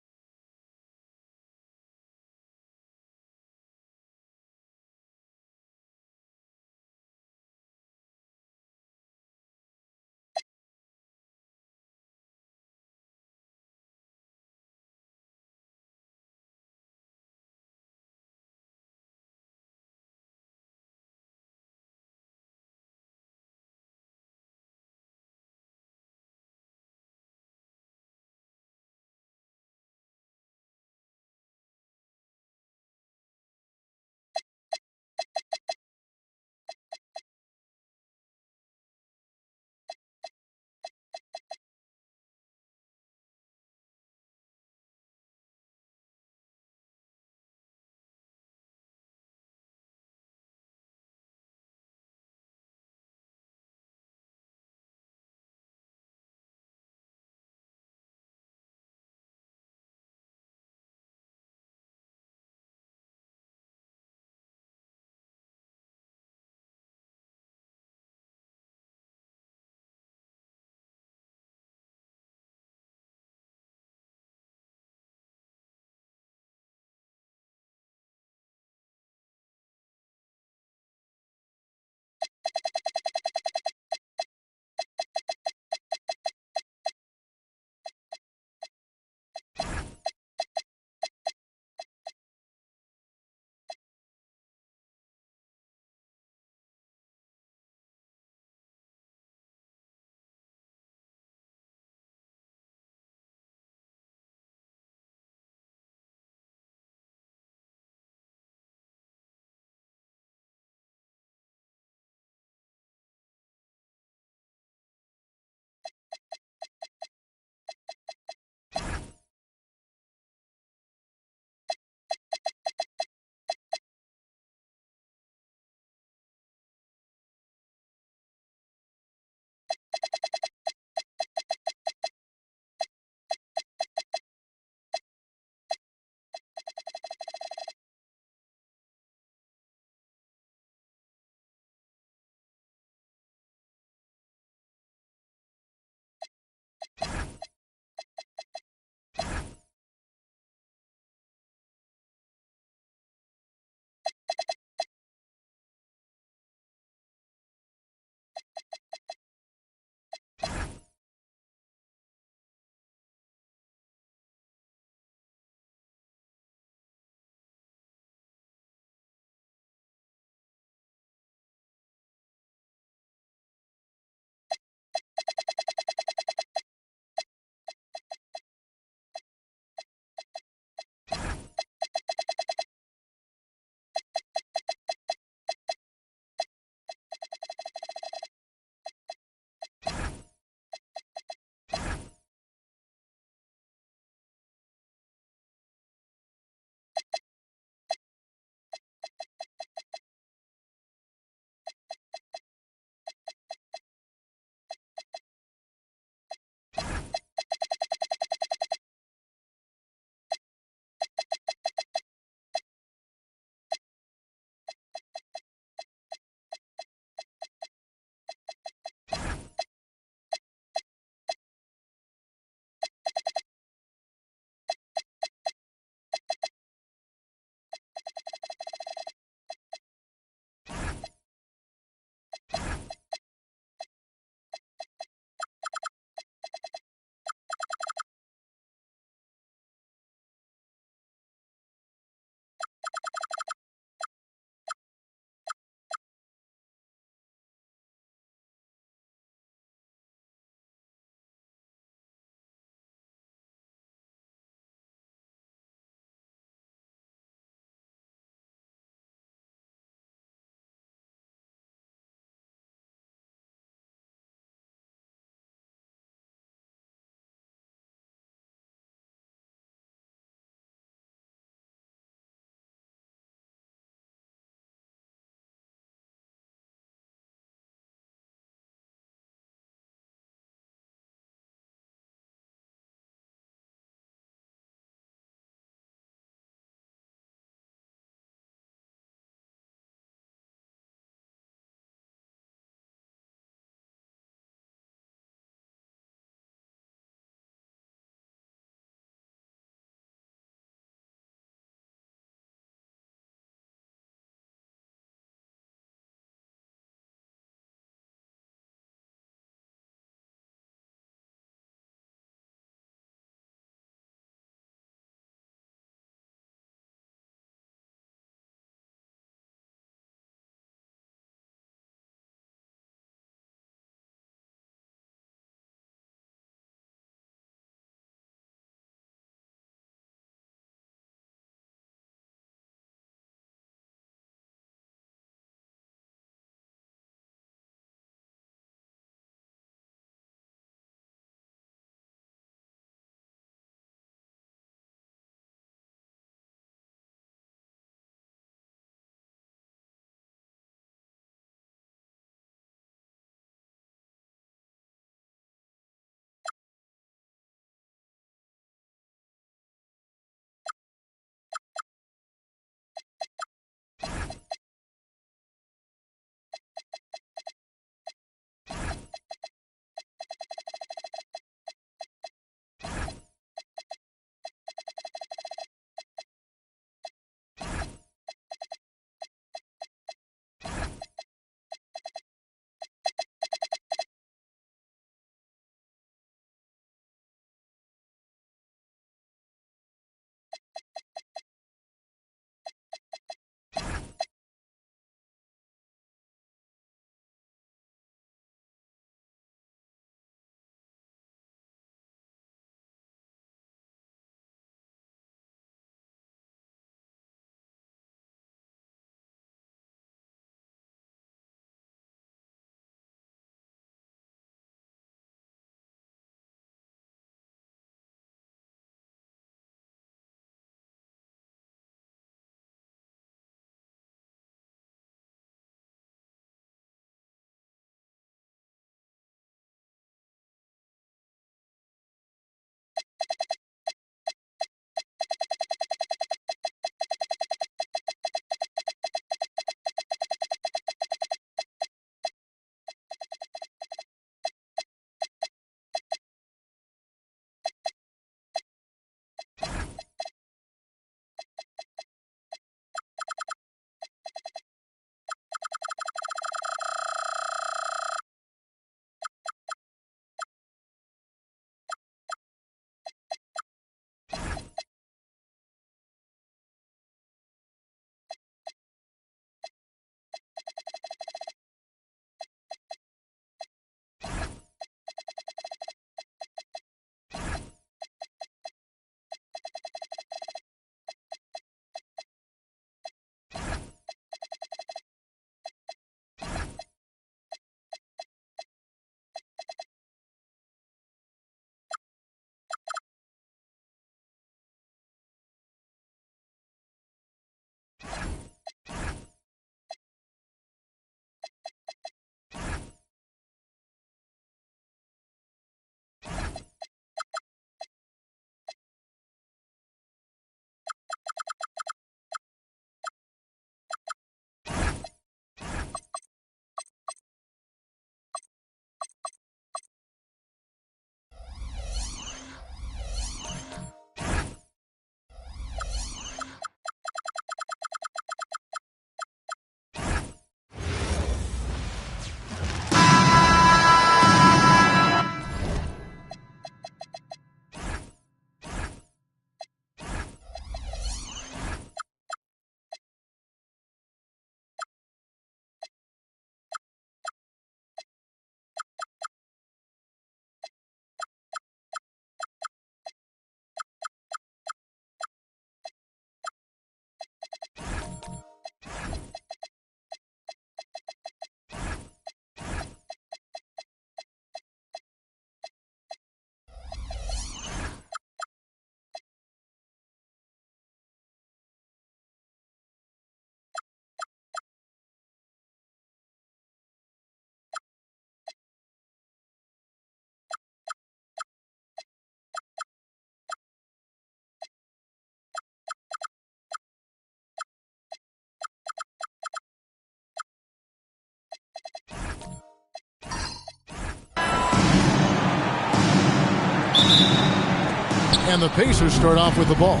And the Pacers start off with the ball.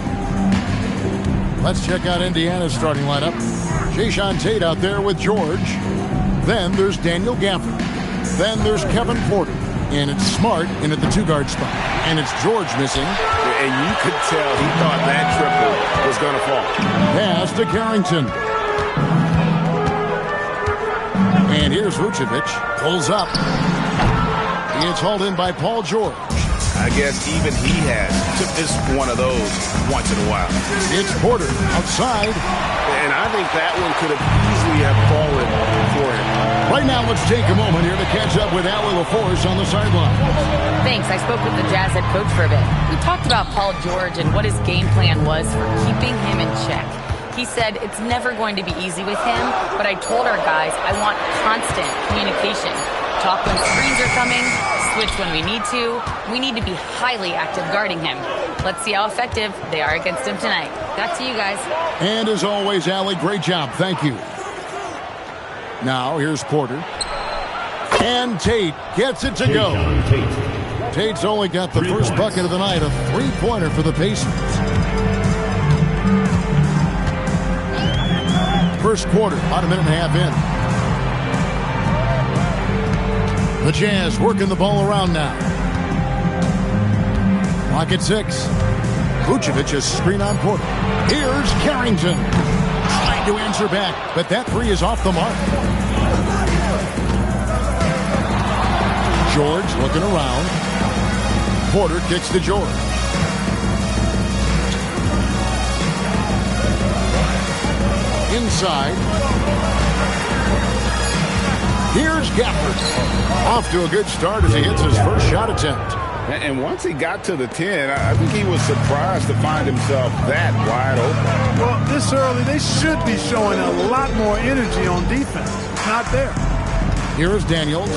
Let's check out Indiana's starting lineup. Jae'Sean Tate out there with George. Then there's Daniel Gafford. Then there's Kevin Porter. And it's Smart in at the 2-guard spot. And it's George missing.
And you could tell he thought that triple was going to fall.
Pass to Carrington. And here's Vucevic. Pulls up. It's hauled in by Paul George.
I guess even he has to miss one of those once in a while.
It's Porter outside.
And I think that one could have easily have fallen for him.
Right now, let's take a moment here to catch up with Allie LaForce on the sideline.
Thanks. I spoke with the Jazz head coach for a bit. We talked about Paul George and what his game plan was for keeping him in check. He said it's never going to be easy with him, but I told our guys I want constant communication. Talk when screens are coming, switch when we need to. We need to be highly active guarding him. Let's see how effective they are against him tonight. Back to you guys.
And as always, Allie, great job. Thank you. Now, here's Porter. And Tate gets it to go. Tate's only got the first bucket of the night, a three-pointer for the Pacers. First quarter, about a minute and a half in. The Jazz working the ball around now. Clock at 6. Vucevic is screen on Porter. Here's Carrington. Trying to answer back, but that three is off the mark. George looking around. Porter kicks to George. Inside. Here's Gafford. Off to a good start as he hits his first shot attempt.
And once he got to the 10, I think he was surprised to find himself that wide open.
Well, this early, they should be showing a lot more energy on defense. Not there.
Here's Daniels.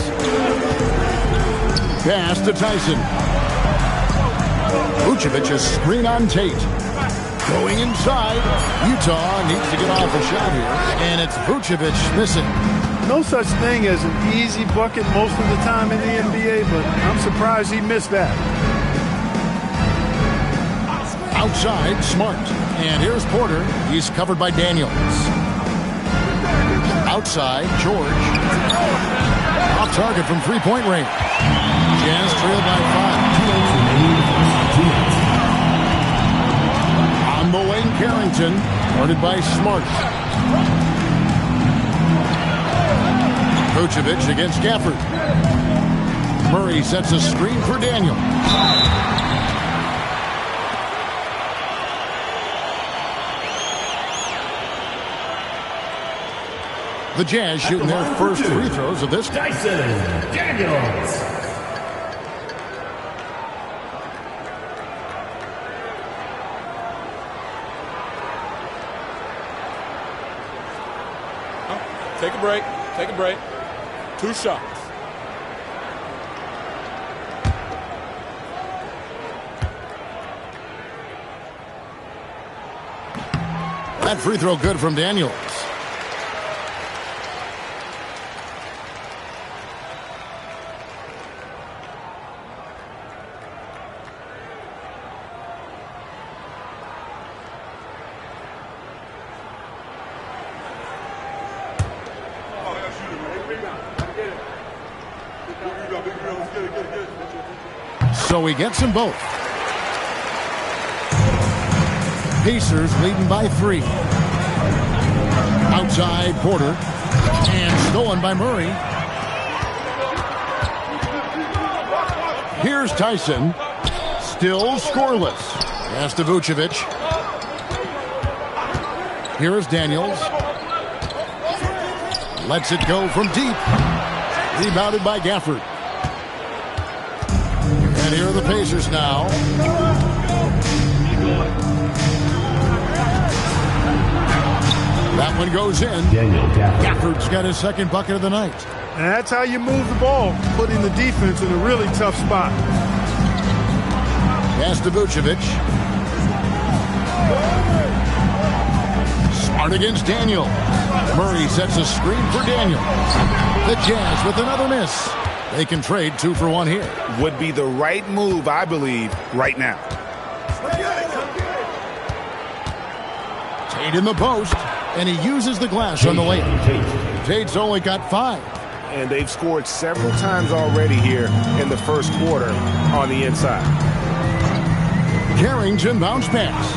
Pass to Tyson. Vucevic is screen on Tate. Going inside. Utah needs to get off a shot here. And it's Vucevic missing.
No such thing as an easy bucket most of the time in the NBA, but I'm surprised he missed that.
Outside, Smart. And here's Porter. He's covered by Daniels. Outside, George. Off target from three-point range. Jazz trailed by 5. On the wing, Carrington. Guarded by Smart. Vucevic against Gafford. Murray sets a screen for Daniel. The Jazz shooting their first free throws of this game.
Dyson Daniels.
Take a break. Take a break. 2 shots.
That free throw good from Daniels. So he gets them both. Pacers leading by 3. Outside, Porter. And stolen by Murray. Here's Tyson. Still scoreless. Pass to Vucevic. Here is Daniels. Lets it go from deep. Rebounded by Gafford. And here are the Pacers now. That one goes in. Gafford's got his second bucket of the night.
And that's how you move the ball, putting the defense in a really tough spot.
Pass to Vucevic. Smart against Daniel. Murray sets a screen for Daniel. The Jazz with another miss. They can trade 2 for 1 here.
Would be the right move, I believe, right now.
Tate in the post, and he uses the glass on the layup. Tate's only got 5.
And they've scored several times already here in the first quarter on the inside.
Carrington bounce pass.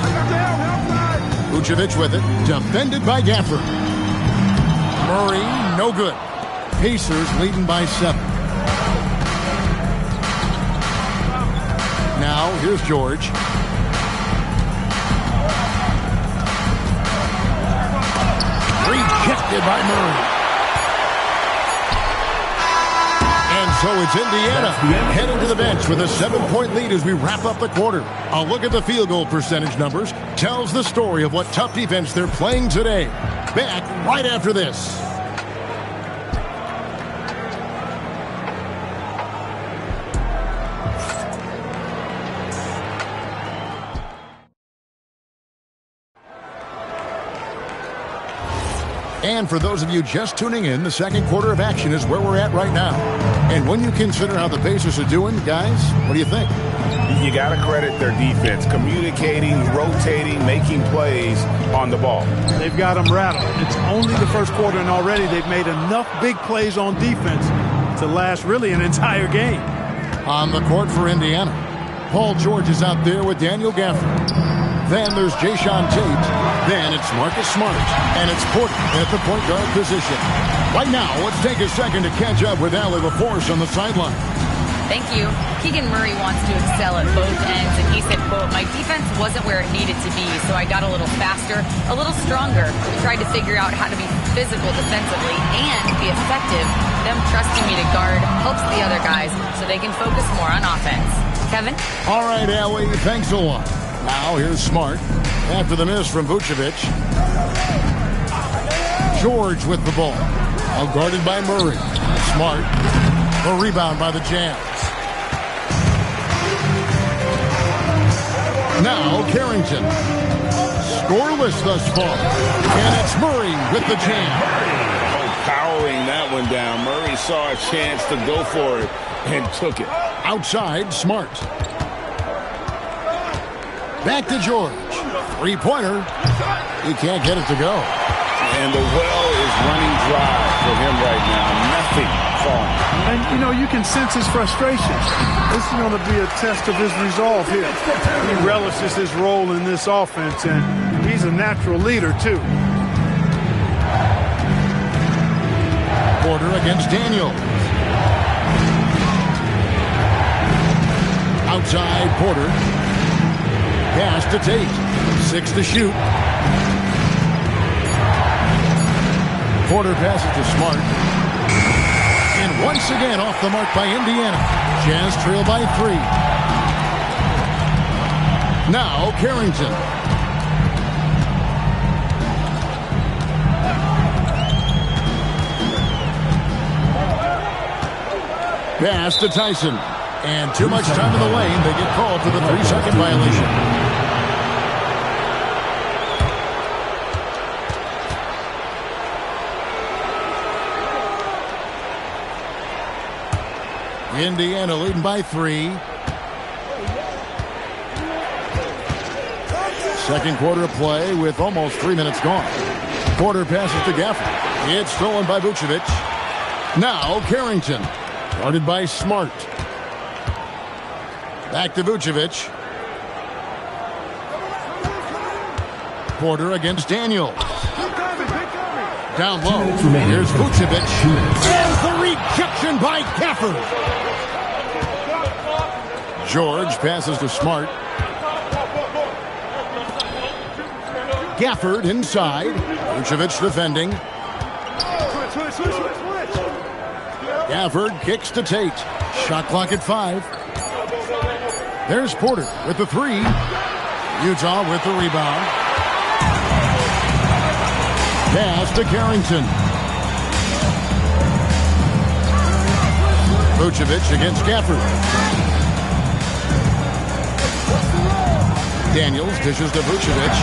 Vucevic with it, defended by Gafford. Murray, no good. Pacers leading by 7. Now, here's George. Rejected by Murray. And so it's Indiana heading to the bench with a 7-point lead as we wrap up the quarter. A look at the field goal percentage numbers tells the story of what tough defense they're playing today. Back right after this. And for those of you just tuning in, the second quarter of action is where we're at right now. And when you consider how the Pacers are doing, guys, what do you think?
You got to credit their defense, communicating, rotating, making plays on the ball.
They've got them rattled. It's only the first quarter, and already they've made enough big plays on defense to last really an entire game.
On the court for Indiana, Paul George is out there with Daniel Gafford. Then there's Jayshawn Tate. Then it's Marcus Smart. And it's Porter at the point guard position. Right now, let's take a second to catch up with Allie LaForce on the sideline.
Thank you. Keegan Murray wants to excel at both ends, and he said, quote, "My defense wasn't where it needed to be, so I got a little faster, a little stronger. We tried to figure out how to be physical defensively and be effective. Them trusting me to guard helps the other guys so they can focus more on offense." Kevin?
All right, Allie, thanks a lot. Now here's Smart after the miss from Vucevic. George with the ball. Now guarded by Murray. Smart. The rebound by the Jazz. Now Carrington. Scoreless thus far. And it's Murray with the jam.
Powering that one down. Murray saw a chance to go for it and took it.
Outside, Smart. Back to George. Three-pointer. He can't get it to go.
And the well is running dry for him right now. Nothing falling.
And, you know, you can sense his frustration. This is going to be a test of his resolve here. He relishes his role in this offense, and he's a natural leader, too.
Porter against Daniel. Outside, Porter. Pass to Tate. 6 to shoot. Porter passes to Smart. And once again off the mark by Indiana. Jazz trail by 3. Now Carrington. Pass to Tyson. And too much time in the lane. They get called for the 3-second violation. Indiana leading by 3. Second quarter of play with almost 3 minutes gone. Porter passes to Gafford. It's stolen by Vucevic. Now Carrington. Guarded by Smart. Back to Vucevic. Porter against Daniel. Down low. Here's Vucevic. And the rejection by Gafford. George passes to Smart. Gafford inside. Vucevic defending. Gafford kicks to Tate. Shot clock at 5. There's Porter with the 3. Utah with the rebound. Pass to Carrington. Vucevic against Gafford. Daniels dishes to Vucevic.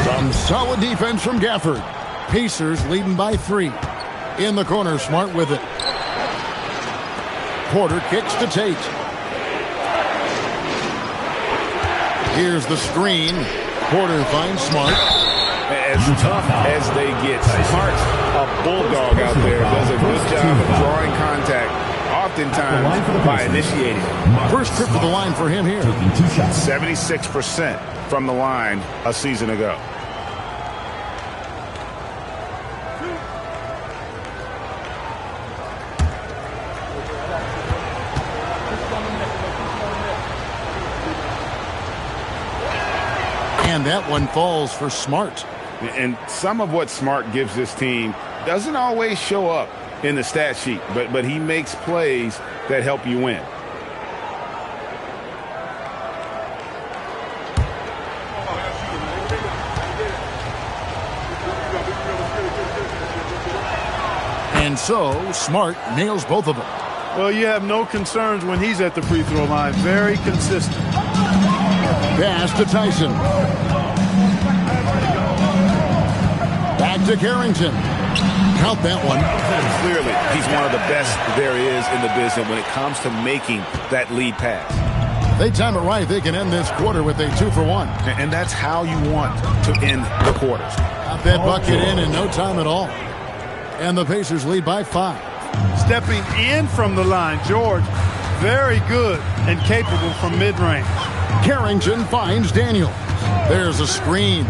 Some solid defense from Gafford. Pacers leading by 3. In the corner, Smart with it. Porter kicks to Tate. Here's the screen. Porter finds Smart.
As tough as they get, Smart, a bulldog out there, does a good job of drawing contact, oftentimes by initiating.
First trip to the line for him here.
76% from the line a season ago.
And that one falls for Smart.
And some of what Smart gives this team doesn't always show up in the stat sheet, but he makes plays that help you win.
And so, Smart nails both of them.
Well, you have no concerns when he's at the free throw line. Very consistent.
Pass to Tyson. Back to Carrington. Count that one.
Clearly, he's one of the best there is in the business when it comes to making that lead pass.
They time it right. They can end this quarter with a 2-for-1.
And that's how you want to end the quarters.
Got that bucket in no time at all. And the Pacers lead by 5.
Stepping in from the line, George, very good and capable from mid-range.
Carrington finds Daniels. There's a screen.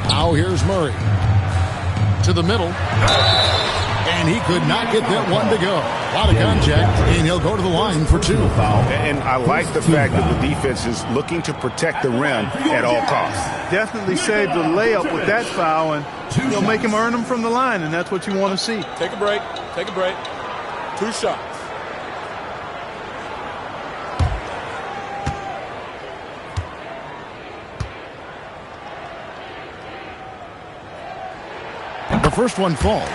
Now here's Murray. To the middle. And he could not get that one to go. A lot of contact, and he'll go to the line for 2.
And I like the fact that the defense is looking to protect the rim at all costs.
Definitely saved the layup with that foul, and you'll make him earn them from the line, and that's what you want to see.
Take a break. Take a break. 2 shots.
The first one falls.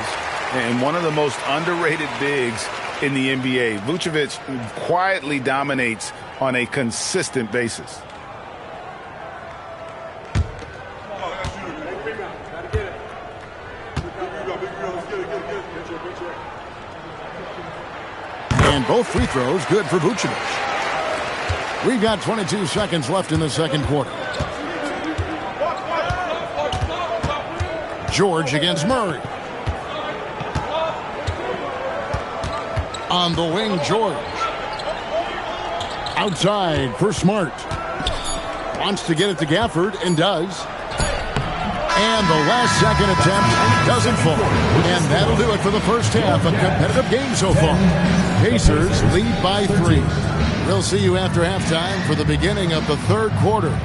And one of the most underrated bigs in the NBA, Vucevic quietly dominates on a consistent basis.
And both free throws good for Vucevic. We've got 22 seconds left in the second quarter. George against Murray. On the wing, George. Outside for Smart. Wants to get it to Gafford and does. And the last second attempt doesn't fall. And that'll do it for the first half. A competitive game so far. Pacers lead by 3. We'll see you after halftime for the beginning of the third quarter.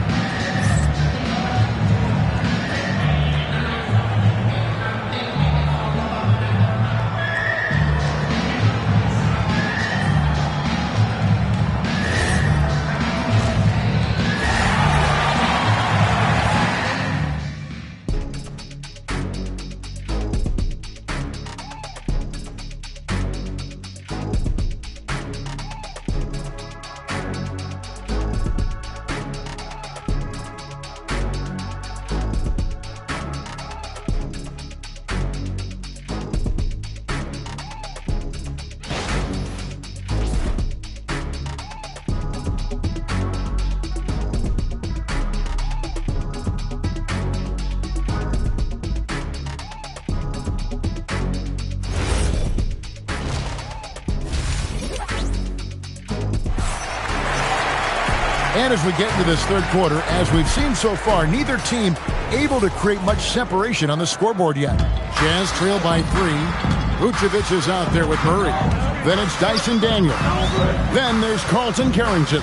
And as we get into this third quarter, as we've seen so far, neither team able to create much separation on the scoreboard yet. Jazz trail by 3. Vucevic is out there with Murray. Then it's Dyson Daniel. Then there's Carlton Carrington.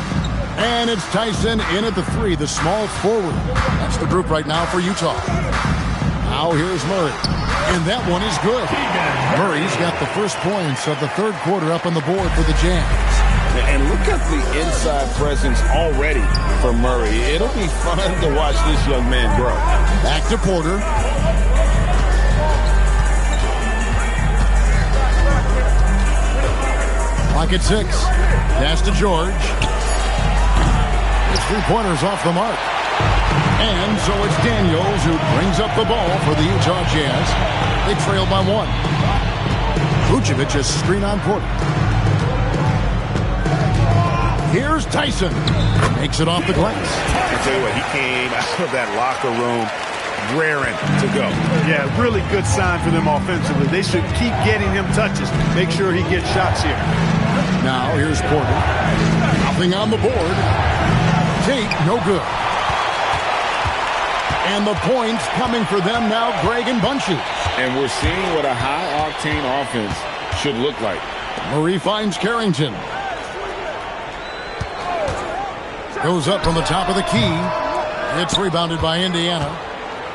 And it's Tyson in at the 3, the small forward. That's the group right now for Utah. Now here's Murray. And that one is good. Murray's got the first points of the third quarter up on the board for the Jazz.
And look at the inside presence already for Murray. It'll be fun to watch this young man grow.
Back to Porter. Pocket 6. Pass to George. His 3-pointers off the mark. And so it's Daniels who brings up the ball for the Utah Jazz. They trail by 1. Vucevic is screen on Porter. Here's Tyson. Makes it off the glass.
I tell you what, he came out of that locker room raring to go.
Yeah, really good sign for them offensively. They should keep getting him touches. Make sure he gets shots here.
Now here's Porter. Nothing on the board. Tate, no good. And the points coming for them now, Greg and Bunchy.
And we're seeing what a high-octane offense should look like.
Murray finds Carrington. Goes up from the top of the key. It's rebounded by Indiana.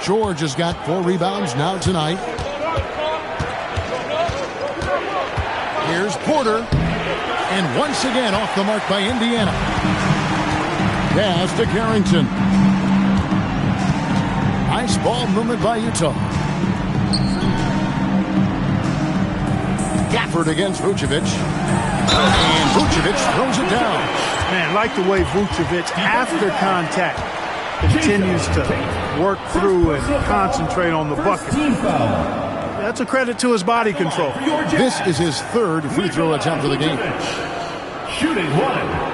George has got 4 rebounds now tonight. Here's Porter. And once again off the mark by Indiana. Pass to Carrington. Nice ball movement by Utah. Gafford against Vucevic. And Vucevic throws it down.
Man, like the way Vucevic, after contact, continues to work through and concentrate on the bucket. That's a credit to his body control.
This is his 3rd free throw attempt of the game.
Shooting 1.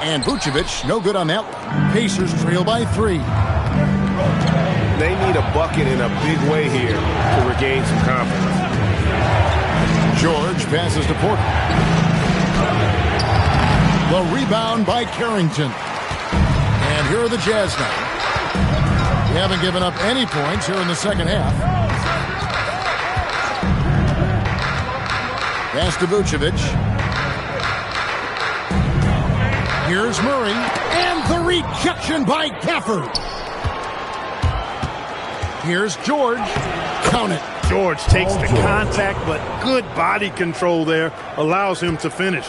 And Vucevic, no good on that one. Pacers trail by 3.
They need a bucket in a big way here to regain some confidence.
George passes to Porter. The rebound by Carrington. And here are the Jazz now. They haven't given up any points here in the second half. Pass to Vucevic. Here's Murray, and the rejection by Gafford. Here's George. Count it.
George takes the contact, but good body control there allows him to finish.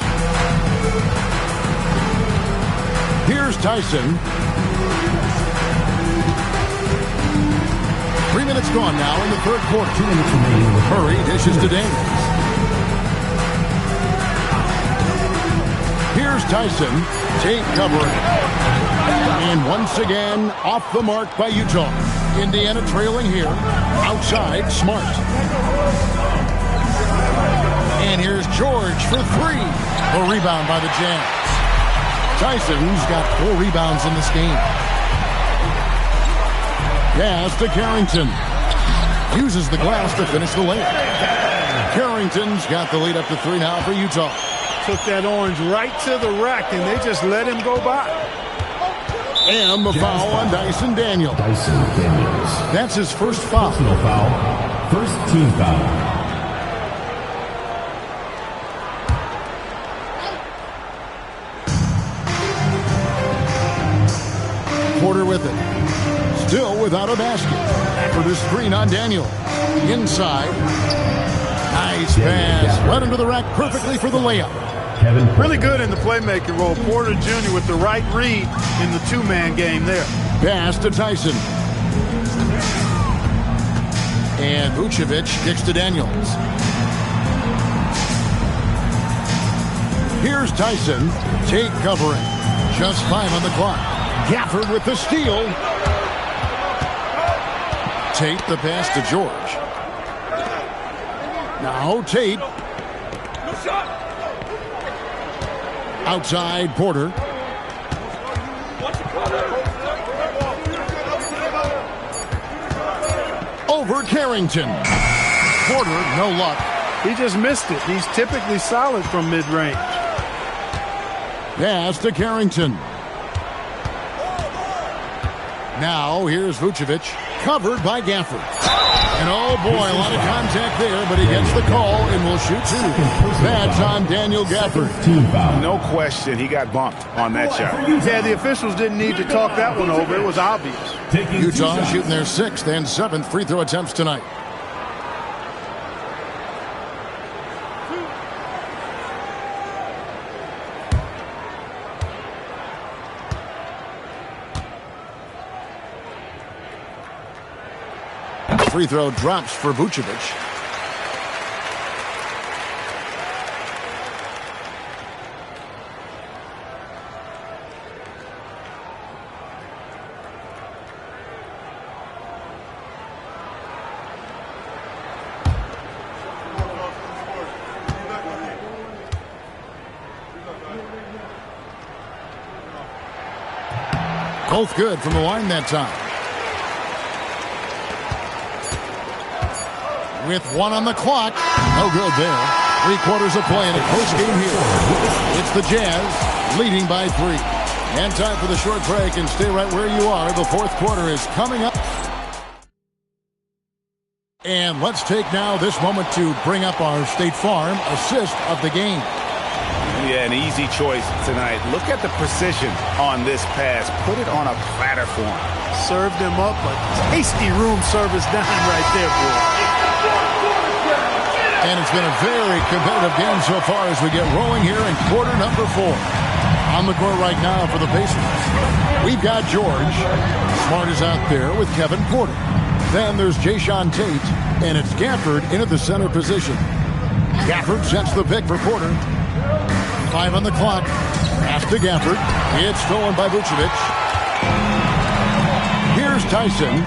Here's Tyson. 3 minutes gone now in the 3rd quarter. 2 minutes remaining. Murray dishes to Daniels. Here's Tyson. Tate covering. And once again, off the mark by Utah. Indiana trailing here. Outside, Smart. And here's George for 3. A rebound by the Jazz. Tyson's got 4 rebounds in this game. Pass to Carrington. Uses the glass to finish the layup. Carrington's got the lead up to 3 now for Utah.
Took that orange right to the rack, and they just let him go by.
And the foul on Dyson Daniels. That's his first foul.
Personal foul. First team foul.
Porter with it. Still without a basket. After the screen on Daniel. Inside. Nice pass. Right under the rack perfectly for the layup.
Really good in the playmaking role. Porter Jr. with the right read in the 2-man game there.
Pass to Tyson. And Vucevic kicks to Daniels. Here's Tyson. Tate covering. Just 5 on the clock. Gafford with the steal. Tate the pass to George. Now Tate. Outside Porter. Over Carrington. Porter, no luck.
He just missed it. He's typically solid from mid-range.
Pass to Carrington. Now here's Vucevic. Covered by Gafford. And oh boy, a lot of contact there, but he gets the call and will shoot 2. That's on Daniel Gafford.
No question, he got bumped on that shot.
Yeah, the officials didn't need to talk that one over. It was obvious.
Utah shooting their 6th and 7th free throw attempts tonight. Free throw drops for Vucevic. Both good from the line that time. With 1 on the clock. No good there. 3 quarters of play in a close game here. It's the Jazz leading by 3. And time for the short break, and stay right where you are. The fourth quarter is coming up. And let's take now this moment to bring up our State Farm assist of the game.
Yeah, an easy choice tonight. Look at the precision on this pass. Put it on a platter for him.
Served him up a tasty room service dime right there, boy.
And it's been a very competitive game so far as we get rolling here in quarter number 4. On the court right now for the Pacers, we've got George. Smart is out there with Kevin Porter. Then there's Jae'Sean Tate, and it's Gafford into the center position. Gafford sets the pick for Porter. 5 on the clock. Pass to Gafford. It's stolen by Vucevic. Here's Tyson.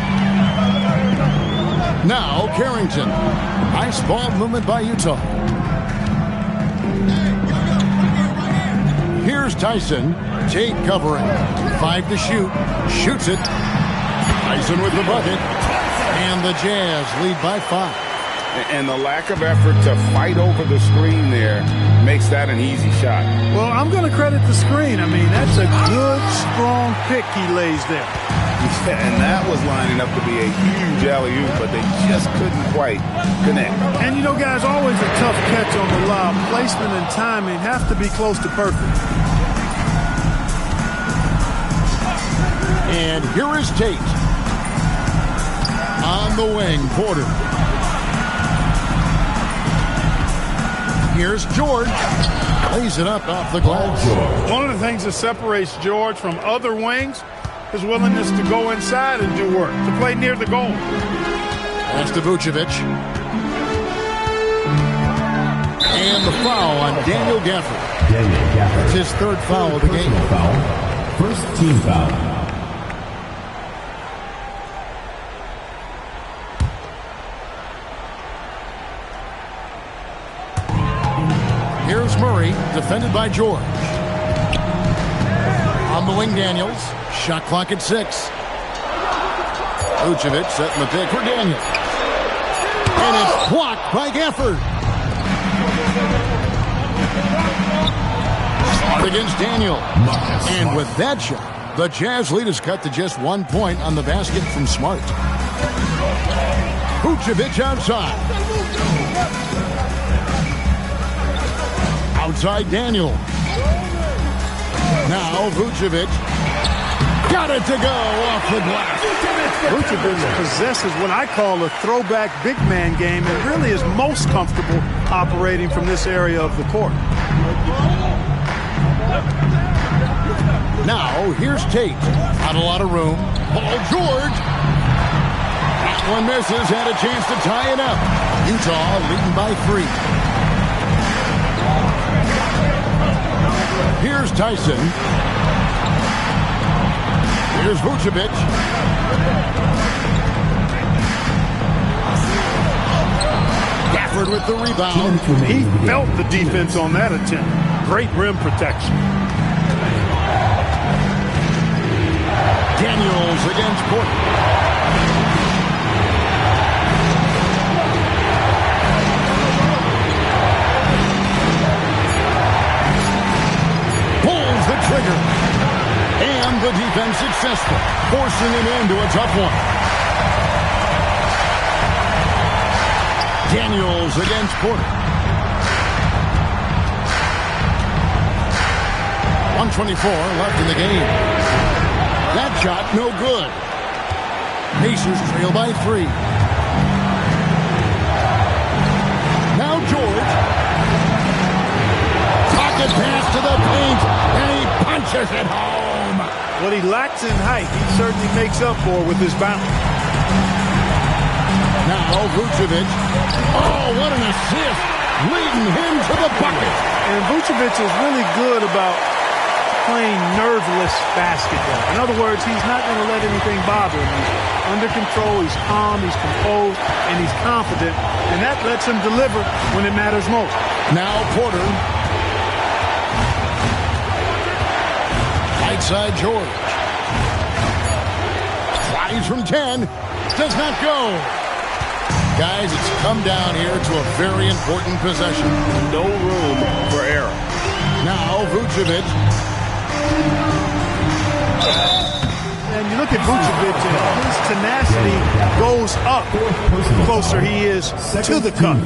Now Carrington. Nice ball movement by Utah. Here's Tyson. Tate covering. 5 to shoot. Shoots it. Tyson with the bucket. And the Jazz lead by 5.
And the lack of effort to fight over the screen there makes that an easy shot.
Well, I'm going to credit the screen. I mean, that's a good, strong pick he lays there.
And that was lining up to be a huge alley-oop, but they just couldn't quite connect.
And, you know, guys, always a tough catch on the lob. Placement and timing have to be close to perfect.
And here is Tate. On the wing, Porter. Here's George. Lays it up off the glass.
One of the things that separates George from other wings is willingness to go inside and do work, to play near the goal.
That's to Vucevic. And the foul on Daniel Gafford. That's his 3rd foul of the game.
First team foul.
Here's Murray, defended by George. On the wing, Daniels. Shot clock at 6. Vucevic setting the pick for Daniels. And it's blocked by Gafford. Smart against Daniel. And with that shot, the Jazz lead is cut to just 1 point on the basket from Smart. Vucevic outside. Outside Daniel. Now Vucevic. Got it to go off the glass.
Vucevic possesses what I call a throwback big man game and really is most comfortable operating from this area of the court.
Now here's Tate. Not a lot of room. Paul George. That one misses. Had a chance to tie it up. Utah leading by 3. Here's Tyson. Here's Vucevic. Gafford with the rebound.
He felt the defense on that attempt. Great rim protection.
Daniels against Porter. Pulls the trigger. And the defense successful, forcing him into a tough one. Daniels against Porter. 1:24 left in the game. That shot, no good. Pacers trail by 3. Now George. Pocket pass to the paint, and he punches it home.
What he lacks in height, he certainly makes up for with his bounce.
Now Vucevic. Oh, what an assist. Leading him to the bucket.
And Vucevic is really good about playing nerveless basketball. In other words, he's not going to let anything bother him. He's under control, he's calm, he's composed, and he's confident. And that lets him deliver when it matters most.
Now Porter. Right side George. Tries from 10. Does not go. Guys, it's come down here to a very important possession.
No room for error.
Now, Vucevic.
And you look at Vucevic, and his tenacity goes up the closer he is to the cup.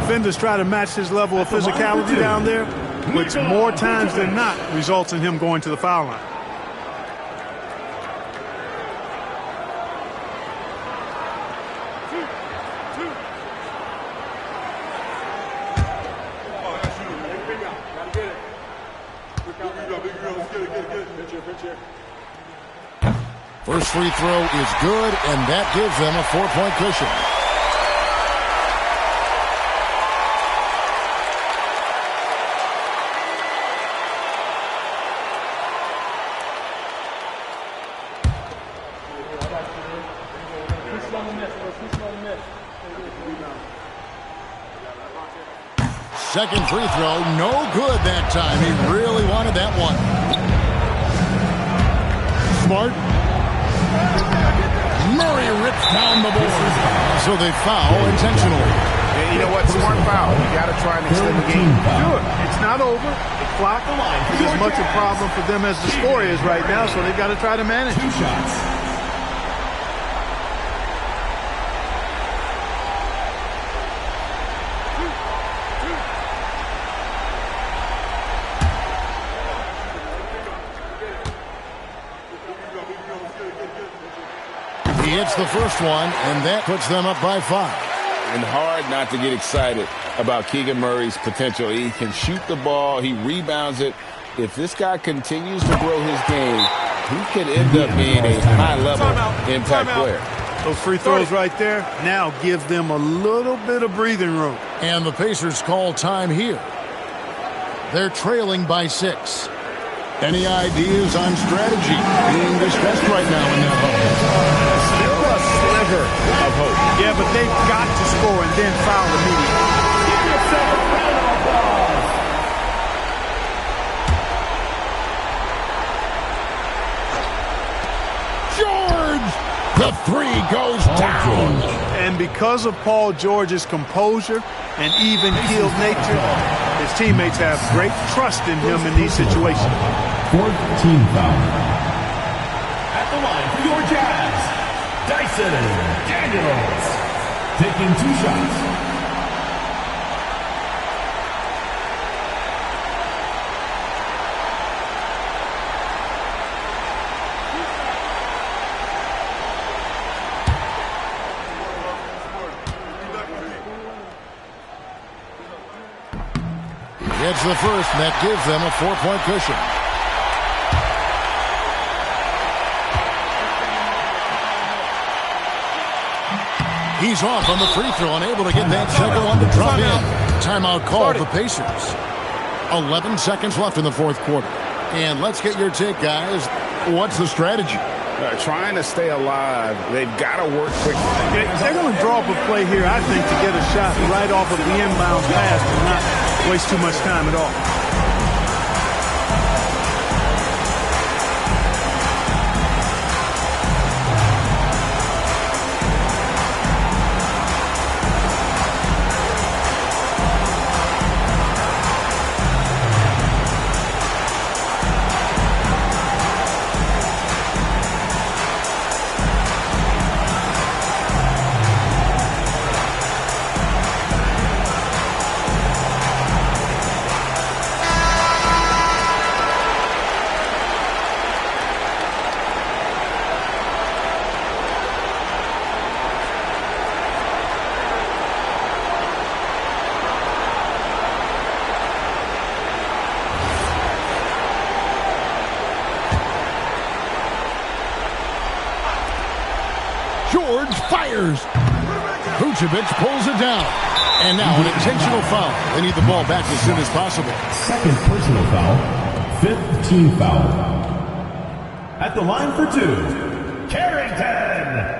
Defenders try to match his level of physicality down there, which more times than not results in him going to the foul line.
First free throw is good, and that gives them a 4-point cushion. Second free throw, no good that time. He really wanted that one. Smart. Murray rips down the board. So they foul intentionally.
And you know what? Smart foul. You got to try and extend the game.
Sure. It's not over. The clock is as much a problem for them as the score is right now, so they've got to try to manage.
2 shots.
He hits the first one, and that puts them up by 5.
And hard not to get excited about Keegan Murray's potential. He can shoot the ball. He rebounds it. If this guy continues to grow his game, he could end up being a high-level impact player.
Those free throws right there now give them a little bit of breathing room.
And the Pacers call time here. They're trailing by 6. Any ideas on strategy being discussed right now in that hole?
Still a sliver of hope.
Yeah, but they've got to score and then foul immediately.
Give yourself a round of applause.
George! The 3 goes down.
And because of Paul George's composure and even-keeled nature, his teammates have great trust in him in these situations.
4th team foul. At the line for your Jazz, Dyson Daniels. Taking 2 shots.
It's the first, and that gives them a 4-point cushion. He's off on the free throw, unable to get that second one to drop in. Timeout called the Pacers. 11 seconds left in the 4th quarter. And let's get your take, guys. What's the strategy?
Trying to stay alive. They've got to work quickly.
They're going to draw up a play here, I think, to get a shot right off of the inbound pass and not waste too much time at all.
George fires. Vucevic pulls it down. And now an intentional foul. They need the ball back as soon as possible.
2nd personal foul. 5th team foul. At the line for 2, Carrington.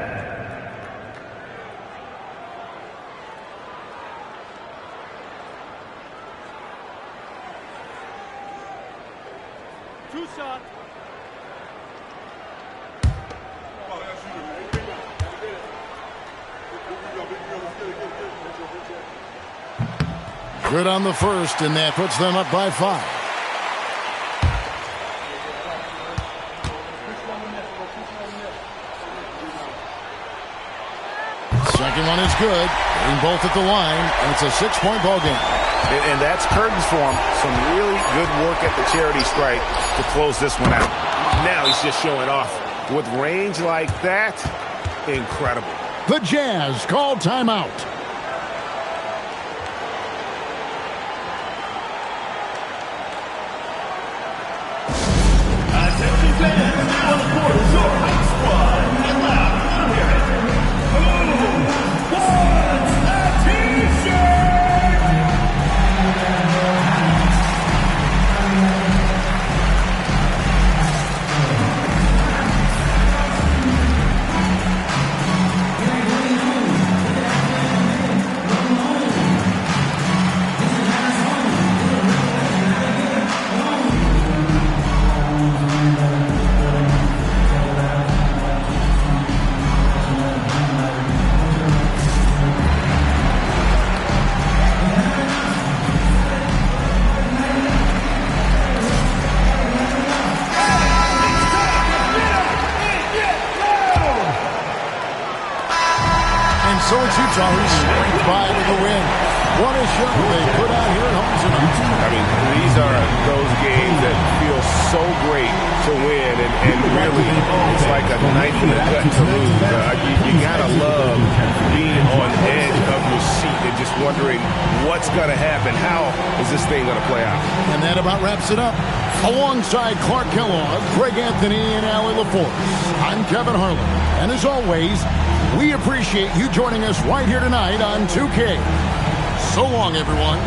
Good on the first, and that puts them up by 5. Second one is good. Getting both at the line, and it's a 6-point ball game.
And that's curtains for him. Some really good work at the charity stripe to close this one out. Now he's just showing off. With range like that, incredible.
The Jazz call timeout.
Attention fans, now the court is your high squad. Get loud, hear it. Who wants a t-shirt?
So it's Utah who's scraped by with the win. What a show they put out here at home tonight.
I mean, these are those games that feel so great to win, and really, it's like a knife in the gut to lose. You gotta love being on edge of your seat and just wondering what's gonna happen. How is this thing gonna play out?
And that about wraps it up. Alongside Clark Kellogg, Greg Anthony, and Allie LaForce, I'm Kevin Harlan. And as always, we appreciate you joining us right here tonight on 2K. So long, everyone.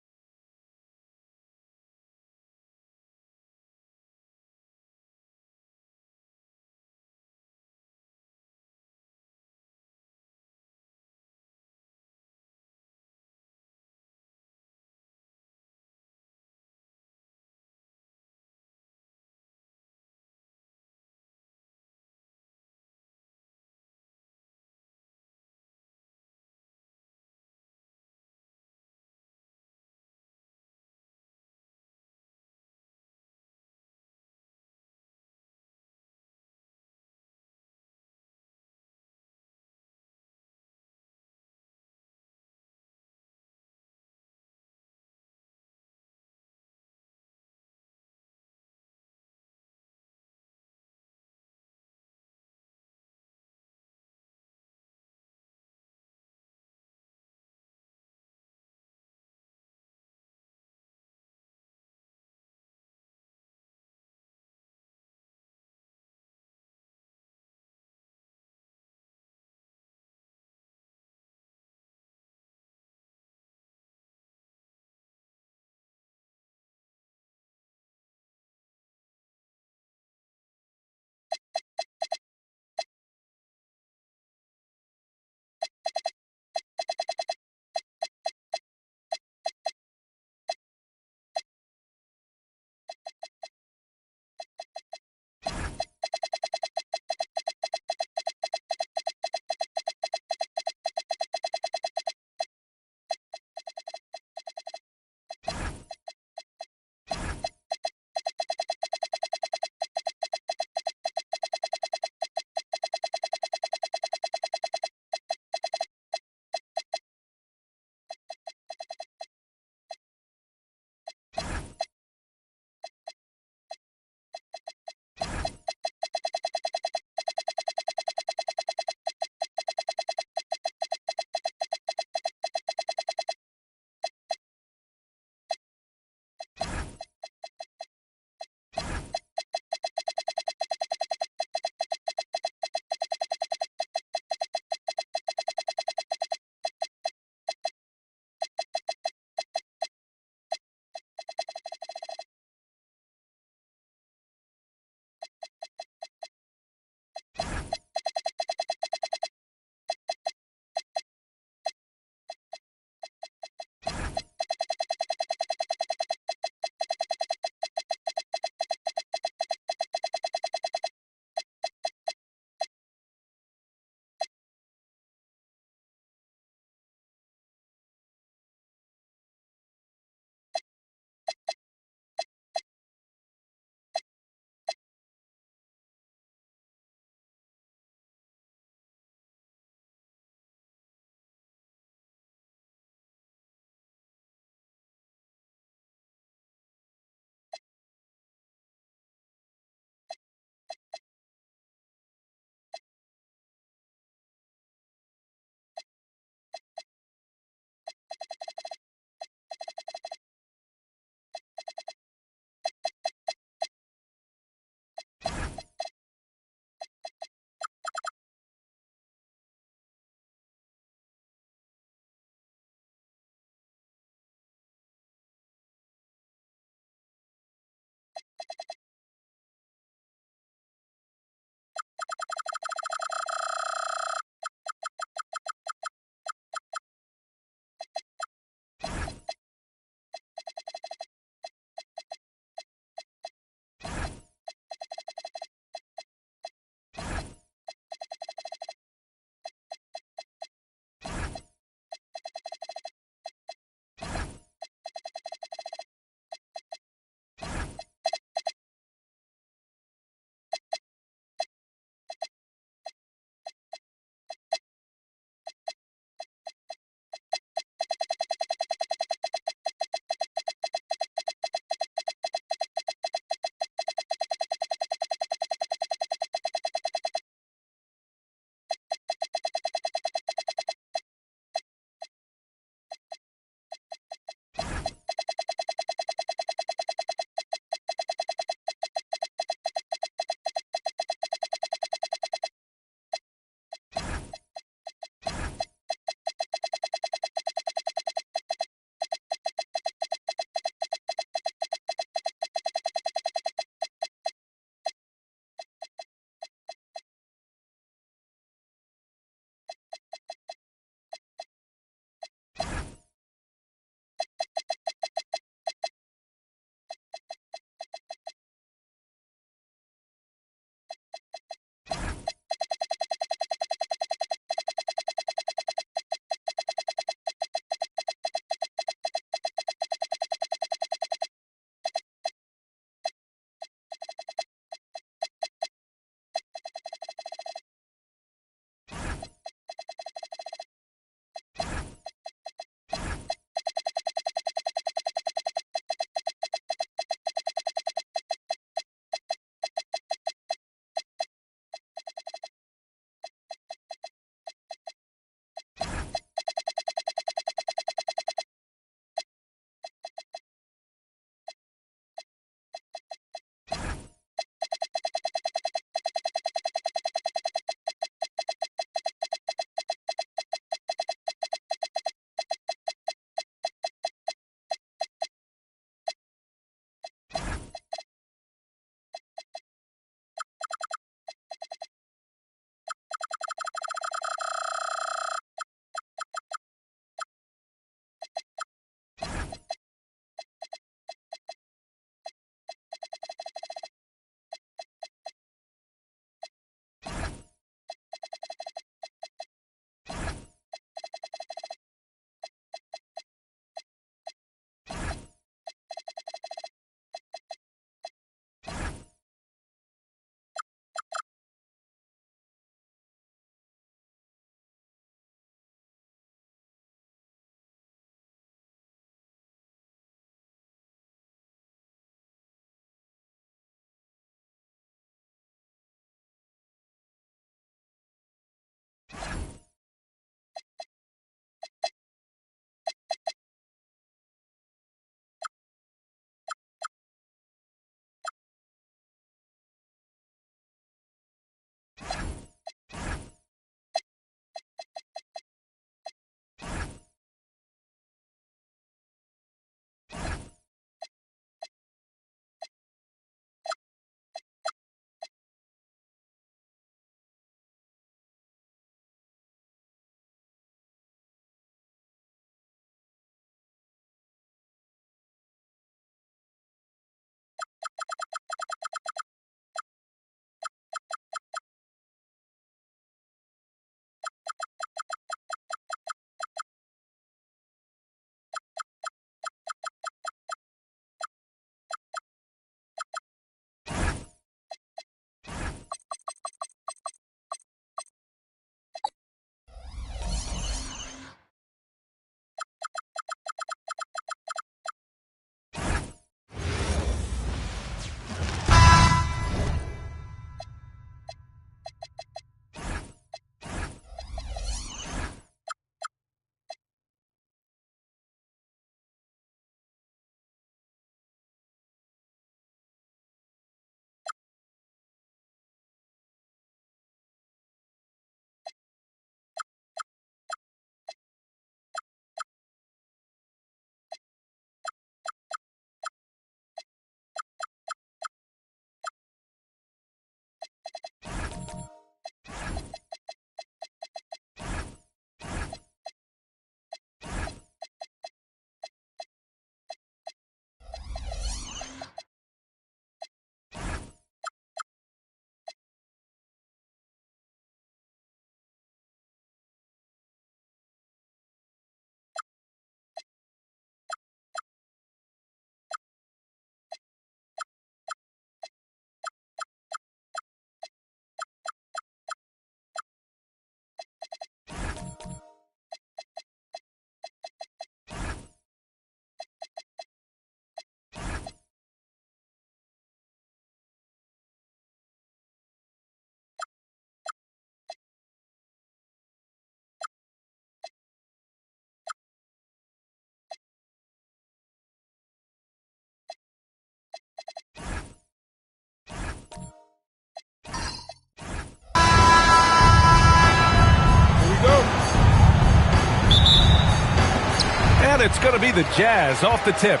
it's going to be the Jazz off the tip.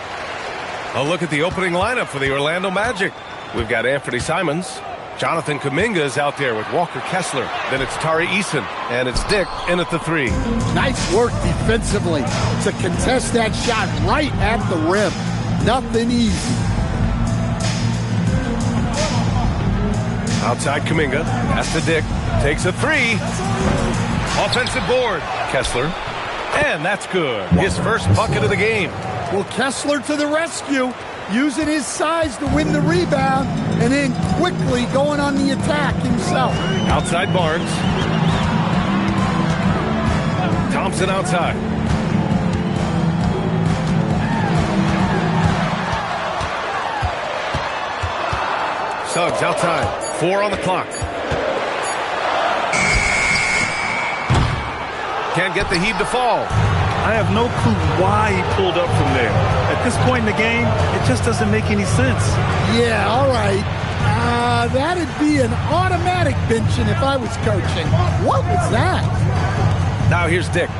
A look at the opening lineup for the Orlando Magic. We've got Anthony Simons. Jonathan Kuminga is out there with Walker Kessler. Then it's Tari Eason, and it's Dick in at the 3.
Nice work defensively to contest that shot right at the rim. Nothing easy.
Outside Kuminga, pass to Dick, takes a 3. Offensive board, Kessler, and that's good. His first bucket of the game.
Well, Kessler to the rescue, using his size to win the rebound, and then quickly going on the attack himself.
Outside Barnes. Thompson outside. Suggs outside. 4 on the clock. Can't get the heave to fall.
I have no clue why he pulled up from there. At this point in the game, it just doesn't make any sense.
Yeah, all right. That'd be an automatic benching if I was coaching. What was that?
Now here's Dick.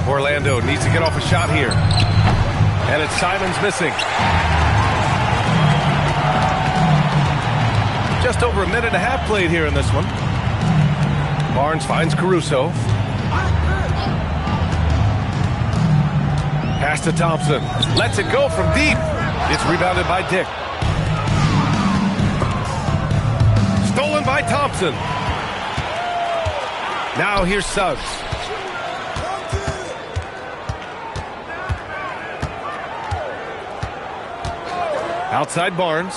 Orlando needs to get off a shot here. And it's Simons missing. Just over a minute and a half played here in this one. Barnes finds Caruso. Pass to Thompson. Lets it go from deep. It's rebounded by Dick. Stolen by Thompson. Now here's Suggs. Outside Barnes.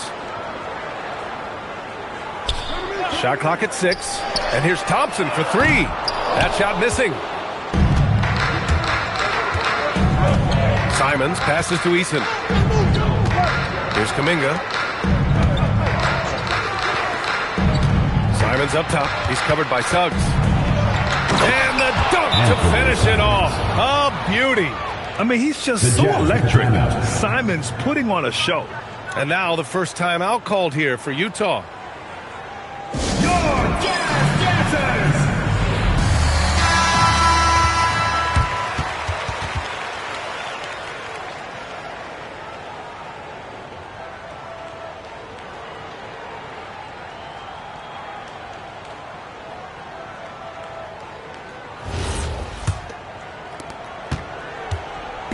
Shot clock at 6. And here's Thompson for 3. That shot missing. Simons passes to Eason. Here's Kuminga. Simons up top. He's covered by Suggs. And the dunk to finish it off. A beauty.
I mean, he's just so electric. Simons putting on a show.
And now the first timeout called here for Utah.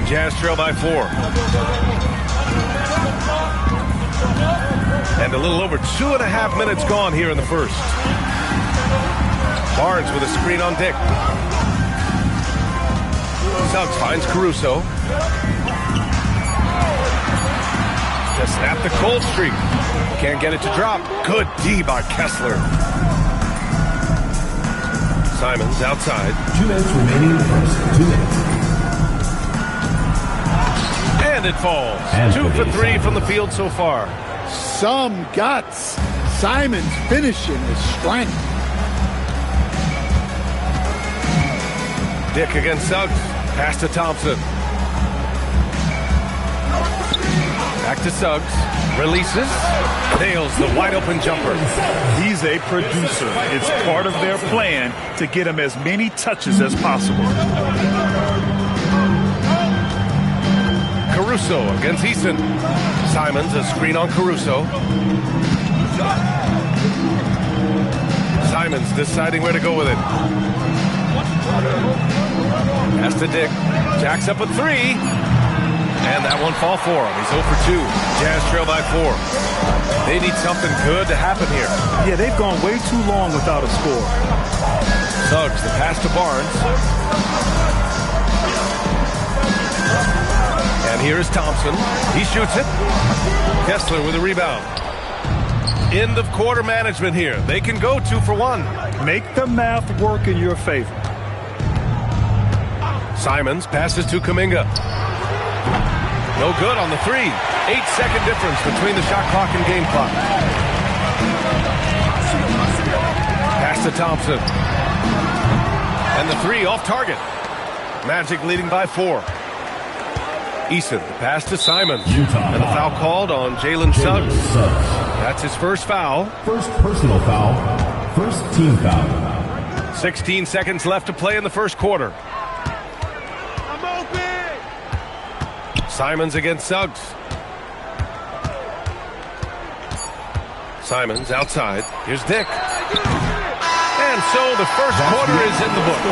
Jazz trail by 4. And a little over 2.5 minutes gone here in the first. Barnes with a screen on Dick. Suggs finds Caruso. To snap the cold streak. Can't get it to drop. Good D by Kessler. Simons outside.
2 minutes remaining in the first. 2 minutes.
And it falls. 2 for 3 from the field so far.
Some guts. Simons finishing his strength.
Dick against Suggs. Pass to Thompson. Back to Suggs. Releases. Nails the wide open jumper.
He's a producer. It's part of their plan to get him as many touches as possible.
Caruso against Eason. Simons, a screen on Caruso. Simons deciding where to go with it. Pass to Dick. Jacks up a 3. And that one fall for him. He's 0 for 2. Jazz trail by 4. They need something good to happen here.
Yeah, they've gone way too long without a score.
Suggs, the pass to Barnes. And here is Thompson. He shoots it. Kessler with a rebound. End of quarter management here. They can go 2 for 1.
Make the math work in your favor.
Simons passes to Kuminga. No good on the 3. 8-second difference between the shot clock and game clock. Pass to Thompson. And the 3 off target. Magic leading by 4. Eason, the pass to Simons. And the foul called on Jalen Suggs. That's his first foul.
First personal foul. First team foul.
16 seconds left to play in the first quarter. Simons against Suggs. Simons outside. Here's Dick. And so the first quarter is in the books.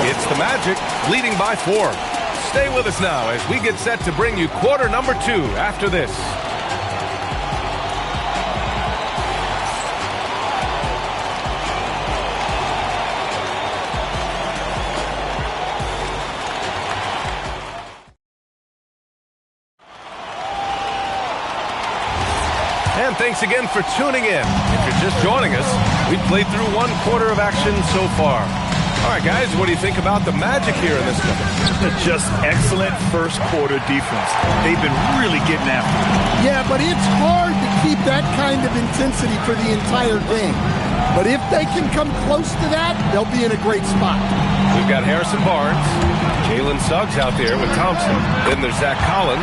It's the Magic leading by 4. Stay with us now as we get set to bring you quarter number 2 after this. And thanks again for tuning in. If you're just joining us, we've played through 1 quarter of action so far. All right, guys, what do you think about the Magic here in this one?
Just excellent first quarter defense. They've been really getting after it.
Yeah, but it's hard to keep that kind of intensity for the entire game. But if they can come close to that, they'll be in a great spot.
We've got Harrison Barnes, Jalen Suggs out there with Thompson. Then there's Zach Collins,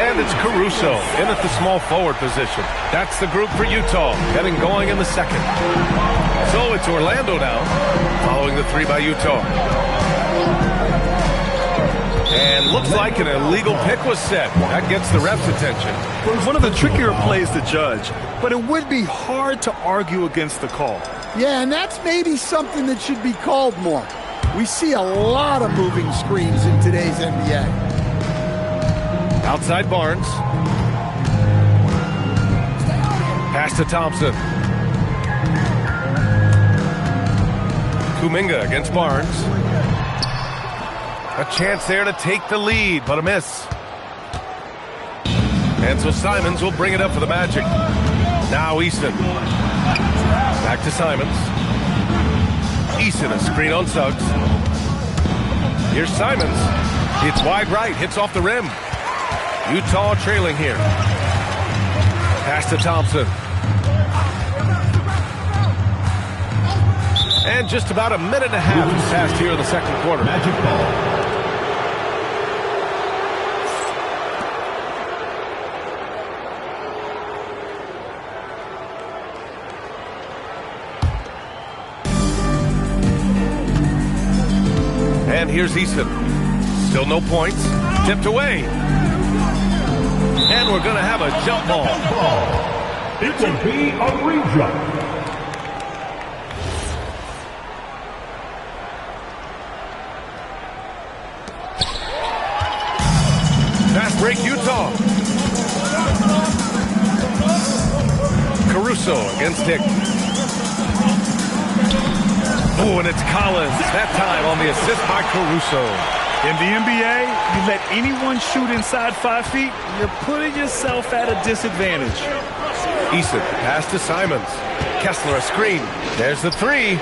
and it's Caruso in at the small forward position. That's the group for Utah, getting going in the second. So it's Orlando now, following the 3 by Utah. And looks like an illegal pick was set. That gets the ref's attention.
One of the trickier plays to judge, but it would be hard to argue against the call.
Yeah, and that's maybe something that should be called more. We see a lot of moving screens in today's NBA.
Outside Barnes. Pass to Thompson. Kuminga against Barnes. A chance there to take the lead, but a miss. And so Simons will bring it up for the Magic. Now Easton. Back to Simons. Easton, a screen on Suggs. Here's Simons. It's wide right, hits off the rim. Utah trailing here. Pass to Thompson. And just about a minute and a half has passed here in the second quarter.
Magic ball.
And here's Easton. Still no points. Tipped away. And we're going to have a jump ball.
It will be a re-jump.
Fast break, Utah. Caruso against Dick. Oh, and it's Collins. That time on the assist by Caruso.
In the NBA, you let anyone shoot inside 5 feet, you're putting yourself at a disadvantage.
Easton, pass to Simons. Kessler, a screen. There's the 3.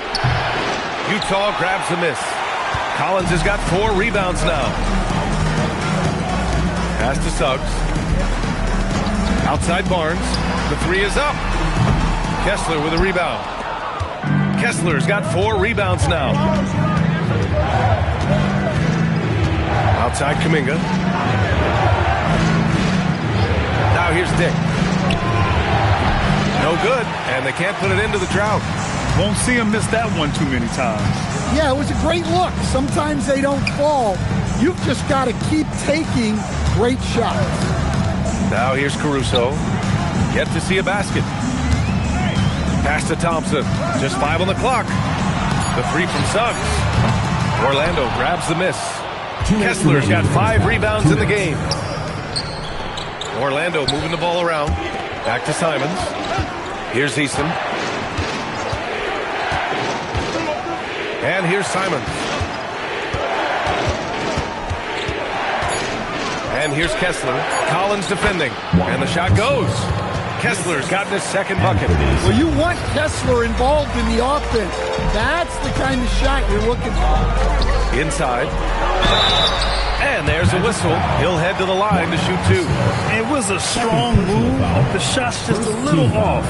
Utah grabs the miss. Collins has got 4 rebounds now. Pass to Suggs. Outside Barnes. The 3 is up. Kessler with a rebound. Kessler's got 4 rebounds now. Outside Kuminga. Now here's Dick. No good, and they can't put it into the drought.
Won't see him miss that one too many times.
Yeah, it was a great look. Sometimes they don't fall. You've just got to keep taking great shots.
Now here's Caruso. Yet to see a basket. Pass to Thompson. Just 5 on the clock. The 3 from Suggs. Orlando grabs the miss. Kessler's got 5 rebounds in the game. Orlando moving the ball around. Back to Simons. Here's Easton. And here's Simons. And here's Kessler. Collins defending. And the shot goes. Kessler's gotten his second bucket.
Well, you want Kessler involved in the offense. That's the kind of shot you're looking for.
Inside. And there's a whistle. He'll head to the line to shoot 2.
It was a strong move. The shot's just a little off.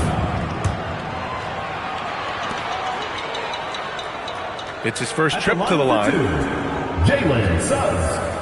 It's his first trip to the line.
Jalen Suggs.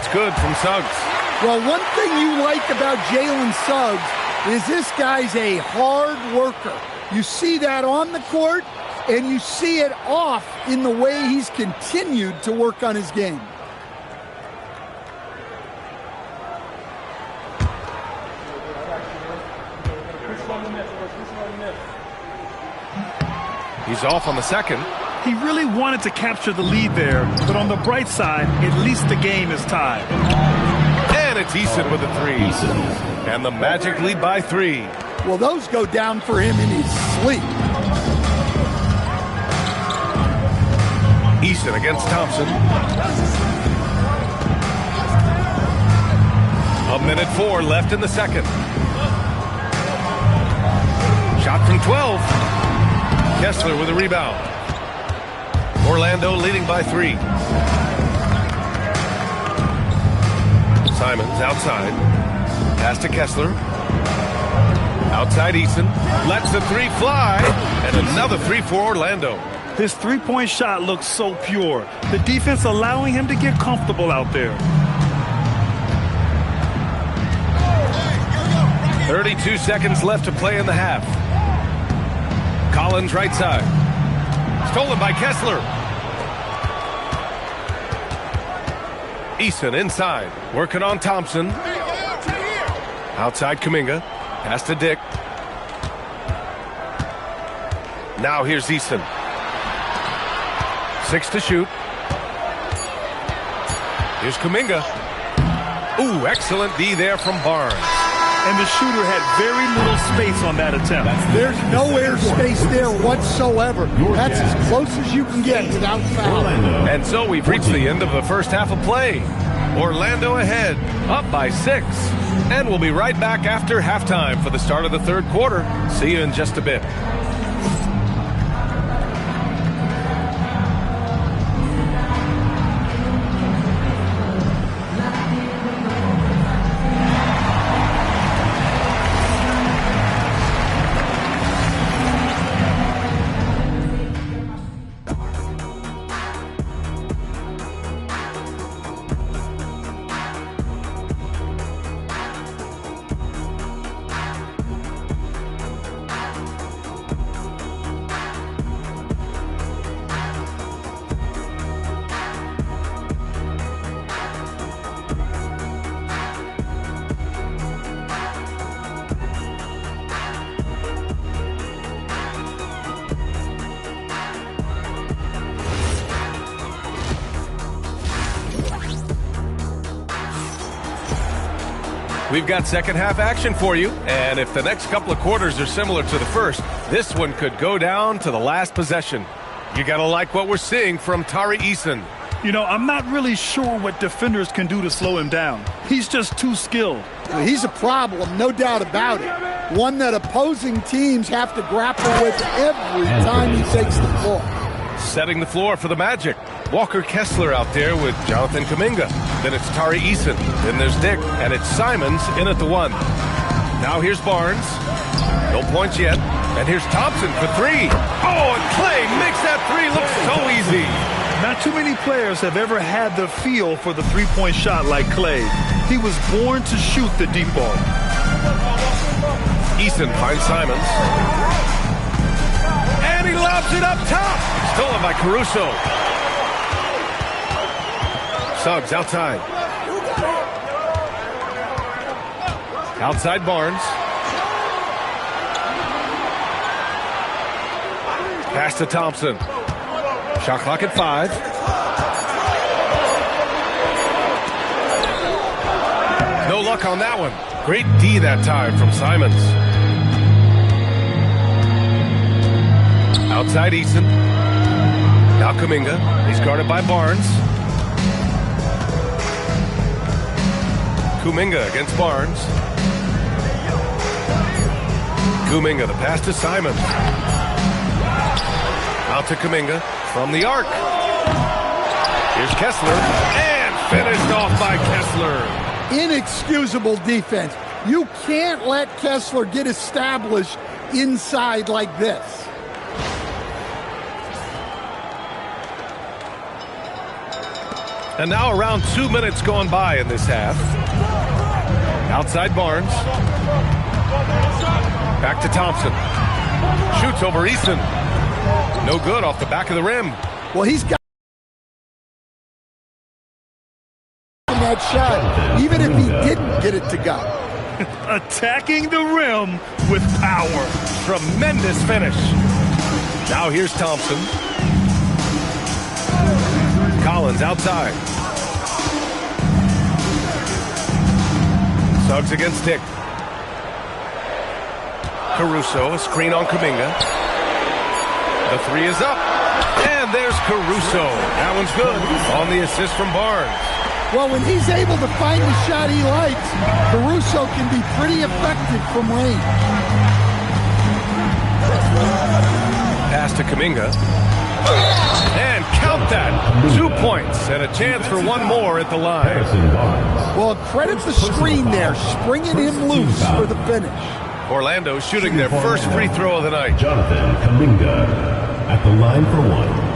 That's good from Suggs.
Well, one thing you like about Jalen Suggs is this guy's a hard worker. You see that on the court, and you see it off in the way he's continued to work on his game.
He's off on the second.
He really wanted to capture the lead there, but on the bright side, at least the game is tied.
And it's Eason with a three. And the Magic lead by 3.
Well, those go down for him in his sleep.
Eason against Thompson. 1:04 left in the second. Shot from 12. Kessler with a rebound. Orlando leading by 3. Simons outside. Pass to Kessler. Outside Eason. Lets the 3 fly. And another 3 for Orlando.
His three-point shot looks so pure. The defense allowing him to get comfortable out there.
32 seconds left to play in the half. Collins right side. Stolen by Kessler. Eason inside. Working on Thompson. Outside Kuminga. Pass to Dick. Now here's Eason. 6 to shoot. Here's Kuminga. Ooh, excellent D there from Barnes.
And the shooter had very little space on that attempt.
There's no air space there whatsoever. That's as close as you can get without foul.
And so we've reached the end of the first half of play. Orlando ahead, up by 6. And we'll be right back after halftime for the start of the third quarter. See you in just a bit. We've got second half action for you, and if the next couple of quarters are similar to the first, this one could go down to the last possession. You gotta like what we're seeing from Tari Eason.
You know, I'm not really sure what defenders can do to slow him down. He's just too skilled.
Well, he's a problem, no doubt about it. One that opposing teams have to grapple with every time he takes the floor.
Setting the floor for the Magic. Walker Kessler out there with Jonathan Kuminga. Then it's Tari Eason. Then there's Dick. And it's Simons in at the 1. Now here's Barnes. No points yet. And here's Thompson for 3. Oh, and Clay makes that 3 look so easy.
Not too many players have ever had the feel for the three-point shot like Clay. He was born to shoot the deep ball.
Eason finds Simons. And he lobs it up top. Stolen by Caruso. Suggs outside. Outside Barnes. Pass to Thompson. Shot clock at 5. No luck on that one. Great D that time from Simons. Outside Eason. Now Kuminga. He's guarded by Barnes. Kuminga against Barnes. Kuminga, the pass to Simons. Out to Kuminga from the arc. Here's Kessler, and finished off by Kessler.
Inexcusable defense. You can't let Kessler get established inside like this.
And now around 2 minutes gone by in this half. Outside Barnes. Back to Thompson. Shoots over Eason. No good off the back of the rim.
Well, he's got that shot, even if he didn't get it to go.
Attacking the rim with power.
Tremendous finish. Now here's Thompson. Collins outside. Suggs against Dick. Caruso, a screen on Kuminga. The three is up. And there's Caruso. That one's good on the assist from Barnes.
Well, when he's able to find the shot he likes, Caruso can be pretty effective from range.
Pass to Kuminga. And count that. 2 points and a chance for one more at the line.
Well, credit the screen there, springing him loose for the finish.
Orlando shooting their first free throw of the night.
Jonathan Kuminga at the line for one.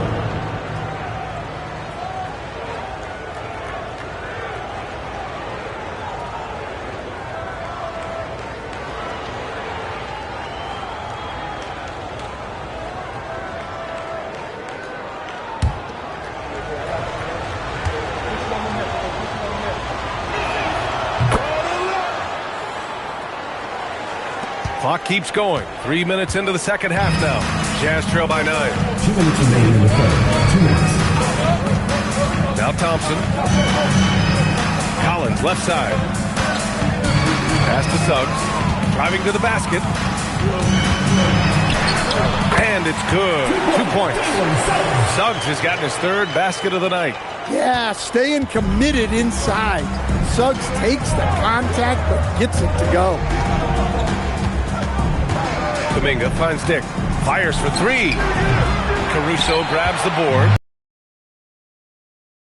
Clock keeps going. 3 minutes into the second half now. Jazz trail by 9.
2 minutes remaining in the third. 2 minutes.
Now Thompson. Collins left side. Pass to Suggs. Driving to the basket. And it's good. 2 points. Suggs has gotten his third basket of the night.
Yeah, staying committed inside. Suggs takes the contact but gets it to go.
Kuminga finds Dick. Fires for three. Caruso grabs the board.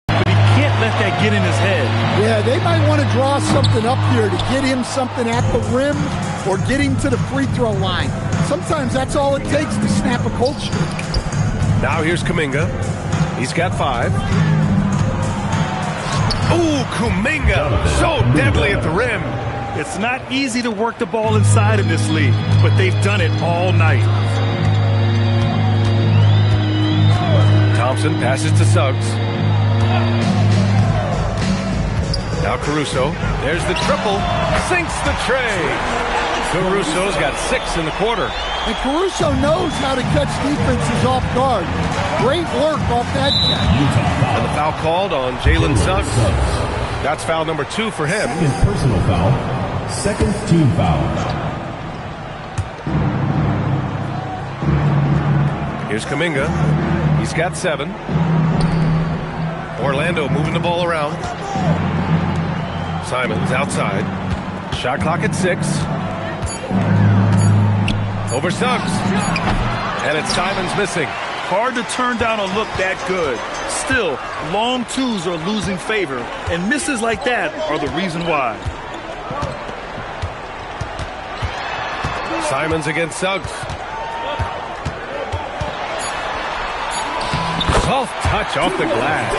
But he can't let that get in his head.
Yeah, they might want to draw something up here to get him something at the rim or get him to the free throw line. Sometimes that's all it takes to snap a cold streak.
Now here's Kuminga. He's got 5. Ooh, Kuminga. So deadly at the rim.
It's not easy to work the ball inside in this league, but they've done it all night.
Thompson passes to Suggs. Now Caruso. There's the triple. Sinks the tray. Caruso's got 6 in the quarter.
And Caruso knows how to catch defenses off guard. Great work off that catch.
And the foul called on Jalen Suggs. That's foul number 2 for him.
Second personal foul. Second team foul.
Here's Kuminga. He's got 7. Orlando moving the ball around. Simons outside. Shot clock at 6. Over Suggs. And it's Simons missing.
Hard to turn down a look that good. Still, long twos are losing favor, and misses like that are the reason why.
Simons against Suggs. Soft touch off the glass.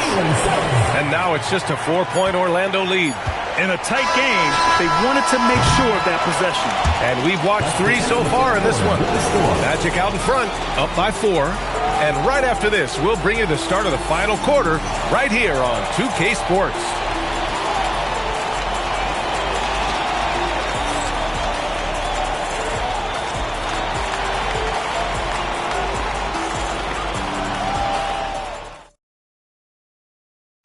And now it's just a 4-point Orlando lead.
In a tight game, they wanted to make sure of that possession.
And we've watched 3 so far in this one. Magic out in front, up by 4. And right after this, we'll bring you the start of the final quarter right here on 2K Sports.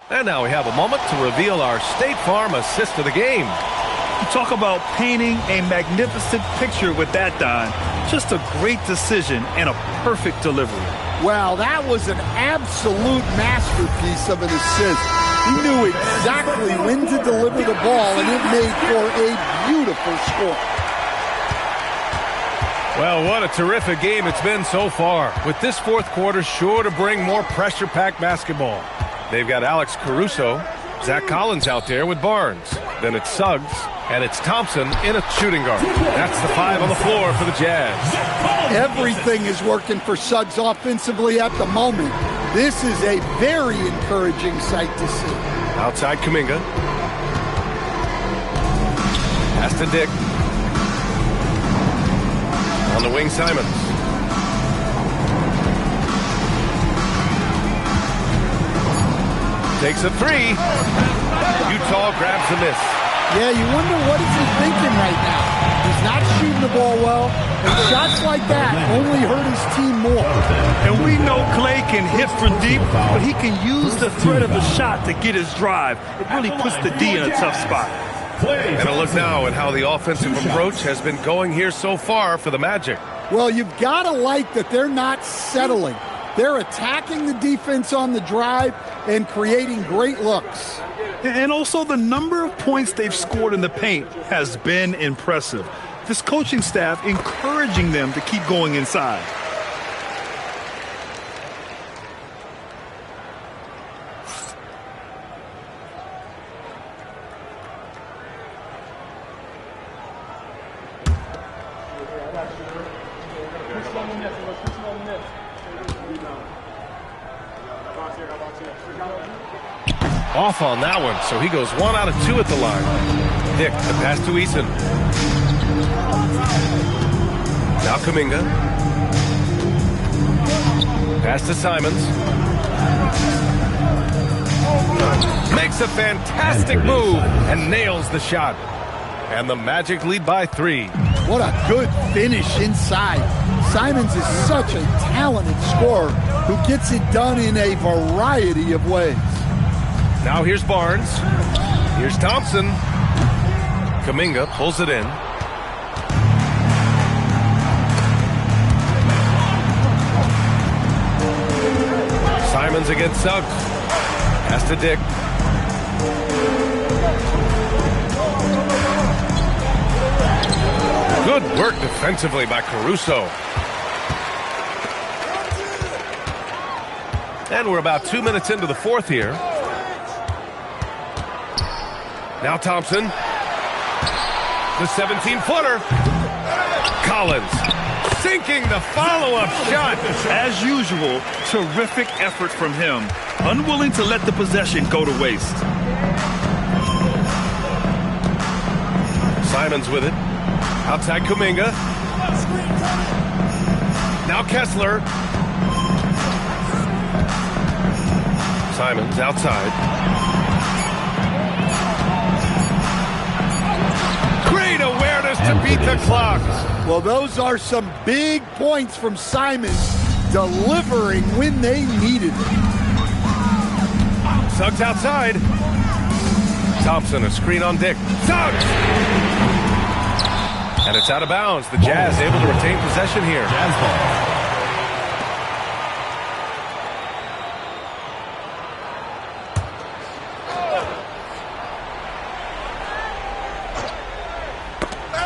And now we have a moment to reveal our State Farm assist of the game.
You talk about painting a magnificent picture with that, Don. Just a great decision and a perfect delivery.
Well, that was an absolute masterpiece of an assist. He knew exactly when to deliver the ball, and it made for a beautiful score.
Well, what a terrific game it's been so far, with this fourth quarter sure to bring more pressure-packed basketball. They've got Alex Caruso, Zach Collins out there with Barnes. Then it's Suggs, and it's Thompson in a shooting guard. That's the 5 on the floor for the Jazz.
Everything is working for Suggs offensively at the moment. This is a very encouraging sight to see.
Outside Kuminga. Pass to Dick. On the wing, Simons. Takes a three. Utah grabs the miss.
Yeah, you wonder what is he thinking right now. He's not shooting the ball well, and shots like that only hurt his team more.
And we know Clay can hit from deep, but he can use the threat of the shot to get his drive. It really puts the D in a tough spot.
And a look now at how the offensive approach has been going here so far for the Magic.
Well, you've got to like that they're not settling. They're attacking the defense on the drive and creating great looks.
And also the number of points they've scored in the paint has been impressive. This coaching staff encouraging them to keep going inside.
Off on that one, so he goes 1 out of 2 at the line. Dick, the pass to Eason. Now Kuminga. Pass to Simons. Makes a fantastic move and nails the shot. And the Magic lead by 3.
What a good finish inside. Simons is such a talented scorer who gets it done in a variety of ways.
Now here's Barnes. Here's Thompson. Kuminga pulls it in. Simons against Suggs. Pass to Dick. Good work defensively by Caruso. And we're about 2 minutes into the fourth here. Now Thompson. The 17-footer. Collins sinking the follow-up shot.
As usual, terrific effort from him. Unwilling to let the possession go to waste.
Simons with it. Outside Kuminga. Now Kessler. Simons outside. Great awareness to beat the clock.
Well, those are some big points from Simons, delivering when they needed it.
Suggs outside. Thompson, a screen on Dick. Suggs! And it's out of bounds. The Jazz able to retain possession here. Jazz ball.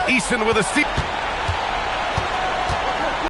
Eason with a steep.